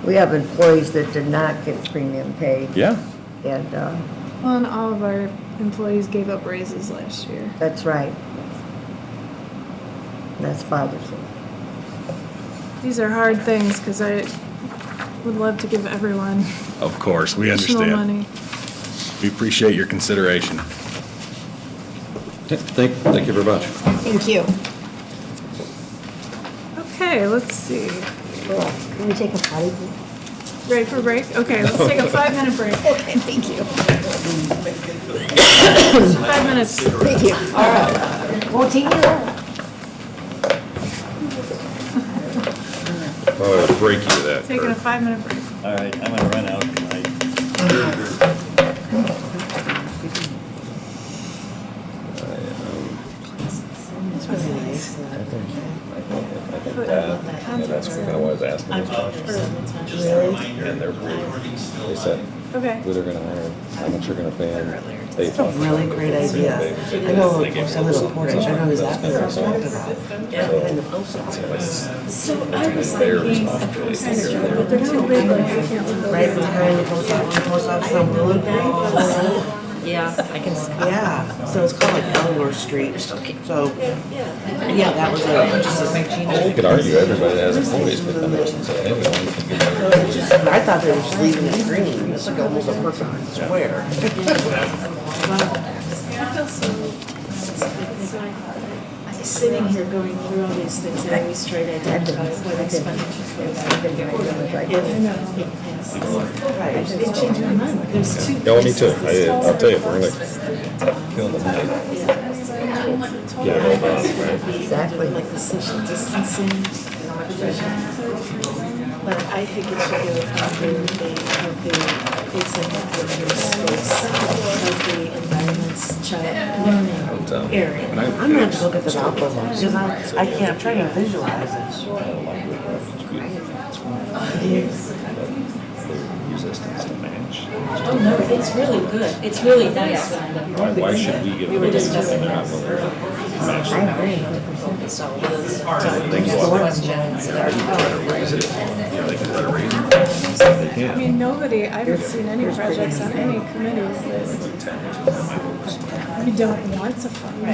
We have employees that did not get premium pay, Yeah. and Well, and all of our employees gave up raises last year. that's right. That's bothersome. These are hard things, because I would love to give everyone Of course, we additional understand. money. We appreciate your consideration. Thank you very much. Thank you. Okay, let's see. Can we take a potty break? Ready for a break? Okay, let's take a 5-minute break. Okay, thank you. 5 minutes. Thank you. All right. Well, take it away. I'll break you that. Taking a 5-minute break. All right, I'm gonna run out tonight. That's kind of what I was asking. And they said Okay. who they're gonna hire, how much they're gonna pay them. That's a Really great idea. I know, of course, I live in Portage, I know exactly what you're talking about. So I was thinking, but they're too big, like I can't look Right over. behind the post office on Willow. Yeah, I can see. Yeah, so it's called like Elmore Street. So, yeah, that was just a You could argue everybody has employees, but then they say, hey, we only can give them. I thought they were just leaving it green, it's like almost a perfect square. Sitting here going through all these things, I always try to identify what expenditures go back. Right. They changed my mind. There's two. Yeah, well, me too. I'll tell you, we're like killing the night. Get it all done, right? Exactly. Like the social distancing. But I think it should go it's like a space of the environment's child learning area. I'm gonna have to look at the ARPA one, because I can't, I'm trying to visualize it. Resistance to match. Oh, no, it's really good. It's really nice. Why should we give them something they're not willing to match? I agree. So those They go out questions that and try to raise it, you know, they can try to raise it. They I can. mean, nobody, I haven't seen any projects on any committees that we don't want to fund. You know,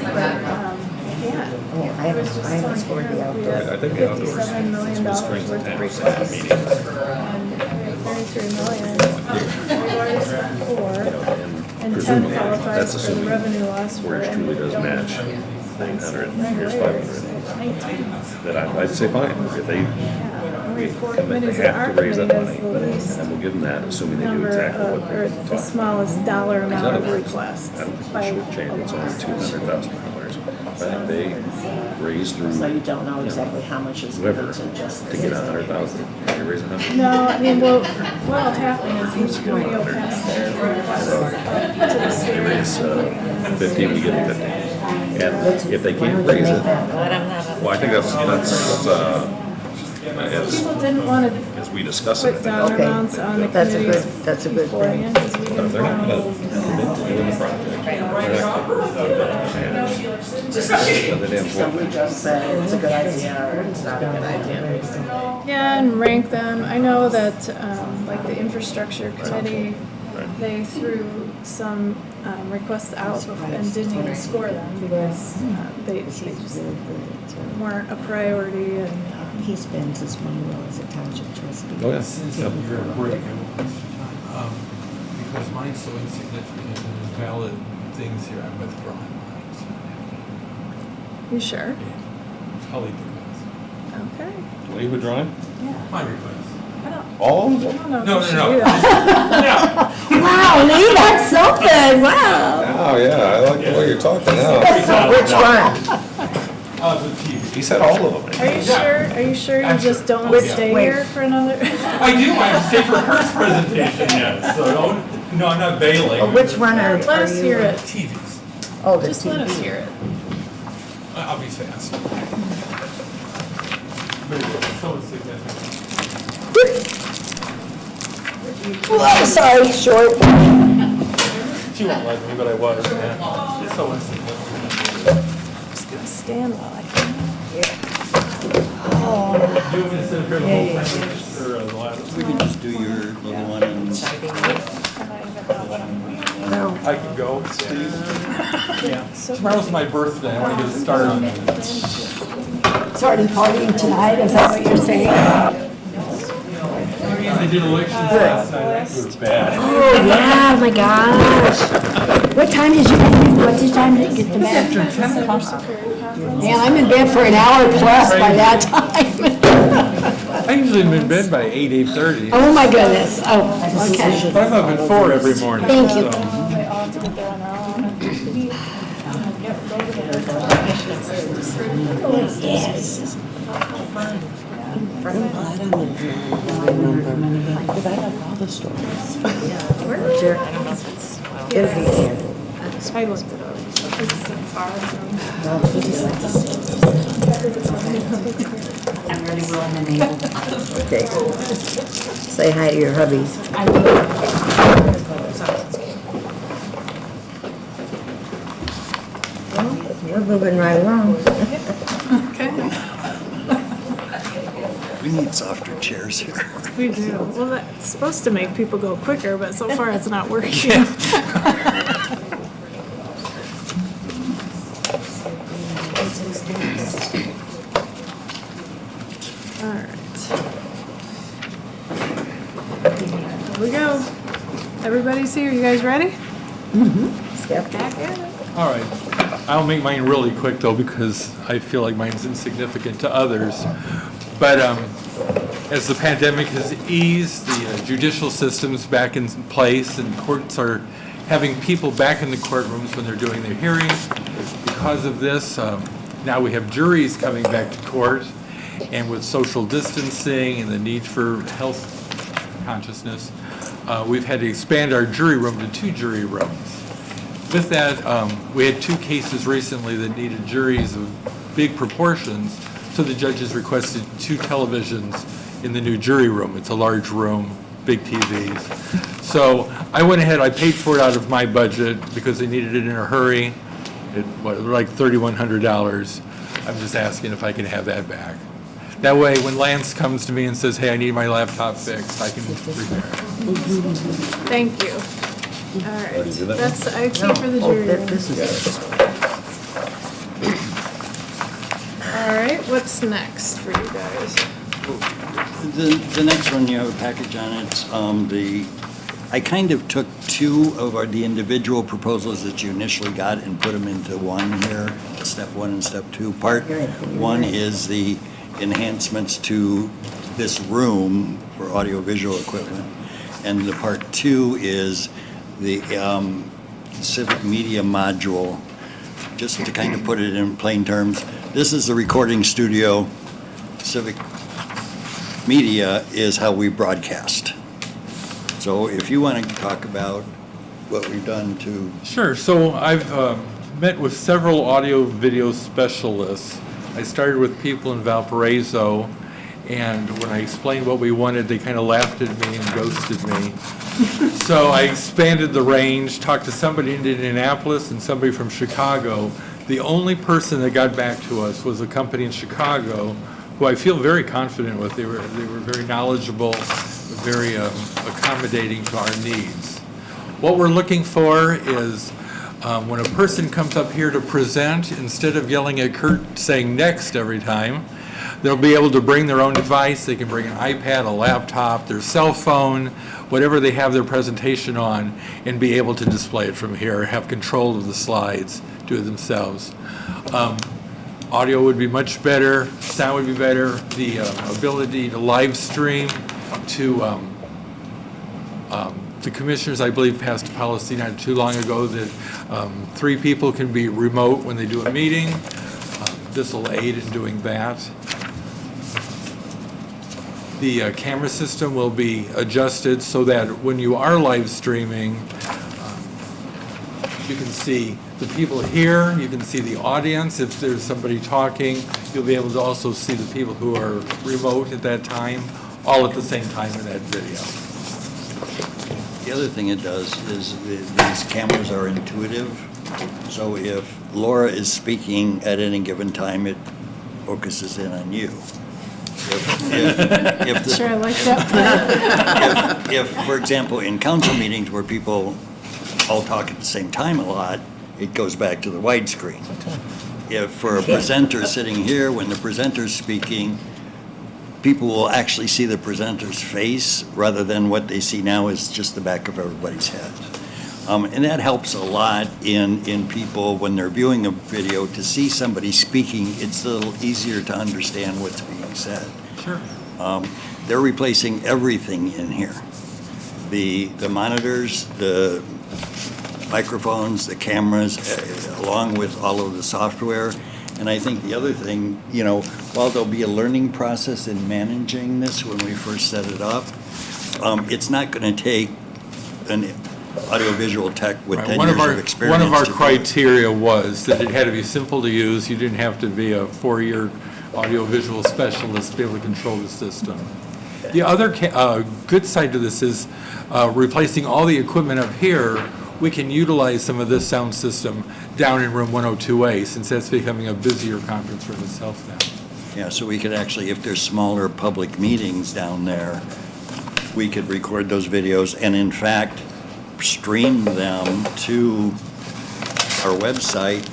but, yeah. Yeah, I haven't scored the outdoor. I think the outdoors, $57 million it's strings worth of attached to that requests. meeting. And 33 million, we've already spent 4, and 10 Presumably, qualifies that's for the assuming revenue loss for. Portage truly does match 900, here's 500. Then I'd say fine, if they, Only 4 and they committees in our have to raise that committee money, has the least and we'll give them that, assuming they do number exactly of, what or they're the talking. smallest dollar amount None of of it. requests. I don't think by it should change, it's only $200,000. But if they raise through, So you don't know exactly how much is given whoever, to just. to get 100,000, they raise 100. No, I mean, well, what'll happen is each committee will pass their requests up to the They state. raise 50, we give them 50. And if they can't raise it, well, I think People didn't want to as we discuss it, I put think dollar Okay. amounts on the That's a committees good- that's a good thing. beforehand, because we if didn't they're not want gonna to. commit to doing the project, they're not gonna put it up and manage. Let the damn So we board. just say it's a good idea or it's not a good idea. Yeah, and rank them. I know that, like the infrastructure committee, Right. they threw some requests out and didn't even score them because they just weren't a priority and. He spends his money well as a township trustee. Oh, yeah. Since Yep. you're a break, because mine's so insignificant and there's valid things here, I'm withdrawing mine. You sure? I'll leave the rest. Okay. What are you withdrawing? My request. All of I them? don't know if No, you no, should no. do that. Wow, Lee, that's something, wow. Oh, yeah, I like the way you're talking now. Which one? The TV. He said all of them. Are you sure? Are you sure you I'm just sure. don't want to Yeah. stay Wait. here for another? I do, I have to stay for Kurt's presentation yet, so don't, no, I'm not bailing. Oh, which one are you? Let us hear it. TVs. Oh, the Just let us TV. hear it. I'll be fast. But it's so insignificant. Oh, sorry, short. She won't like me, but I was, yeah. It's so insignificant. Just gonna stand while I can. Do you want me to sit up here the whole time, or the last? We could just do your little one and No. I can go, Steve. Yeah. Tomorrow's my birthday, I want to get it started on it. Starting partying tonight, is that what you're saying? I did elections last night, they were bad. Oh, yeah, my gosh. What time did you leave? What time did you get to bed? After 10 o'clock. Man, I'm in bed for an hour plus by that time. I usually am in bed by 8, 8:30. Oh, my goodness. Oh, okay. But I'm up at 4 every morning. Thank you. so. They all have to get there on their own and meet. Yes. I'm glad I'm in here. I remember, because I have all the stories. Jerry. I don't know if it's, well, I looked it up. It's far from. I'm ready, willing, and able. Okay. Say hi to your hubbies. Well, we're moving right along. we need softer chairs here. We do. Well, that's supposed to make people go quicker, but so far it's not working. All right. Here we go. Everybody's here. You guys ready? Yep. Back at it. All right. I'll make mine really quick though, because I feel like mine's insignificant to others. But as the pandemic has eased, the judicial system's back in place, and courts are having people back in the courtrooms when they're doing their hearings. Because of this, now we have juries coming back to court, and with social distancing and the need for health consciousness, we've had to expand our jury room to 2 jury rooms. With that, we had 2 cases recently that needed juries of big proportions, so the judges requested 2 televisions in the new jury room. It's a large room, big TVs. So I went ahead, I paid for it out of my budget because they needed it in a hurry. Like $3,100. I'm just asking if I can have that back. That way, when Lance comes to me and says, hey, I need my laptop fixed, I can repair it. Thank you. All right, that's IT for the Oh, jury room. this is it. All right, what's next for you guys? The next one, you have a package on it. I kind of took 2 of the individual proposals that you initially got and put them into one here, step 1 and step 2. Part 1 is the enhancements to this room for audiovisual equipment. And the part 2 is the civic media module. Just to kind of put it in plain terms, this is the recording studio. Civic media is how we broadcast. So if you want to talk about what we've done to... Sure. So I've met with several audio-video specialists. I started with people in Valparaiso, and when I explained what we wanted, they kind of laughed at me and ghosted me. So I expanded the range, talked to somebody in Indianapolis and somebody from Chicago. The only person that got back to us was a company in Chicago who I feel very confident with. They were very knowledgeable, very accommodating to our needs. What we're looking for is when a person comes up here to present, instead of yelling at Kurt saying next every time, they'll be able to bring their own device. They can bring an iPad, a laptop, their cell phone, whatever they have their presentation on, and be able to display it from here, have control of the slides, do it themselves. Audio would be much better, sound would be better, the ability to live stream to the commissioners, I believe, passed a policy not too long ago that 3 people can be remote when they do a meeting. This will aid in doing that. The camera system will be adjusted so that when you are live streaming, you can see the people here, you can see the audience. If there's somebody talking, you'll be able to also see the people who are remote at that time, all at the same time in that video. The other thing it does is these cameras are intuitive. So if Laura is speaking at any given time, it focuses in on you. Sure, I like that part. If, for example, in council meetings where people all talk at the same time a lot, it goes back to the widescreen. If for a presenter sitting here, when the presenter's speaking, people will actually see the presenter's face rather than what they see now is just the back of everybody's head. And that helps a lot in people when they're viewing a video to see somebody speaking. It's a little easier to understand what's being said. Sure. They're replacing everything in here. The monitors, the microphones, the cameras, along with all of the software. And I think the other thing, you know, while there'll be a learning process in managing this when we first set it up, it's not going to take an audiovisual tech with 10 years of experience. One of our to do it. criteria was that it had to be simple to use. You didn't have to be a 4-year audiovisual specialist to be able to control the system. The other good side to this is replacing all the equipment up here. We can utilize some of this sound system down in room 102A, since that's becoming a busier conference room itself now. Yeah, so we could actually, if there's smaller public meetings down there, we could record those videos and in fact stream them to our website.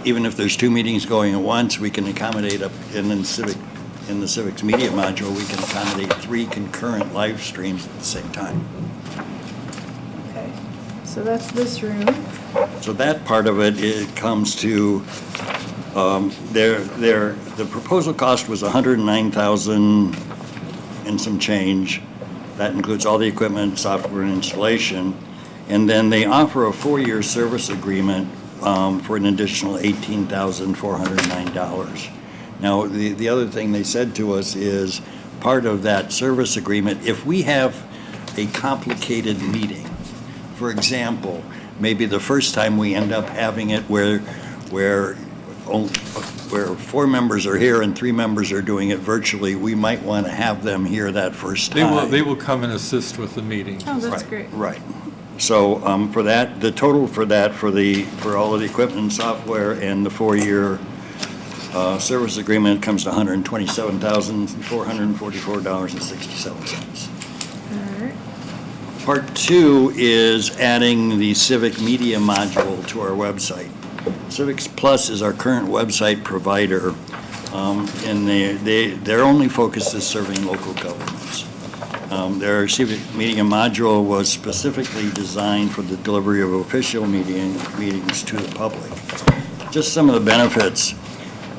Even if there's 2 meetings going at once, we can accommodate up in the Civics Media module, we can accommodate 3 concurrent live streams at the same time. Okay, so that's this room. So that part of it comes to, the proposal cost was $109,000. and some change. That includes all the equipment, software, and installation. And then they offer a 4-year service agreement for an additional $18,409. Now, the other thing they said to us is, part of that service agreement, if we have a complicated meeting, for example, maybe the first time we end up having it where 4 members are here and 3 members are doing it virtually, we might want to have them here that first time. They will come and assist with the meeting. Oh, that's great. Right. So for that, the total for that, for all of the equipment and software and the 4-year service agreement comes to $127,444.67. All right. Part 2 is adding the Civic Media module to our website. Civics Plus is our current website provider, and their only focus is serving local governments. Their Civic Media module was specifically designed for the delivery of official meetings to the public. Just some of the benefits.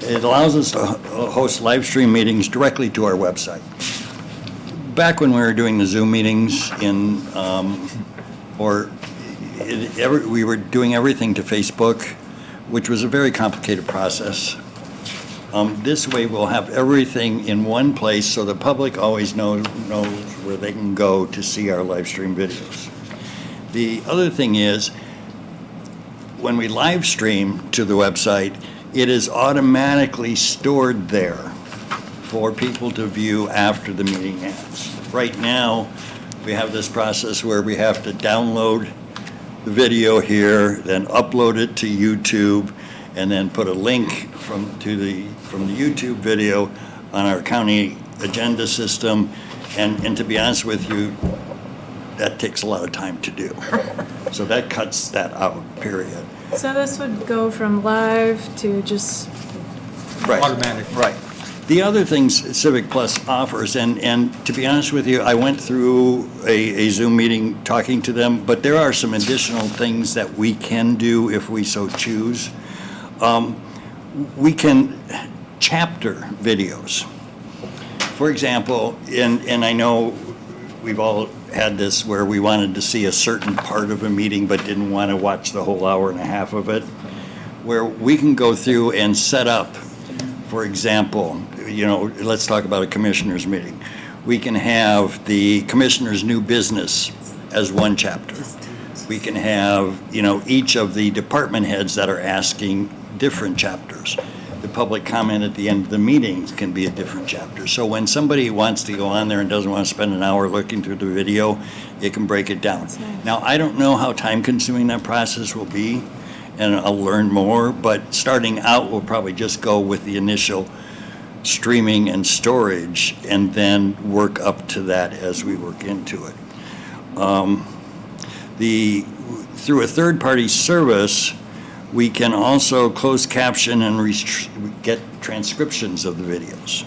It allows us to host live stream meetings directly to our website. Back when we were doing the Zoom meetings we were doing everything to Facebook, which was a very complicated process. This way, we'll have everything in one place, so the public always knows where they can go to see our live stream videos. The other thing is, when we live stream to the website, it is automatically stored there for people to view after the meeting ends. Right now, we have this process where we have to download the video here, then upload it to YouTube, and then put a link from the YouTube video on our county agenda system. And to be honest with you, that takes a lot of time to do. So that cuts that out, period. So this would go from live to just Right. Automatic. Right. The other things Civic Plus offers, and to be honest with you, I went through a Zoom meeting talking to them, but there are some additional things that we can do if we so choose. We can chapter videos. For example, and I know we've all had this where we wanted to see a certain part of a meeting but didn't want to watch the whole hour and a half of it, where we can go through and set up, for example, let's talk about a commissioners meeting. We can have the commissioners' new business as one chapter. We can have, each of the department heads that are asking different chapters. The public comment at the end of the meetings can be a different chapter. So when somebody wants to go on there and doesn't want to spend an hour looking through the video, it can break it down. Now, I don't know how time-consuming that process will be, and I'll learn more, but starting out, we'll probably just go with the initial streaming and storage, and then work up to that as we work into it. Through a third-party service, we can also close caption and get transcriptions of the videos.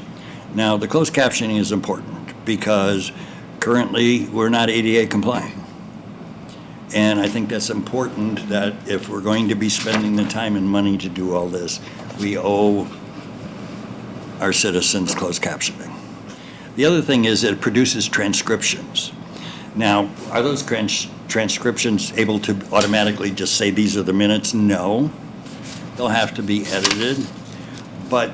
Now, the closed captioning is important because currently we're not ADA compliant. And I think that's important, that if we're going to be spending the time and money to do all this, we owe our citizens closed captioning. The other thing is it produces transcriptions. Now, are those transcriptions able to automatically just say these are the minutes? No. They'll have to be edited. But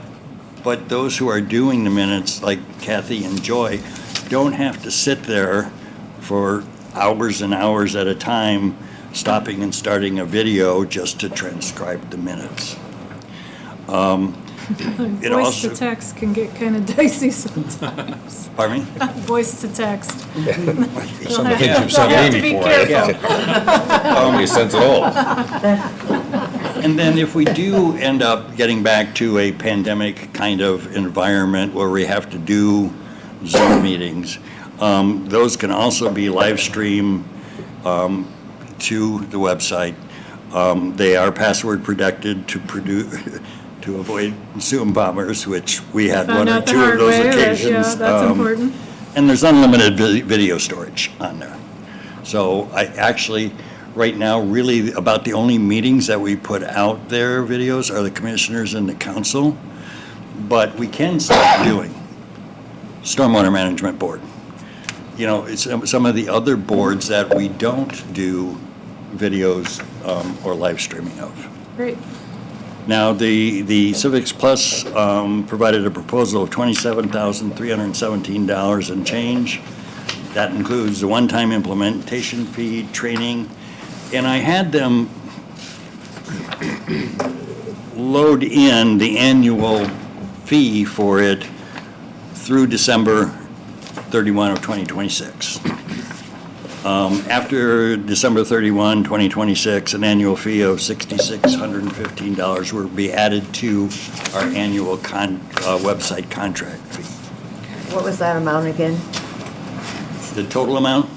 those who are doing the minutes, like Kathy and Joy, don't have to sit there for hours and hours at a time, stopping and starting a video just to transcribe the minutes. Voice to text can get kind of dicey sometimes. Pardon me? Voice to text. Somebody They'll have to be careful. Makes sense at all. And then if we do end up getting back to a pandemic kind of environment where we have to do Zoom meetings, those can also be live streamed to the website. They are password protected to avoid Zoom bombers, which we had one or two of those occasions. Yeah, that's important. And there's unlimited video storage on there. So I actually, right now, really about the only meetings that we put out there videos are the commissioners and the council, but we can start doing Stormwater Management Board. You know, it's some of the other boards that we don't do videos or live streaming of. Great. Now, the Civics Plus provided a proposal of $27,317 and change. That includes the one-time implementation fee, training, and I had them load in the annual fee for it through December 31 of 2026. After December 31, 2026, an annual fee of $6,615 will be added to our annual website contract fee. What was that amount again? The total amount?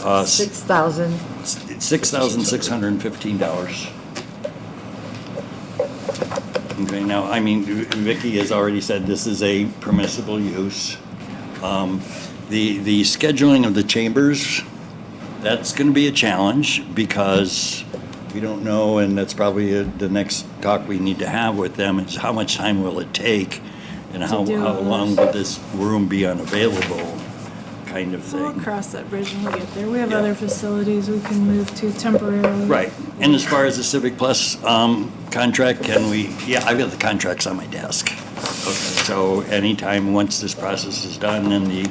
$6,000. $6,615. Okay, now, I mean, Vicki has already said this is a permissible use. The scheduling of the chambers, that's going to be a challenge because we don't know, and that's probably the next talk we need to have with them, is how much time will it take and how long will this room be unavailable, kind of We'll thing. cross that bridge when we get there. We have Yeah. other facilities we can move to temporarily. Right, and as far as the Civic Plus contract, can we, yeah, I've got the contracts on my desk. Okay, so anytime, once this process is done and the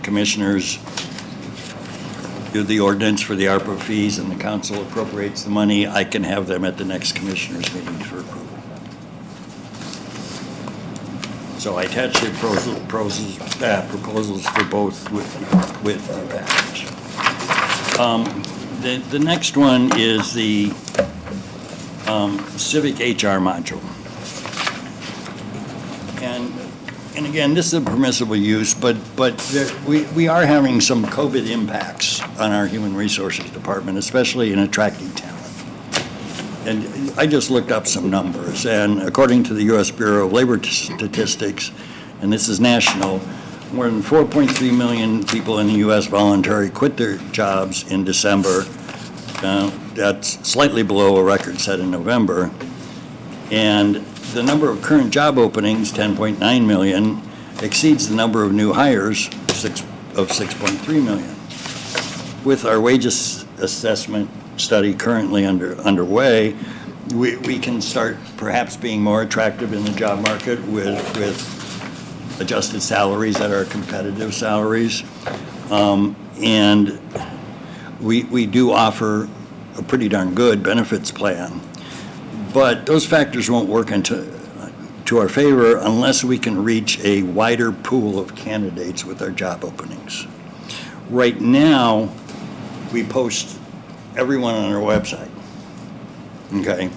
commissioners do the ordinance for the ARPA fees and the council appropriates the money, I can have them at the next commissioners meeting for approval. So I attached the proposals for both with the package. The next one is the Civic HR module. And again, this is a permissible use, but we are having some COVID impacts on our Human Resources Department, especially in attracting talent. And I just looked up some numbers, and according to the U.S. Bureau of Labor Statistics, and this is national, more than 4.3 million people in the U.S. voluntarily quit their jobs in December. That's slightly below a record set in November. And the number of current job openings, 10.9 million, exceeds the number of new hires of 6.3 million. With our wages assessment study currently underway, we can start perhaps being more attractive in the job market with adjusted salaries that are competitive salaries. And we do offer a pretty darn good benefits plan. But those factors won't work to our favor unless we can reach a wider pool of candidates with our job openings. Right now, we post everyone on our website, okay?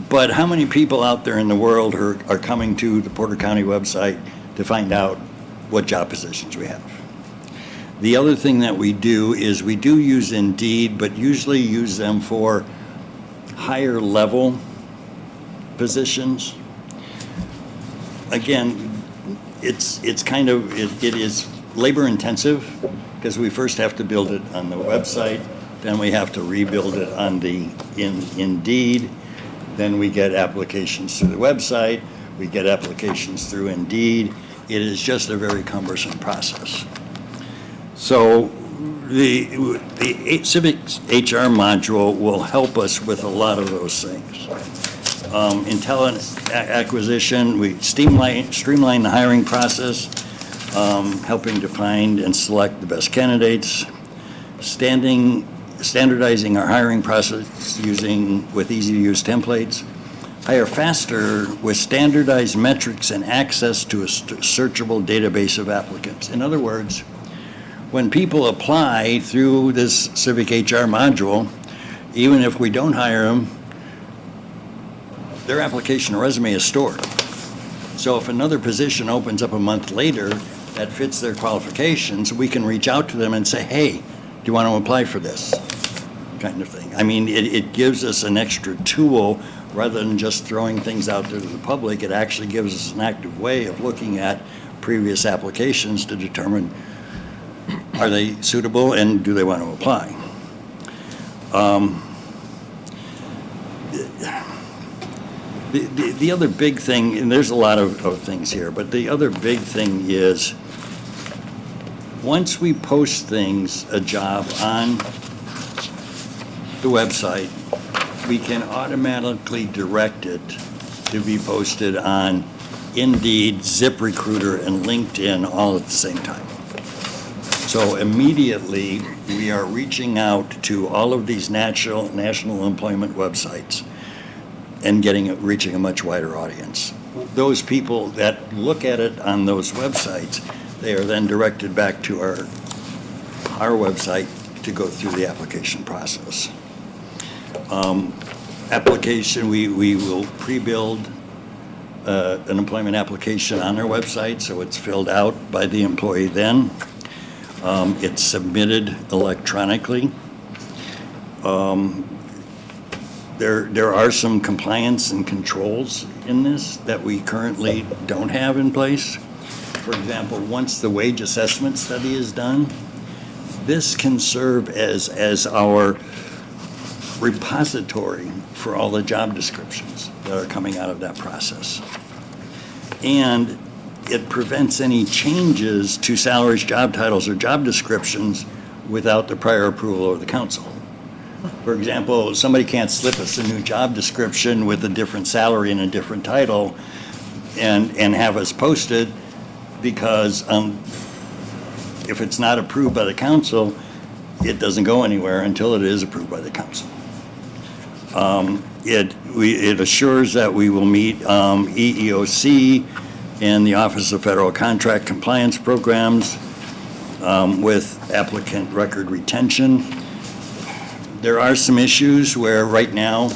But how many people out there in the world are coming to the Porter County website to find out what job positions we have? The other thing that we do is we do use Indeed, but usually use them for higher level positions. Again, it's kind of, it is labor intensive because we first have to build it on the website, then we have to rebuild it on the Indeed, then we get applications through the website, we get applications through Indeed. It is just a very cumbersome process. So the Civics HR module will help us with a lot of those things. Intelligent acquisition, we streamline the hiring process, helping to find and select the best candidates, standardizing our hiring process with easy-to-use templates, hire faster with standardized metrics and access to a searchable database of applicants. In other words, when people apply through this Civic HR module, even if we don't hire them, their application or resume is stored. So if another position opens up a month later that fits their qualifications, we can reach out to them and say, hey, do you want to apply for this? Kind of thing. I mean, it gives us an extra tool rather than just throwing things out there to the public. It actually gives us an active way of looking at previous applications to determine are they suitable and do they want to apply. The other big thing, and there's a lot of things here, but the other big thing is, once we post things, a job on the website, we can automatically direct it to be posted on Indeed, ZipRecruiter, and LinkedIn all at the same time. So immediately, we are reaching out to all of these national employment websites and reaching a much wider audience. Those people that look at it on those websites, they are then directed back to our website to go through the application process. Application, we will pre-build an employment application on our website, so it's filled out by the employee then. It's submitted electronically. There are some compliance and controls in this that we currently don't have in place. For example, once the wage assessment study is done, this can serve as our repository for all the job descriptions that are coming out of that process. And it prevents any changes to salaries, job titles, or job descriptions without the prior approval of the council. For example, somebody can't slip us a new job description with a different salary and a different title and have us post it, because if it's not approved by the council, it doesn't go anywhere until it is approved by the council. It assures that we will meet EEOC and the Office of Federal Contract Compliance Programs with applicant record retention. There are some issues where right now,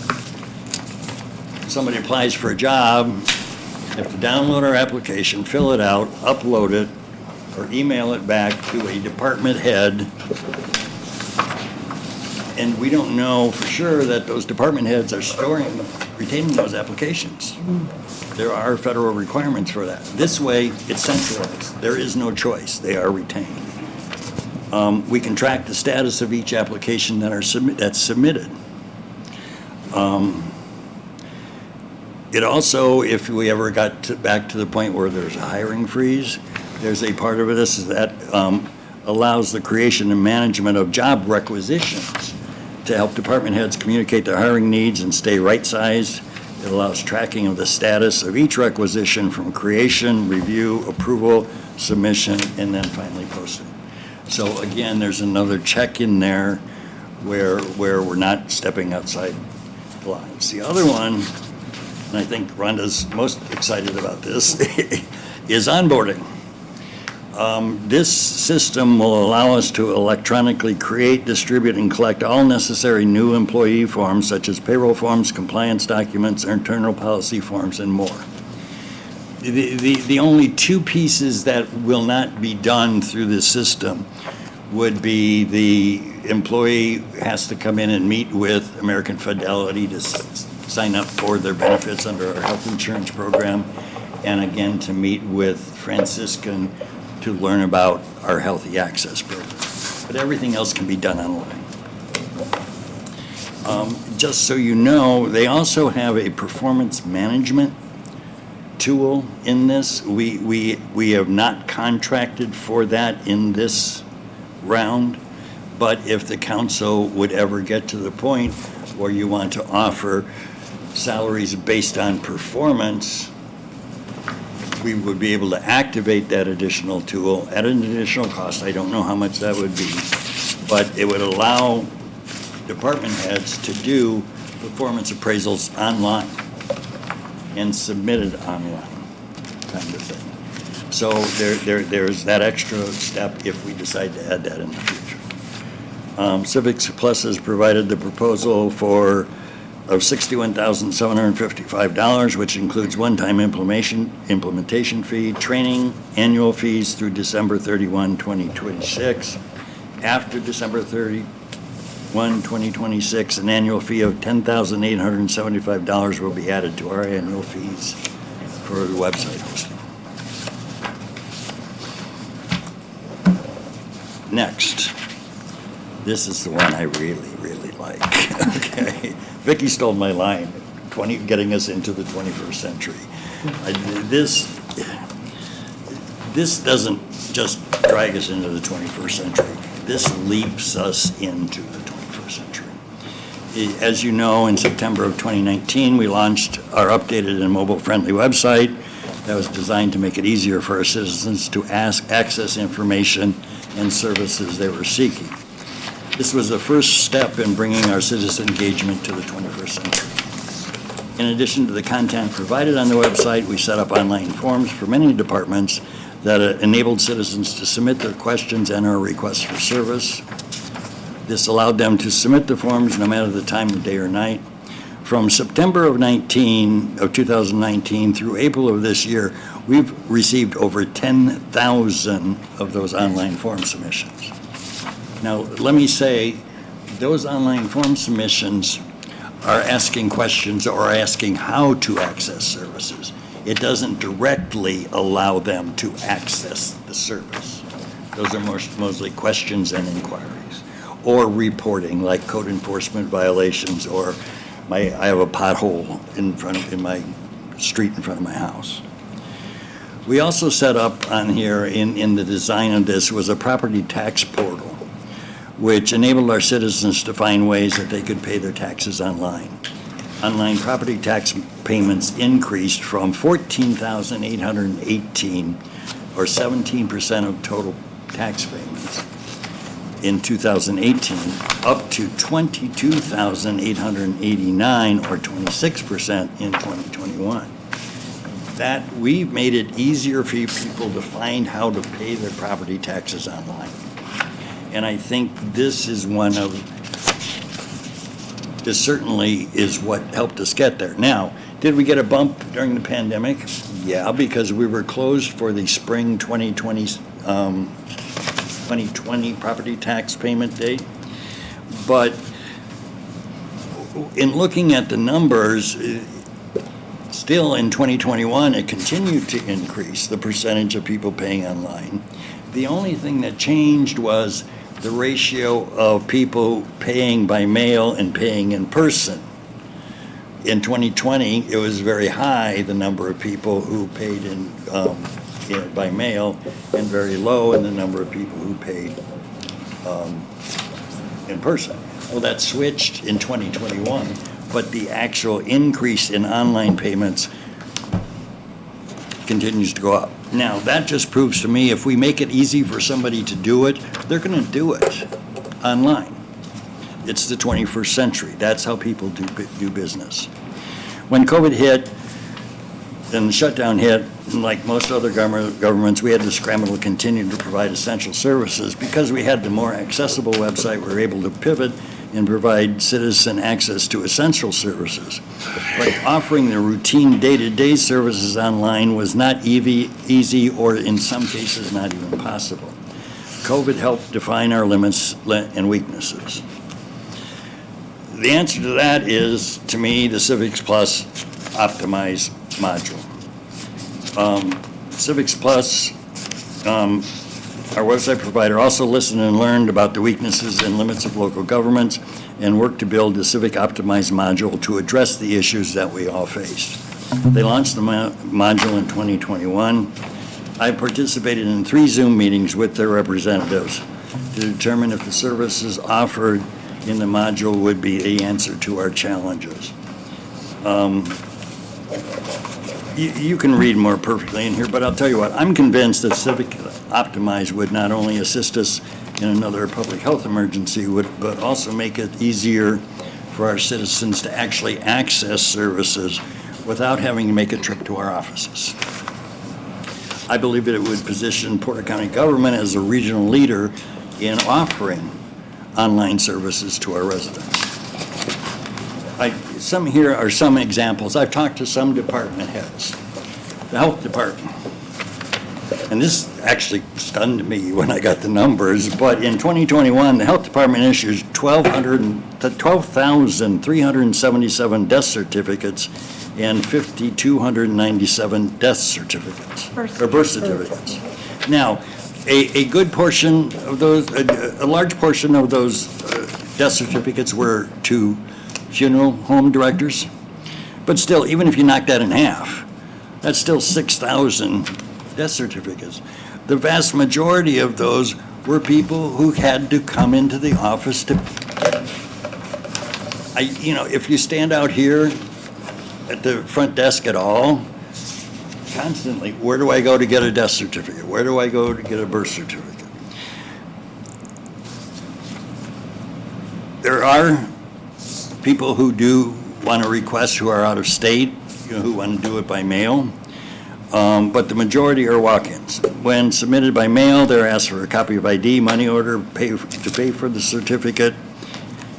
somebody applies for a job, they have to download our application, fill it out, upload it, or email it back to a department head, and we don't know for sure that those department heads are retaining those applications. There are federal requirements for that. This way, it's centralized. There is no choice. They are retained. We can track the status of each application that's submitted. It also, if we ever got back to the point where there's a hiring freeze, there's a part of this that allows the creation and management of job requisitions to help department heads communicate their hiring needs and stay right-sized. It allows tracking of the status of each requisition from creation, review, approval, submission, and then finally posting. So again, there's another check in there where we're not stepping outside the lines. The other one, and I think Rhonda's most excited about this, is onboarding. This system will allow us to electronically create, distribute, and collect all necessary new employee forms such as payroll forms, compliance documents, internal policy forms, and more. The only two pieces that will not be done through this system would be the employee has to come in and meet with American Fidelity to sign up for their benefits under our health insurance program, and again, to meet with Franciscan to learn about our Healthy Access program. But everything else can be done online. Just so you know, they also have a performance management tool in this. We have not contracted for that in this round, but if the council would ever get to the point where you want to offer salaries based on performance, we would be able to activate that additional tool at an additional cost. I don't know how much that would be, but it would allow department heads to do performance appraisals online and submitted online, kind of thing. So there's that extra step if we decide to add that in the future. Civics Plus has provided the proposal of $61,755, which includes one-time implementation fee, training, annual fees through December 31, 2026. After December 31, 2026, an annual fee of $10,875 will be added to our annual fees for the website hosting. Next, this is the one I really, really like. Okay, Vicki stole my line. getting us into the 21st century. This doesn't just drag us into the 21st century. This leaps us into the 21st century. As you know, in September of 2019, we launched our updated and mobile-friendly website that was designed to make it easier for our citizens to access information and services they were seeking. This was the first step in bringing our citizen engagement to the 21st century. In addition to the content provided on the website, we set up online forms for many departments that enabled citizens to submit their questions and/or requests for service. This allowed them to submit the forms no matter the time of day or night. From September of 2019 through April of this year, we've received over 10,000 of those online form submissions. Now, let me say, those online form submissions are asking questions or asking how to access services. It doesn't directly allow them to access the service. Those are mostly questions and inquiries, or reporting, like code enforcement violations, or I have a pothole in my street in front of my house. We also set up on here, in the design of this, was a property tax portal, which enabled our citizens to find ways that they could pay their taxes online. Online property tax payments increased from 14,818, or 17% of total tax payments in 2018, up to 22,889, or 26% in 2021. That we've made it easier for people to find how to pay their property taxes online. And I think this certainly is what helped us get there. Now, did we get a bump during the pandemic? Yeah, because we were closed for the spring 2020 property tax payment date. But in looking at the numbers, still in 2021, it continued to increase, the percentage of people paying online. The only thing that changed was the ratio of people paying by mail and paying in person. In 2020, it was very high, the number of people who paid by mail, and very low in the number of people who paid in person. Well, that switched in 2021, but the actual increase in online payments continues to go up. Now, that just proves to me if we make it easy for somebody to do it, they're going to do it online. It's the 21st century. That's how people do business. When COVID hit and the shutdown hit, like most other governments, we had to scramble to continue to provide essential services. Because we had the more accessible website, we were able to pivot and provide citizen access to essential services. But offering the routine day-to-day services online was not easy, or in some cases, not even possible. COVID helped define our limits and weaknesses. The answer to that is, to me, the Civics Plus Optimize module. Civics Plus, our website provider, also listened and learned about the weaknesses and limits of local governments and worked to build the Civic Optimize module to address the issues that we all faced. They launched the module in 2021. I participated in 3 Zoom meetings with their representatives to determine if the services offered in the module would be the answer to our challenges. You can read more perfectly in here, but I'll tell you what, I'm convinced that Civic Optimize would not only assist us in another public health emergency, but also make it easier for our citizens to actually access services without having to make a trip to our offices. I believe that it would position Porter County government as a regional leader in offering online services to our residents. Some here are some examples. I've talked to some department heads. The health department, and this actually stunned me when I got the numbers, but in 2021, the health department issued 12,377 death certificates and 5,297 death certificates, or birth certificates. Now, a good portion of those, a large portion of those death certificates were to funeral home directors, But still, even if you knock that in half, that's still 6,000 death certificates. The vast majority of those were people who had to come into the office to, if you stand out here at the front desk at all, constantly, where do I go to get a death certificate? Where do I go to get a birth certificate? There are people who do want to request who are out of state, who want to do it by mail, but the majority are walk-ins. When submitted by mail, they're asked for a copy of ID, money order, to pay for the certificate.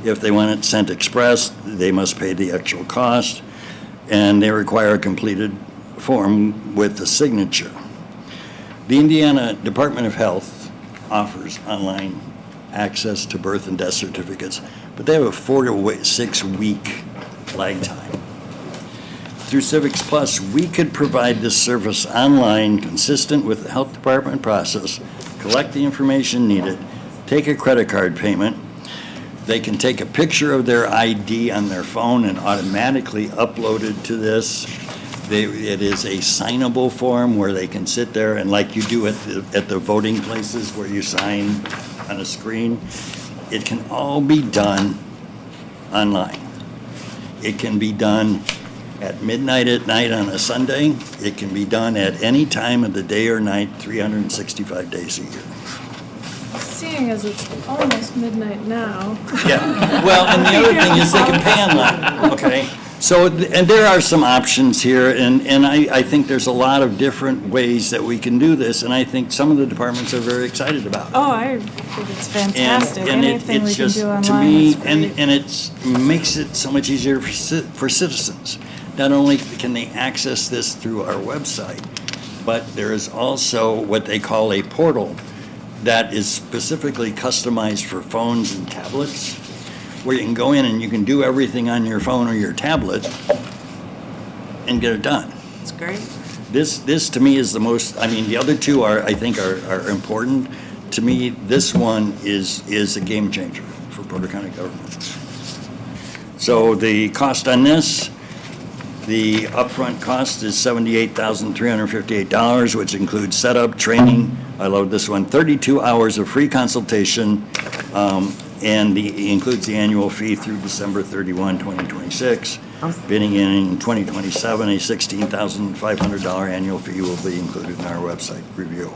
If they want it sent express, they must pay the actual cost, and they require a completed form with a signature. The Indiana Department of Health offers online access to birth and death certificates, but they have a 4 to 6 week lag time. Through Civics Plus, we could provide this service online, consistent with the health department process, collect the information needed, take a credit card payment. They can take a picture of their ID on their phone and automatically upload it to this. It is a signable form where they can sit there and, like you do at the voting places where you sign on a screen, it can all be done online. It can be done at midnight at night on a Sunday. It can be done at any time of the day or night, 365 days a year. Seeing as it's almost midnight now. Yeah, well, and the other thing is they can pay online, okay? So, and there are some options here, and I think there's a lot of different ways that we can do this, and I think some of the departments are very excited about it. Oh, I think it's fantastic. And Anything we can just, do online to me, is great. and it makes it so much easier for citizens. Not only can they access this through our website, but there is also what they call a portal that is specifically customized for phones and tablets, where you can go in and you can do everything on your phone or your tablet and get it done. That's great. This to me is the most, the other two I think are important. To me, this one is a game changer for Porter County government. So the cost on this, the upfront cost is $78,358, which includes setup, training, I love this one, 32 hours of free consultation, and includes the annual fee through December 31, 2026. Bidding in 2027, a $16,500 annual fee will be included in our website review.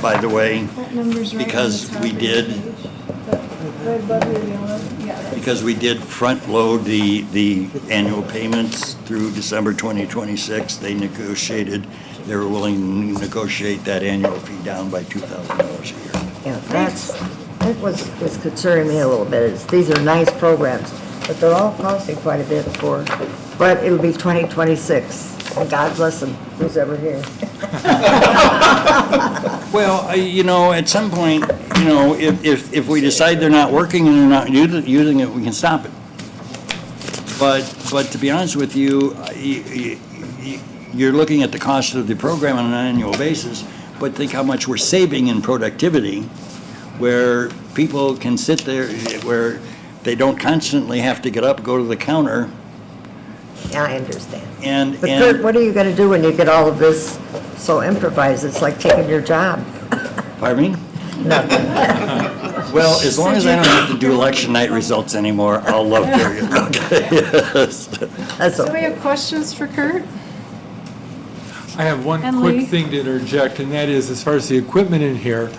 By the way, That number's right on the because top we of the did, page. Right above your yellow. Yeah, that's- because we did front-load the annual payments through December 2026, they were willing to negotiate that annual fee down by $2,000 a year. Yeah, that was concerning me a little bit. These are nice programs, but they're all costing quite a bit but it'll be 2026, and God bless them, who's ever here. Well, at some point, if we decide they're not working and they're not using it, we can stop it. But to be honest with you, you're looking at the cost of the program on an annual basis, but think how much we're saving in productivity, where people can sit there, where they don't constantly have to get up, go to the counter. Yeah, I understand. But And Kurt, what are you going to do when you get all of this so improvised? It's like taking your job. pardon me? Well, as long as I don't have to do election night results anymore, I'll love doing it. Okay, yes. That's So we okay. have questions for Kurt? I have one And quick Lee? thing to interject, and that is, as far as the equipment in here,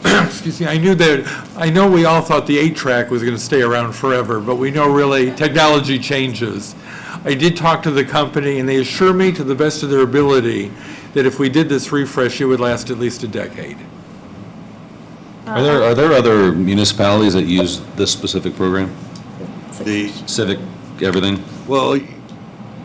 excuse me, I know we all thought the 8-track was going to stay around forever, but we know really technology changes. I did talk to the company, and they assure me, to the best of their ability, that if we did this refresh, it would last at least a decade. Are there other municipalities that use this specific program? The, Civic, everything? well,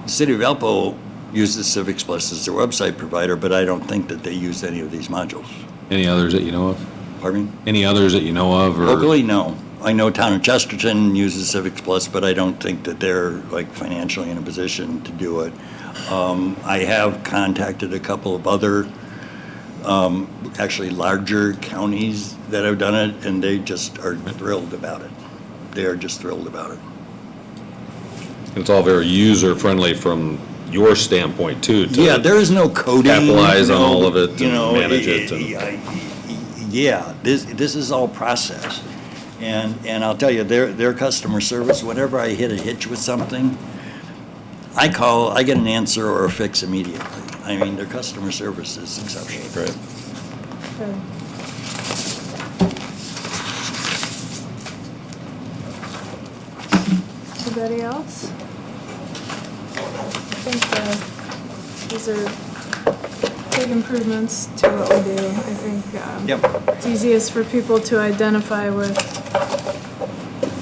City of Valpo uses Civics Plus as their website provider, but I don't think that they use any of these modules. Any others that you know of? Pardon me? Any others that you know of, or? Locally, no. I know Town of Chesterton uses Civics Plus, but I don't think that they're financially in a position to do it. I have contacted a couple of other, actually larger counties that have done it, and they just are thrilled about it. They are just thrilled about it. It's all very user-friendly from your standpoint, too, to Yeah, there is no coding. capitalize on all of it you and know, manage it. And Yeah, this is all process. And I'll tell you, their customer service, whenever I hit a hitch with something, I get an answer or a fix immediately. I mean, their customer service is exceptional. Great. Anybody else? I think these are big improvements to what we do. I think Yep. it's easiest for people to identify with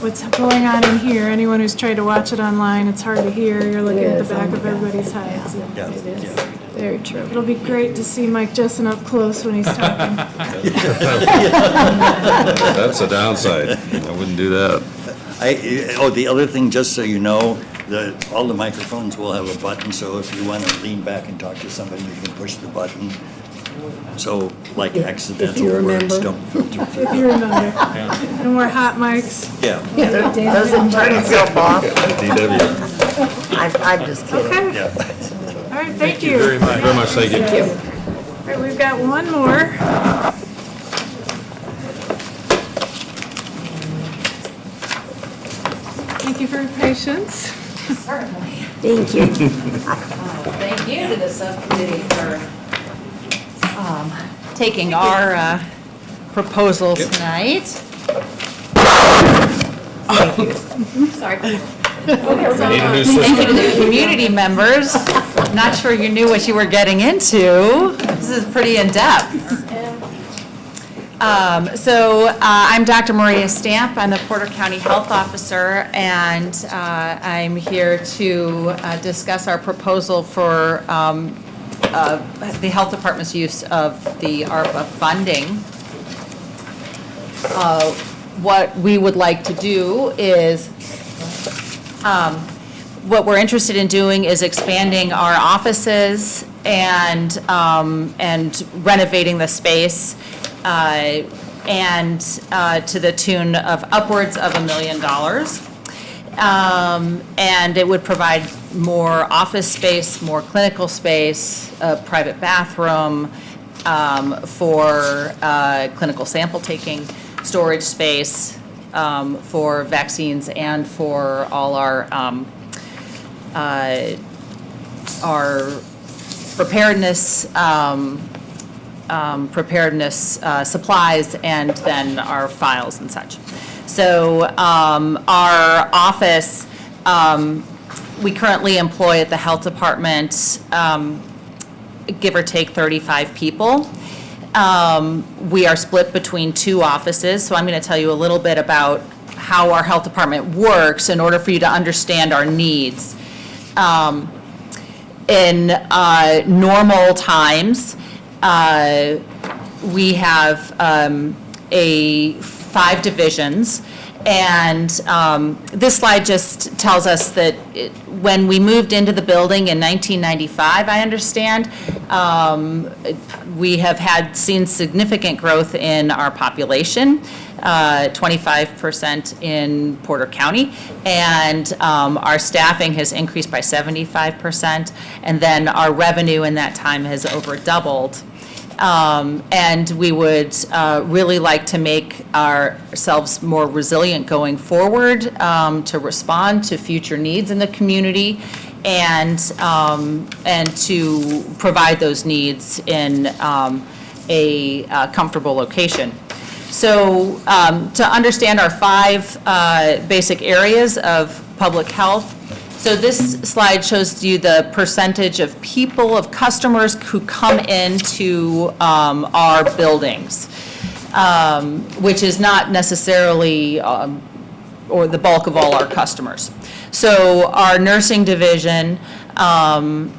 what's going on in here. Anyone who's tried to watch it online, it's hard to hear. You're looking at the back of everybody's heads. Yeah, It is yeah. very true. It'll be great to see Mike Jessen up close when he's talking. That's a downside. I wouldn't do that. The other thing, just so you know, all the microphones will have a button, so if you want to lean back and talk to somebody, you can push the button. So, like, accidental words remember. don't filter through. If you remember. No more hot mics. Yeah. Doesn't turn itself off. DW. I'm just kidding. Okay. Yeah. All right, thank you. Very much, thank you. All right, we've got one more. Thank you for your patience. Thank you. Thank you to the subcommittee for taking our proposal tonight. Sorry. Need a new Thank you to system. the community members. Not sure you knew what you were getting into. This is pretty in-depth. I'm Dr. Maria Stamp. I'm the Porter County Health Officer, and I'm here to discuss our proposal for the Health Department's use of the ARPA funding. What we would like to do is, what we're interested in doing is expanding our offices and renovating the space, and to the tune of upwards of $1 million. And it would provide more office space, more clinical space, a private bathroom, for clinical sample taking, storage space, for vaccines, and for all our preparedness supplies, and then our files and such. So our office, we currently employ at the health department, give or take 35 people. We are split between 2 offices, so I'm going to tell you a little bit about how our health department works in order for you to understand our needs. In normal times, we have 5 divisions, and this slide just tells us that when we moved into the building in 1995, I understand, we have seen significant growth in our population, 25% in Porter County, and our staffing has increased by 75%, and then our revenue in that time has over doubled. And we would really like to make ourselves more resilient going forward, to respond to future needs in the community, and to provide those needs in a comfortable location. So to understand our 5 basic areas of public health, so this slide shows you the percentage of people, of customers who come into our buildings, which is not necessarily or the bulk of all our customers. So our nursing division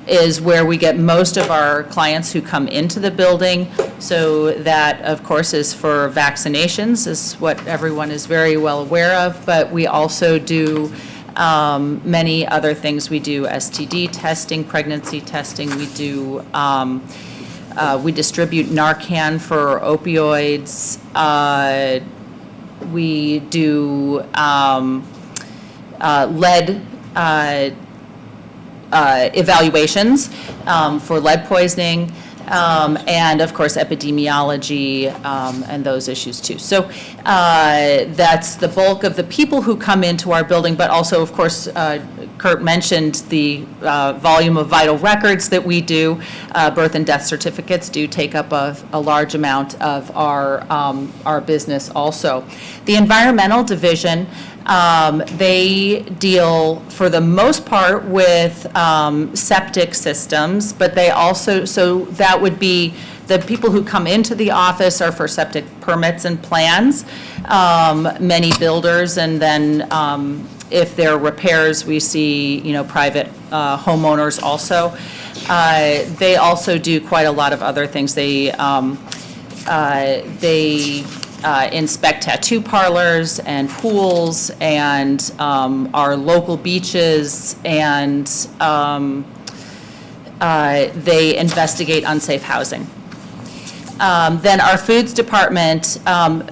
is where we get most of our clients who come into the building. So that, of course, is for vaccinations, is what everyone is very well aware of, but we also do many other things. We do STD testing, pregnancy testing. We do, we distribute Narcan for opioids. We do lead evaluations for lead poisoning, and of course epidemiology and those issues too. So that's the bulk of the people who come into our building, but also, of course, Kurt mentioned the volume of vital records that we do. Birth and death certificates do take up a large amount of our business also. The environmental division, they deal for the most part with septic systems, but they also, so that would be the people who come into the office are for septic permits and plans, many builders, and then if there are repairs, we see, private homeowners also. They also do quite a lot of other things. They inspect tattoo parlors and pools and our local beaches, and they investigate unsafe housing. Then our foods department,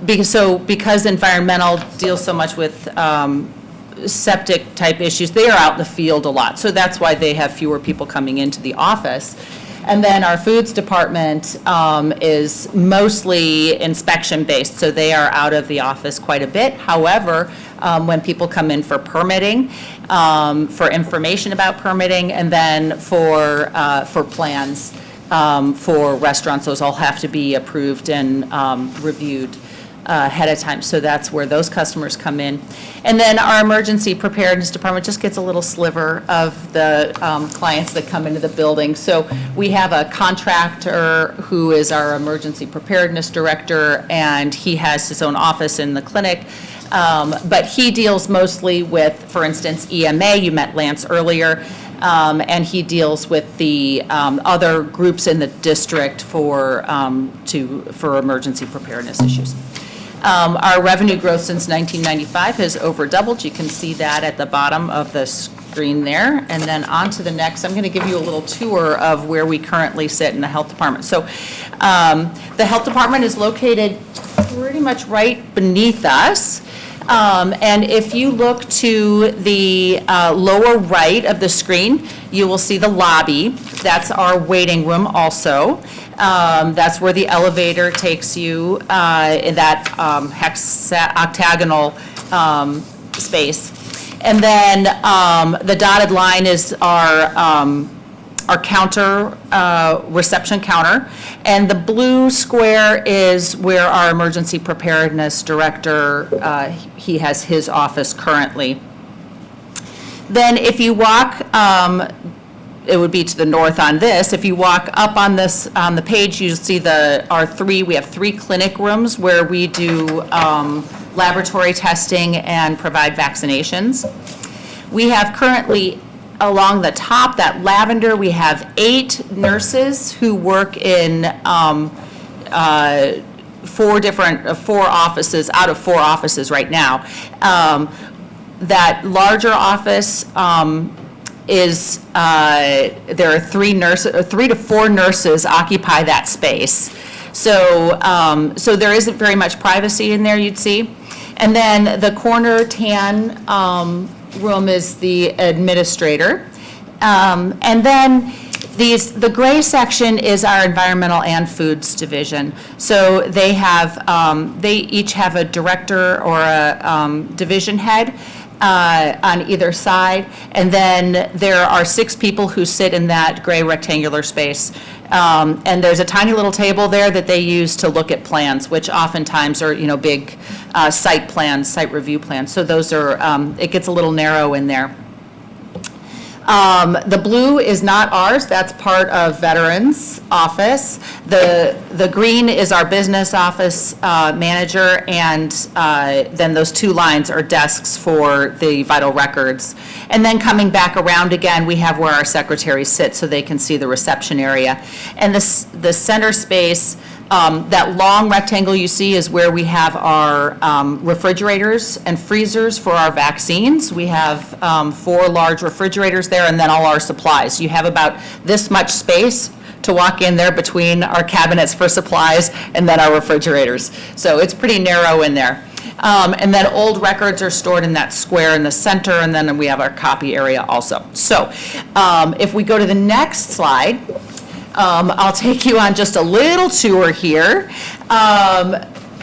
because environmental deals so much with septic type issues, they are out in the field a lot. So that's why they have fewer people coming into the office. And then our foods department is mostly inspection-based, so they are out of the office quite a bit. However, when people come in for permitting, for information about permitting, and then for plans for restaurants, those all have to be approved and reviewed ahead of time. So that's where those customers come in. And then our emergency preparedness department just gets a little sliver of the clients that come into the building. So we have a contractor who is our emergency preparedness director, and he has his own office in the clinic. But he deals mostly with, for instance, EMA. You met Lance earlier. And he deals with the other groups in the district for emergency preparedness issues. Our revenue growth since 1995 has over doubled. You can see that at the bottom of the screen there. And then on to the next, I'm going to give you a little tour of where we currently sit in the health department. So the health department is located pretty much right beneath us. And if you look to the lower right of the screen, you will see the lobby. That's our waiting room also. That's where the elevator takes you in that octagonal space. And then the dotted line is our counter, reception counter. And the blue square is where our emergency preparedness director, he has his office currently. Then if you walk, it would be to the north on this. If you walk up on this, on the page, you see we have 3 clinic rooms where we do laboratory testing and provide vaccinations. We have currently, along the top, that lavender, we have 8 nurses who work in 4 offices, out of 4 offices right now. That larger office is, there are 3 to 4 nurses occupy that space. So, so there isn't very much privacy in there, you'd see. And then the corner tan room is the administrator. And then the gray section is our environmental and foods division. So they have, they each have a director or a division head on either side. And then there are 6 people who sit in that gray rectangular space. And there's a tiny little table there that they use to look at plans, which oftentimes are, big site plans, site review plans. So those are, it gets a little narrow in there. The blue is not ours, that's part of Veterans Office. The green is our business office manager, and then those 2 lines are desks for the vital records. And then coming back around again, we have where our secretaries sit so they can see the reception area. And the center space, that long rectangle you see is where we have our refrigerators and freezers for our vaccines. We have 4 large refrigerators there, and then all our supplies. You have about this much space to walk in there between our cabinets for supplies and then our refrigerators. So it's pretty narrow in there. And then old records are stored in that square in the center, and then we have our copy area also. So if we go to the next slide, I'll take you on just a little tour here.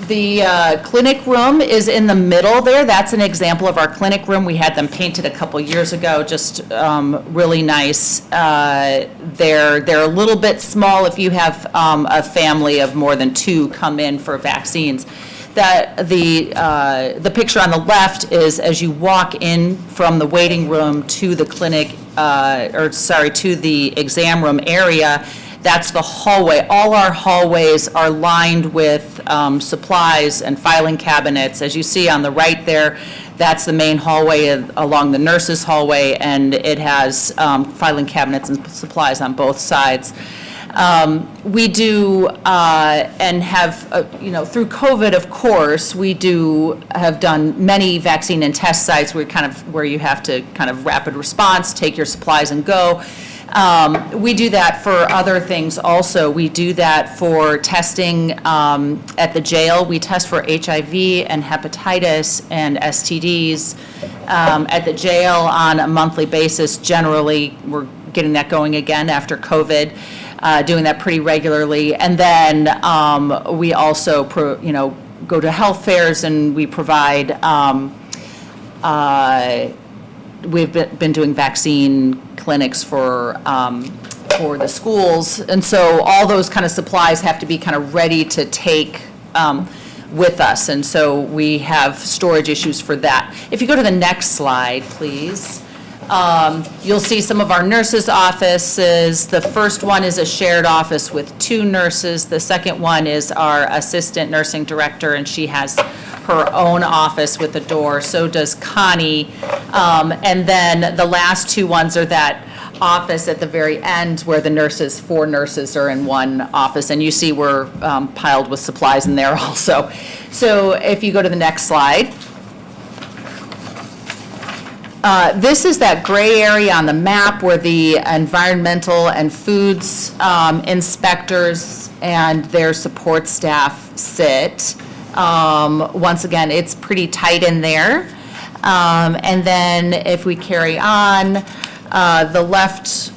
The clinic room is in the middle there. That's an example of our clinic room. We had them painted a couple years ago, just really nice. They're a little bit small if you have a family of more than 2 come in for vaccines. The picture on the left is as you walk in from the waiting room to the clinic, to the exam room area. That's the hallway. All our hallways are lined with supplies and filing cabinets. As you see on the right there, that's the main hallway along the nurses' hallway, and it has filing cabinets and supplies on both sides. We do and have, through COVID, of course, we have done many vaccine and test sites where you have to kind of rapid response, take your supplies and go. We do that for other things also. We do that for testing at the jail. We test for HIV and hepatitis and STDs at the jail on a monthly basis. Generally, we're getting that going again after COVID, doing that pretty regularly. And then we also, go to health fairs and we provide, we've been doing vaccine clinics for the schools, and so all those kind of supplies have to be kind of ready to take with us, and so we have storage issues for that. If you go to the next slide, please. You'll see some of our nurses' offices. The first one is a shared office with 2 nurses. The second one is our assistant nursing director, and she has her own office with a door. So does Connie. And then the last 2 ones are that office at the very end where the 4 nurses are in one office. And you see we're piled with supplies in there also. So if you go to the next slide. This is that gray area on the map where the environmental and foods inspectors and their support staff sit. Once again, it's pretty tight in there. And then if we carry on, the left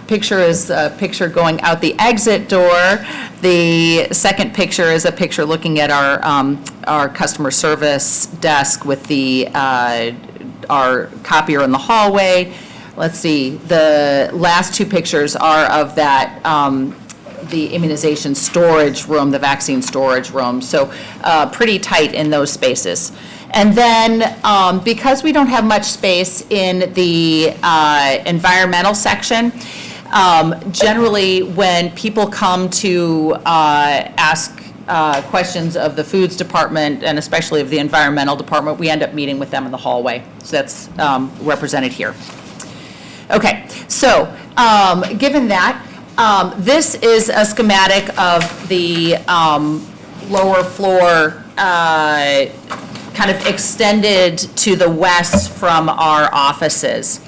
picture is a picture going out the exit door. The second picture is a picture looking at our customer service desk with our copier in the hallway. Let's see, the last 2 pictures are of that, the immunization storage room, the vaccine storage room. So pretty tight in those spaces. And then because we don't have much space in the environmental section, generally when people come to ask questions of the foods department and especially of the environmental department, we end up meeting with them in the hallway. So that's represented here. Okay, so given that, this is a schematic of the lower floor kind of extended to the west from our offices.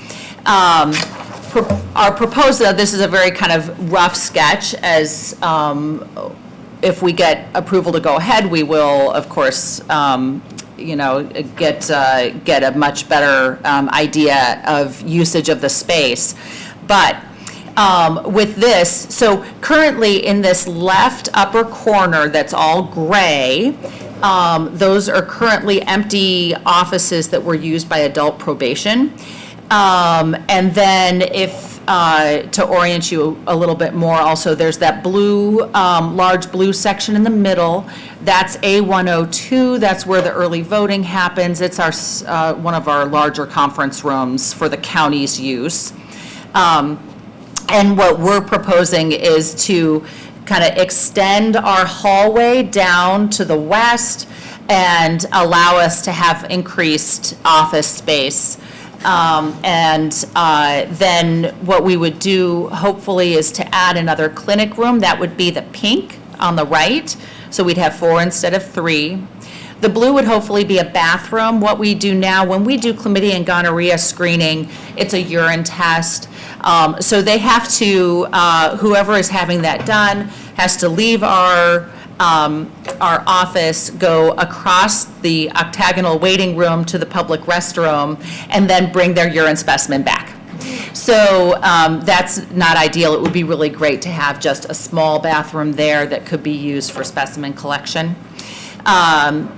Our proposal, this is a very kind of rough sketch, as if we get approval to go ahead, we will, of course, get a much better idea of usage of the space. But with this, so currently in this left upper corner that's all gray, those are currently empty offices that were used by adult probation. And then if, to orient you a little bit more also, there's that blue, large blue section in the middle. That's A102, that's where the early voting happens. It's our, one of our larger conference rooms for the county's use. And what we're proposing is to kind of extend our hallway down to the west and allow us to have increased office space. Then what we would do, hopefully, is to add another clinic room. That would be the pink on the right. So we'd have 4 instead of 3. The blue would hopefully be a bathroom. What we do now, when we do chlamydia and gonorrhea screening, it's a urine test. So they have to, whoever is having that done, has to leave our our office go across the octagonal waiting room to the public restroom and then bring their urine specimen back. So that's not ideal. It would be really great to have just a small bathroom there that could be used for specimen collection. Then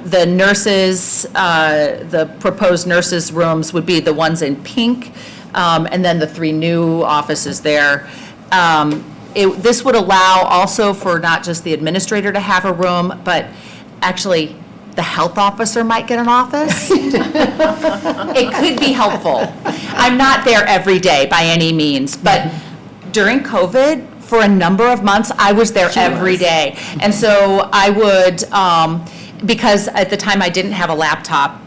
the nurses, the proposed nurses' rooms would be the ones in pink, and then the 3 new offices there. This would allow also for not just the administrator to have a room, but actually the health officer might get an office. It could be helpful. I'm not there every day by any means, but during COVID, for a number of months, I was there every day. And so I would, because at the time I didn't have a laptop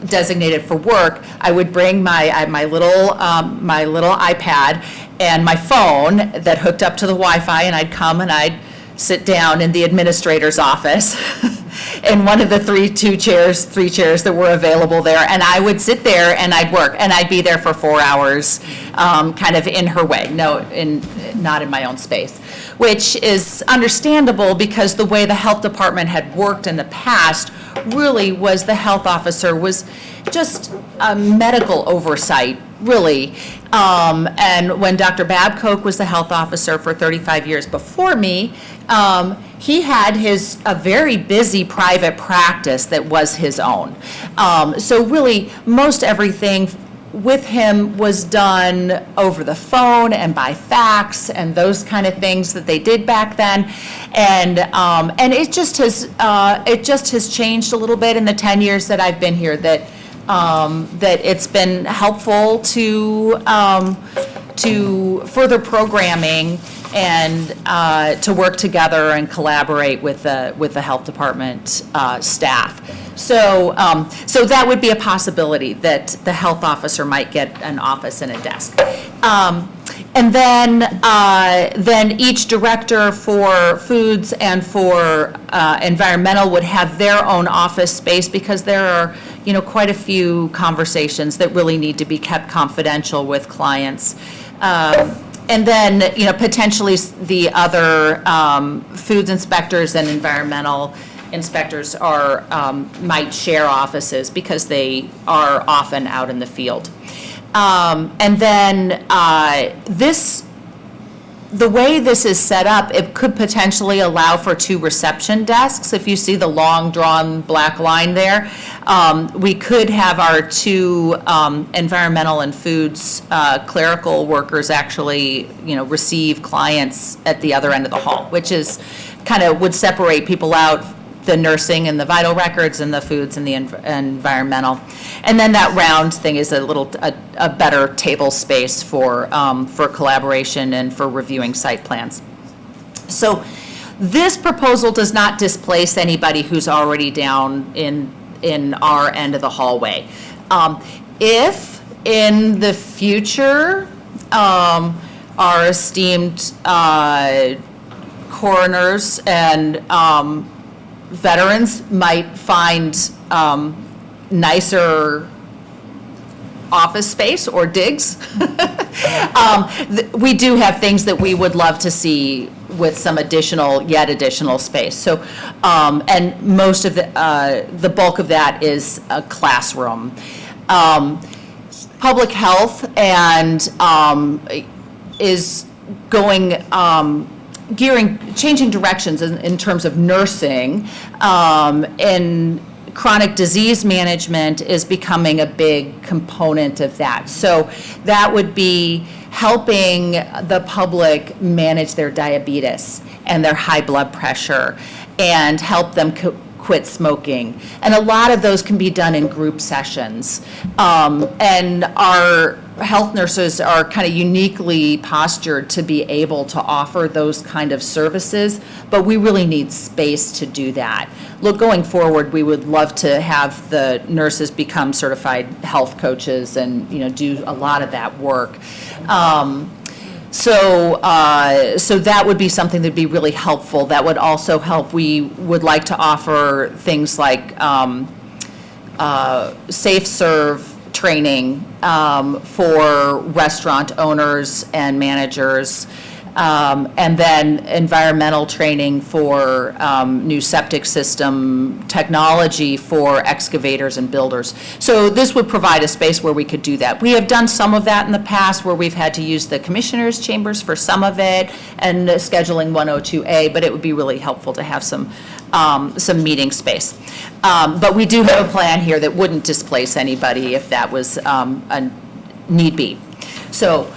designated for work, I would bring my little iPad and my phone that hooked up to the Wi-Fi, and I'd come and I'd sit down in the administrator's office in one of the 3 chairs that were available there, and I would sit there and I'd work, and I'd be there for 4 hours, kind of in her way, not in my own space, which is understandable because the way the health department had worked in the past really was the health officer was just a medical oversight, really. And when Dr. Babcock was the health officer for 35 years before me, he had a very busy private practice that was his own. So really, most everything with him was done over the phone and by fax and those kind of things that they did back then. And it just has changed a little bit in the 10 years that I've been here, that it's been helpful to further programming and to work together and collaborate with the health department staff. So that would be a possibility, that the health officer might get an office and a desk. And then each director for foods and for environmental would have their own office space, because there are, quite a few conversations that really need to be kept confidential with clients. And then, potentially the other foods inspectors and environmental inspectors might share offices because they are often out in the field. And then the way this is set up, it could potentially allow for 2 reception desks. If you see the long drawn black line there, we could have our 2 environmental and foods clerical workers actually, receive clients at the other end of the hall, which is would separate people out, the nursing and the vital records and the foods and the environmental. And then that round thing is a better table space for collaboration and for reviewing site plans. So this proposal does not displace anybody who's already down in our end of the hallway. If in the future, our esteemed coroners and veterans might find nicer office space or digs. We do have things that we would love to see with some yet additional space. So, and most of the bulk of that is a classroom. Public health and is going, changing directions in terms of nursing, and chronic disease management is becoming a big component of that. So that would be helping the public manage their diabetes and their high blood pressure and help them quit smoking. And a lot of those can be done in group sessions. And our health nurses are kind of uniquely postured to be able to offer those kind of services, but we really need space to do that. Look, going forward, we would love to have the nurses become certified health coaches and, do a lot of that work. So that would be something that'd be really helpful. That would also help. We would like to offer things like safe serve training for restaurant owners and managers, And then environmental training for new septic system technology for excavators and builders. So this would provide a space where we could do that. We have done some of that in the past where we've had to use the commissioners' chambers for some of it and scheduling 102A, but it would be really helpful to have some meeting space. But we do have a plan here that wouldn't displace anybody if that was a need be. So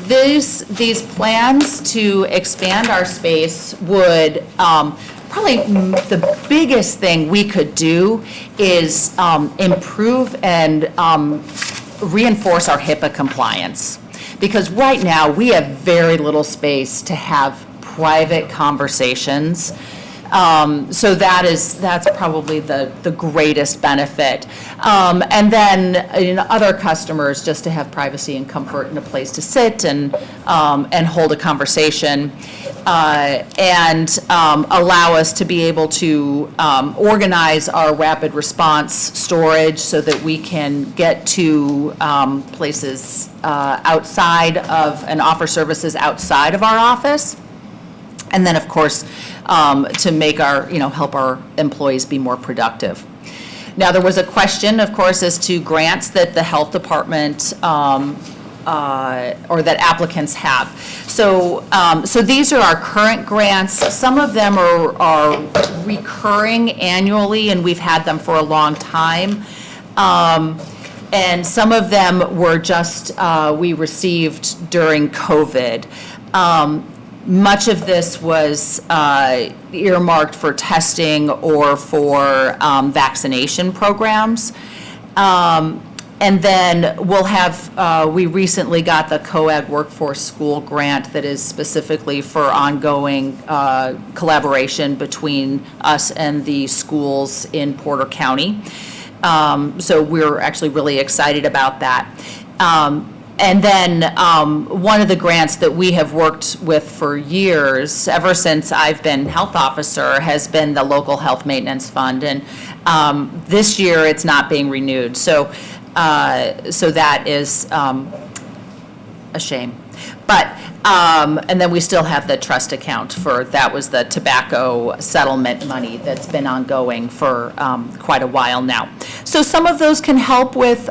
these plans to expand our space would, probably the biggest thing we could do is improve and reinforce our HIPAA compliance. Because right now, we have very little space to have private conversations. So that's probably the greatest benefit. And then in other customers, just to have privacy and comfort and a place to sit and hold a conversation, and allow us to be able to organize our rapid response storage so that we can get to places outside of, and offer services outside of our office. And then, of course, to make our, help our employees be more productive. Now, there was a question, of course, as to grants that the health department or that applicants have. So, so these are our current grants. Some of them are recurring annually, and we've had them for a long time. And some of them were just, we received during COVID. Much of this was earmarked for testing or for vaccination programs. And then we'll have, we recently got the COAG Workforce School Grant that is specifically for ongoing collaboration between us and the schools in Porter County. So we're actually really excited about that. And then one of the grants that we have worked with for years, ever since I've been health officer, has been the Local Health Maintenance Fund. And this year, it's not being renewed. So, so that is a shame. But, and then we still have the trust account for, that was the tobacco settlement money that's been ongoing for quite a while now. So some of those can help with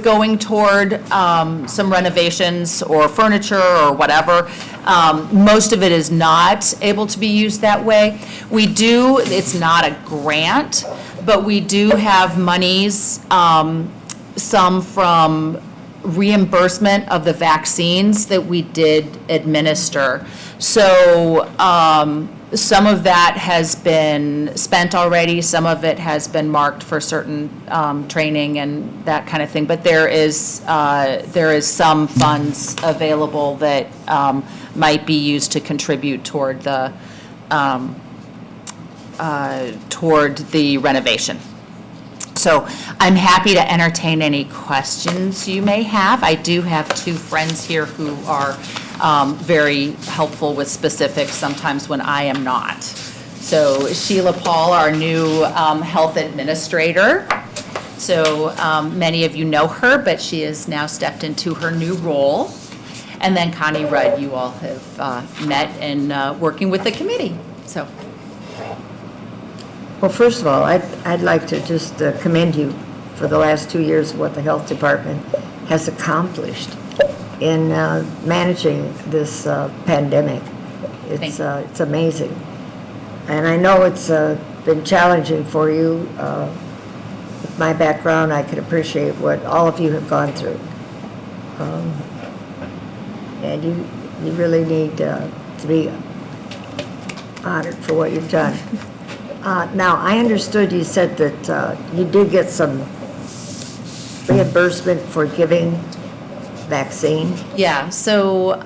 going toward some renovations or furniture or whatever. Most of it is not able to be used that way. We do, it's not a grant, but we do have monies, some from reimbursement of the vaccines that we did administer. So some of that has been spent already, some of it has been marked for certain training and that kind of thing, but there is some funds available that might be used to contribute toward the renovation. So I'm happy to entertain any questions you may have. I do have two friends here who are very helpful with specifics sometimes when I am not. So Sheila Paul, our new health administrator. So many of you know her, but she has now stepped into her new role. And then Connie Rudd, you all have met in working with the committee. So. Well, first of all, I'd like to just commend you for the last 2 years of what the health department has accomplished in managing this pandemic. It's amazing. And I know it's been challenging for you. With my background, I can appreciate what all of you have gone through. And you really need to be honored for what you've done. Now, I understood you said that you did get some reimbursement for giving vaccine. Yeah, so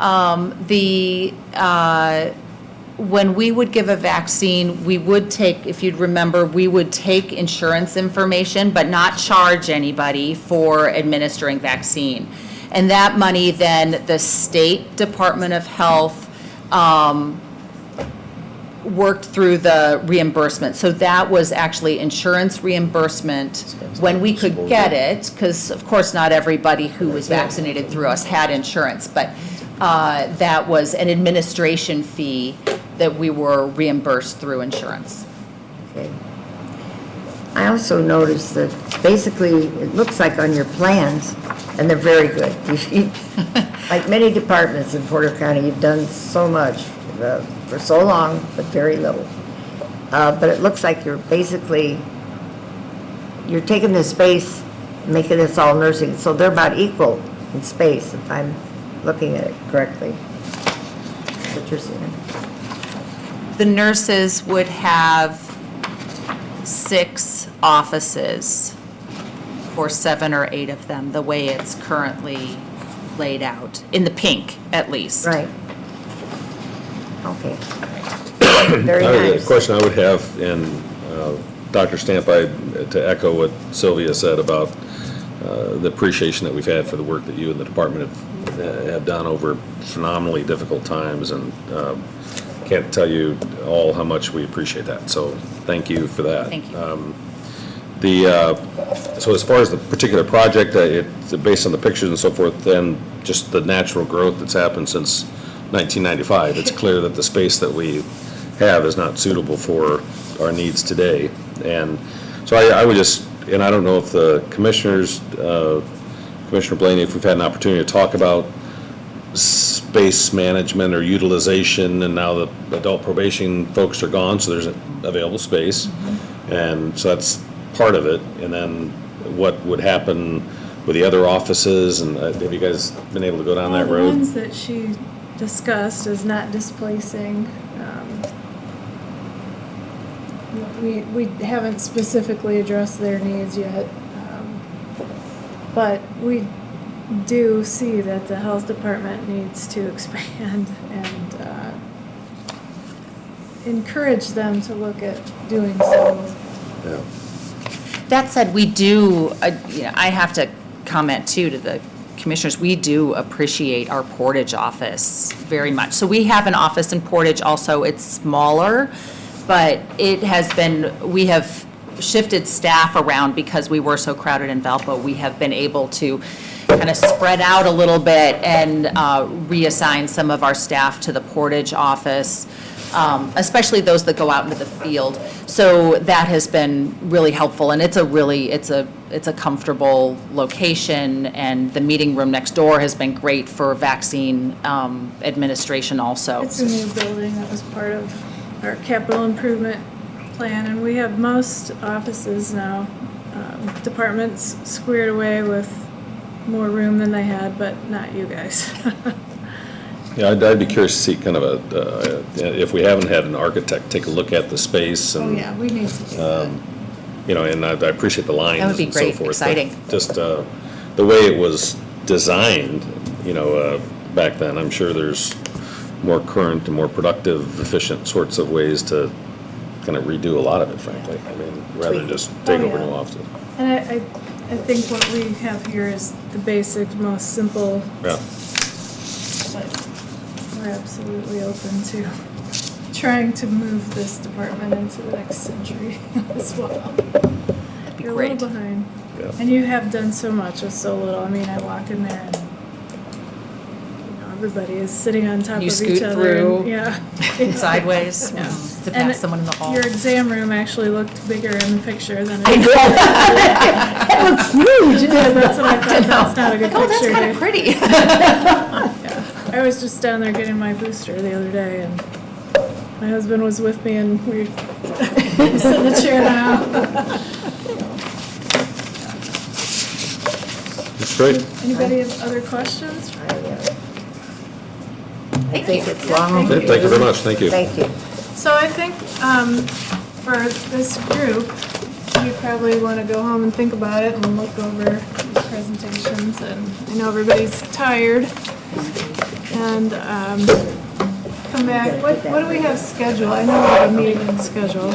when we would give a vaccine, we would take, if you'd remember, we would take insurance information, but not charge anybody for administering vaccine. And that money then, the State Department of Health worked through the reimbursement. So that was actually insurance reimbursement when we could get it, because of course not everybody who was vaccinated through us had insurance, but that was an administration fee that we were reimbursed through insurance. Okay. I also noticed that basically, it looks like on your plans, and they're very good. Like many departments in Porter County, you've done so much for so long, but very little. But it looks like you're basically, you're taking this space, making this all nursing, so they're about equal in space, if I'm looking at it correctly. What you're saying. The nurses would have 6 offices, or 7 or 8 of them, the way it's currently laid out, in the pink, at least. Right. Okay. Very The nice. question I would have, and Dr. Stamp, to echo what Sylvia said about the appreciation that we've had for the work that you and the department have done over phenomenally difficult times, and can't tell you all how much we appreciate that. So thank you for that. Thank you. So as far as the particular project, it's based on the pictures and so forth, then just the natural growth that's happened since 1995, it's clear that the space that we have is not suitable for our needs today. And so I would just, and I don't know if the commissioners, Commissioner Blaney, if we've had an opportunity to talk about space management or utilization, and now the adult probation folks are gone, so there's available space. And so that's part of it. And then what would happen with the other offices, and have you guys been able to go down that The road? ones that she discussed is not displacing. We haven't specifically addressed their needs yet, but we do see that the health department needs to expand and encourage them to look at doing so. Yeah. That said, we do, I have to comment too to the commissioners, we do appreciate our Portage office very much. So we have an office in Portage also, it's smaller, but it has been, we have shifted staff around because we were so crowded in Valpo. We have been able to kind of spread out a little bit and reassign some of our staff to the Portage office, especially those that go out into the field. So that has been really helpful, and it's a comfortable location, and the meeting room next door has been great for vaccine administration also. It's a new building that was part of our capital improvement plan, and we have most offices now, departments squared away with more room than they had, but not you guys. Yeah, I'd be curious to see kind of if we haven't had an architect take a look at the space Oh, and, yeah, we need to do that. and I appreciate the lines That would be and so great, forth. exciting. but Just the way it was designed, back then, I'm sure there's more current and more productive, efficient sorts of ways to kind of redo a lot of it, frankly. I mean, rather than just take over new offices. And I think what we have here is the basic, most simple, Yeah. but we're absolutely open to trying to move this department into the next century as well. That'd be You're a great. little behind. Yeah. And you have done so much with so little. I mean, I walk in there and, everybody is sitting on top of You each scoot other. through and- Yeah. Sideways Yeah. to And pass someone in the hall. Your exam room actually looked bigger in the picture than it I know. It looks huge. Yeah, that's what I thought. That's not a good Oh, picture. that's kind Dave. of pretty. Yeah. I was just down there getting my booster the other day, and my husband was with me, and we sit in the chair now. That's great. Anybody have other questions? I think it's long. Okay, thank you very much. Thank you. Thank you. So I think for this group, you probably want to go home and think about it and look over the presentations. And I know everybody's tired. And come back. What do we have scheduled? I know we have a meeting scheduled.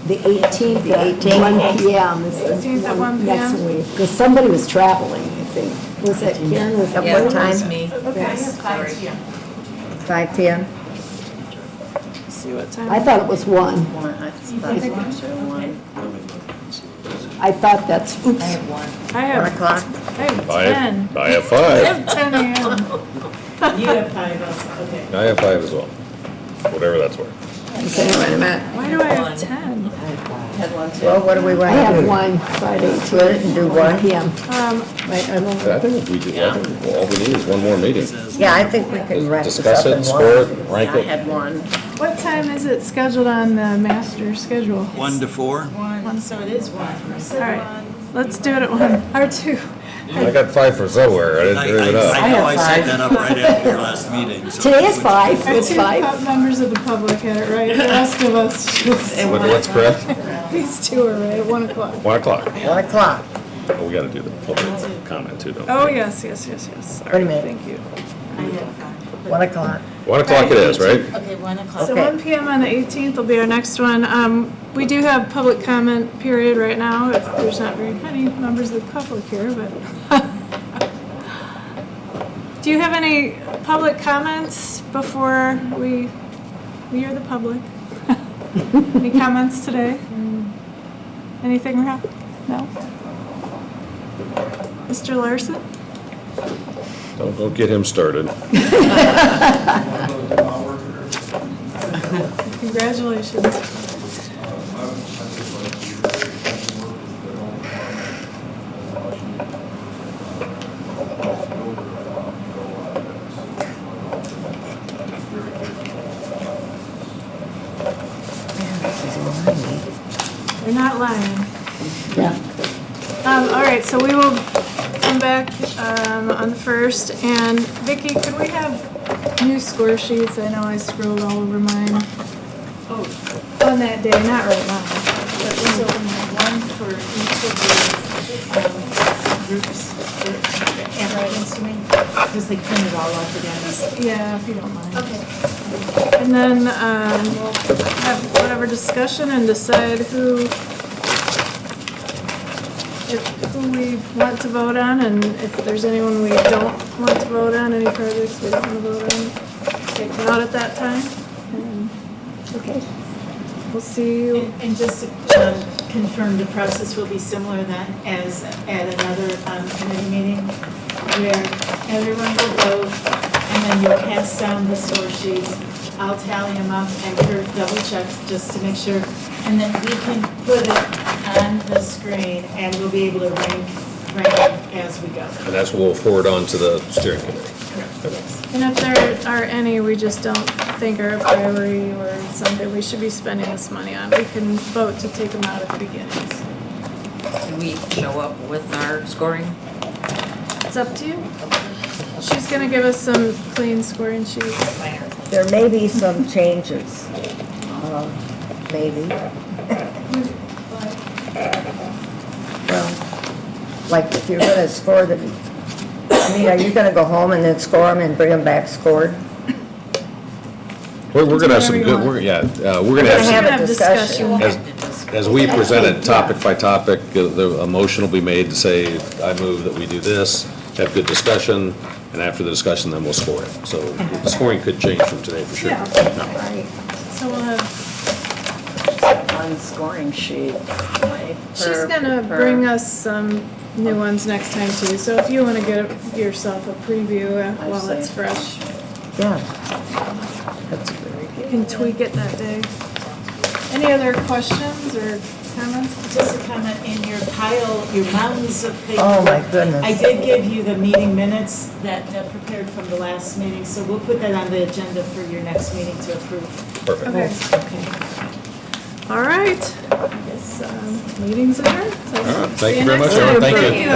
The 18th at 1 p.m. is the 18th at 1 next p.m.? week. Because somebody was traveling, I think. Was that Karen? Was At that what time? Okay. 5 p.m.? see what time. I thought it was 1. One, I thought it was one. I thought that's, oops. I have, 1 o'clock? I have 10. I have I 5. have 10 a.m. You have 5 also, okay. I have 5 as well, whatever that's worth. Okay, wait a minute. Why do I have 10? Had one too. Well, what do we I want to have do? 1 Friday, Split it and do 1? PM. Um, Right, I don't I think we do, I think all we need is one more meeting. Yeah, I think we can wrap this Discuss up it, in score one. it, rank I it. had one. what time is it scheduled on the master schedule? 1 to 4? 1, so it is 1. All right, let's do it at 1, or 2. I got 5 for somewhere, I didn't read it up. I know I set that up right after your last meeting. so- Today is 5, Our it's 2 5. members of the public had it right, the rest of us just, What's correct? these 2 are right, at 1 o'clock. 1 o'clock. 1 o'clock. Oh, we gotta do the public comment too, don't we? Oh, yes. All Wait a right, minute. thank you. 1 o'clock. 1 o'clock it is, right? Okay, 1 o'clock. So Okay. 1 PM on the 18th will be our next one. We do have public comment period right now, if there's not very many members of the public here, but. Do you have any public comments before we are the public? Any comments today? Anything, Rob? No? Mr. Larson? Don't get him started. Congratulations. You're not lying. Yeah. All right, so we will come back on the 1st, and Vicki, could we have new score sheets? I know I scrolled all over mine. On that day, not right now. But so one for each of the groups, the handwritings to me, because they print it all out again. Yeah, if you don't mind. Okay. And then we'll have whatever discussion and decide who we want to vote on, and if there's anyone we don't want to vote on, any projects we don't want to vote on, take them out at that time. And, okay, we'll see you. And just to confirm, the process will be similar then as at another committee meeting, where everyone will vote, and then you'll pass down the score sheets. I'll tally them up and Kurt double check just to make sure, and then we can put it on the screen and we'll be able to rank them as we go. And that's what we'll forward on to the steering committee. And if there are any we just don't think are a priority or something we should be spending this money on, we can vote to take them out at the beginnings. Can we show up with our scoring? It's up to you. She's gonna give us some clean scoring sheets. There may be some changes, maybe. Well, like if you're gonna score the, I mean, are you gonna go home and then score them and bring them back scored? We're gonna have some Whatever you good, want. we're gonna have Have some, a discussion. as we present it topic by topic, a motion will be made to say, I move that we do this, have good discussion, and after the discussion, then we'll score it. So the scoring could change from today for sure. Yeah. Right. So we'll have, One scoring sheet. Like, she's gonna bring us some new ones next time too. So if you wanna get yourself a preview while see. it's fresh, Yeah. That's very good. you can tweak it that day. Any other questions or comments? Just a comment, in your pile, your mountains of paper. Oh, my goodness. I did give you the meeting minutes that prepared from the last meeting, so we'll put that on the agenda for your next meeting to approve. Perfect. Okay. Okay. All right. I guess, meeting's adjourned. So All right, see thank you very next much, everyone. time. Thank you.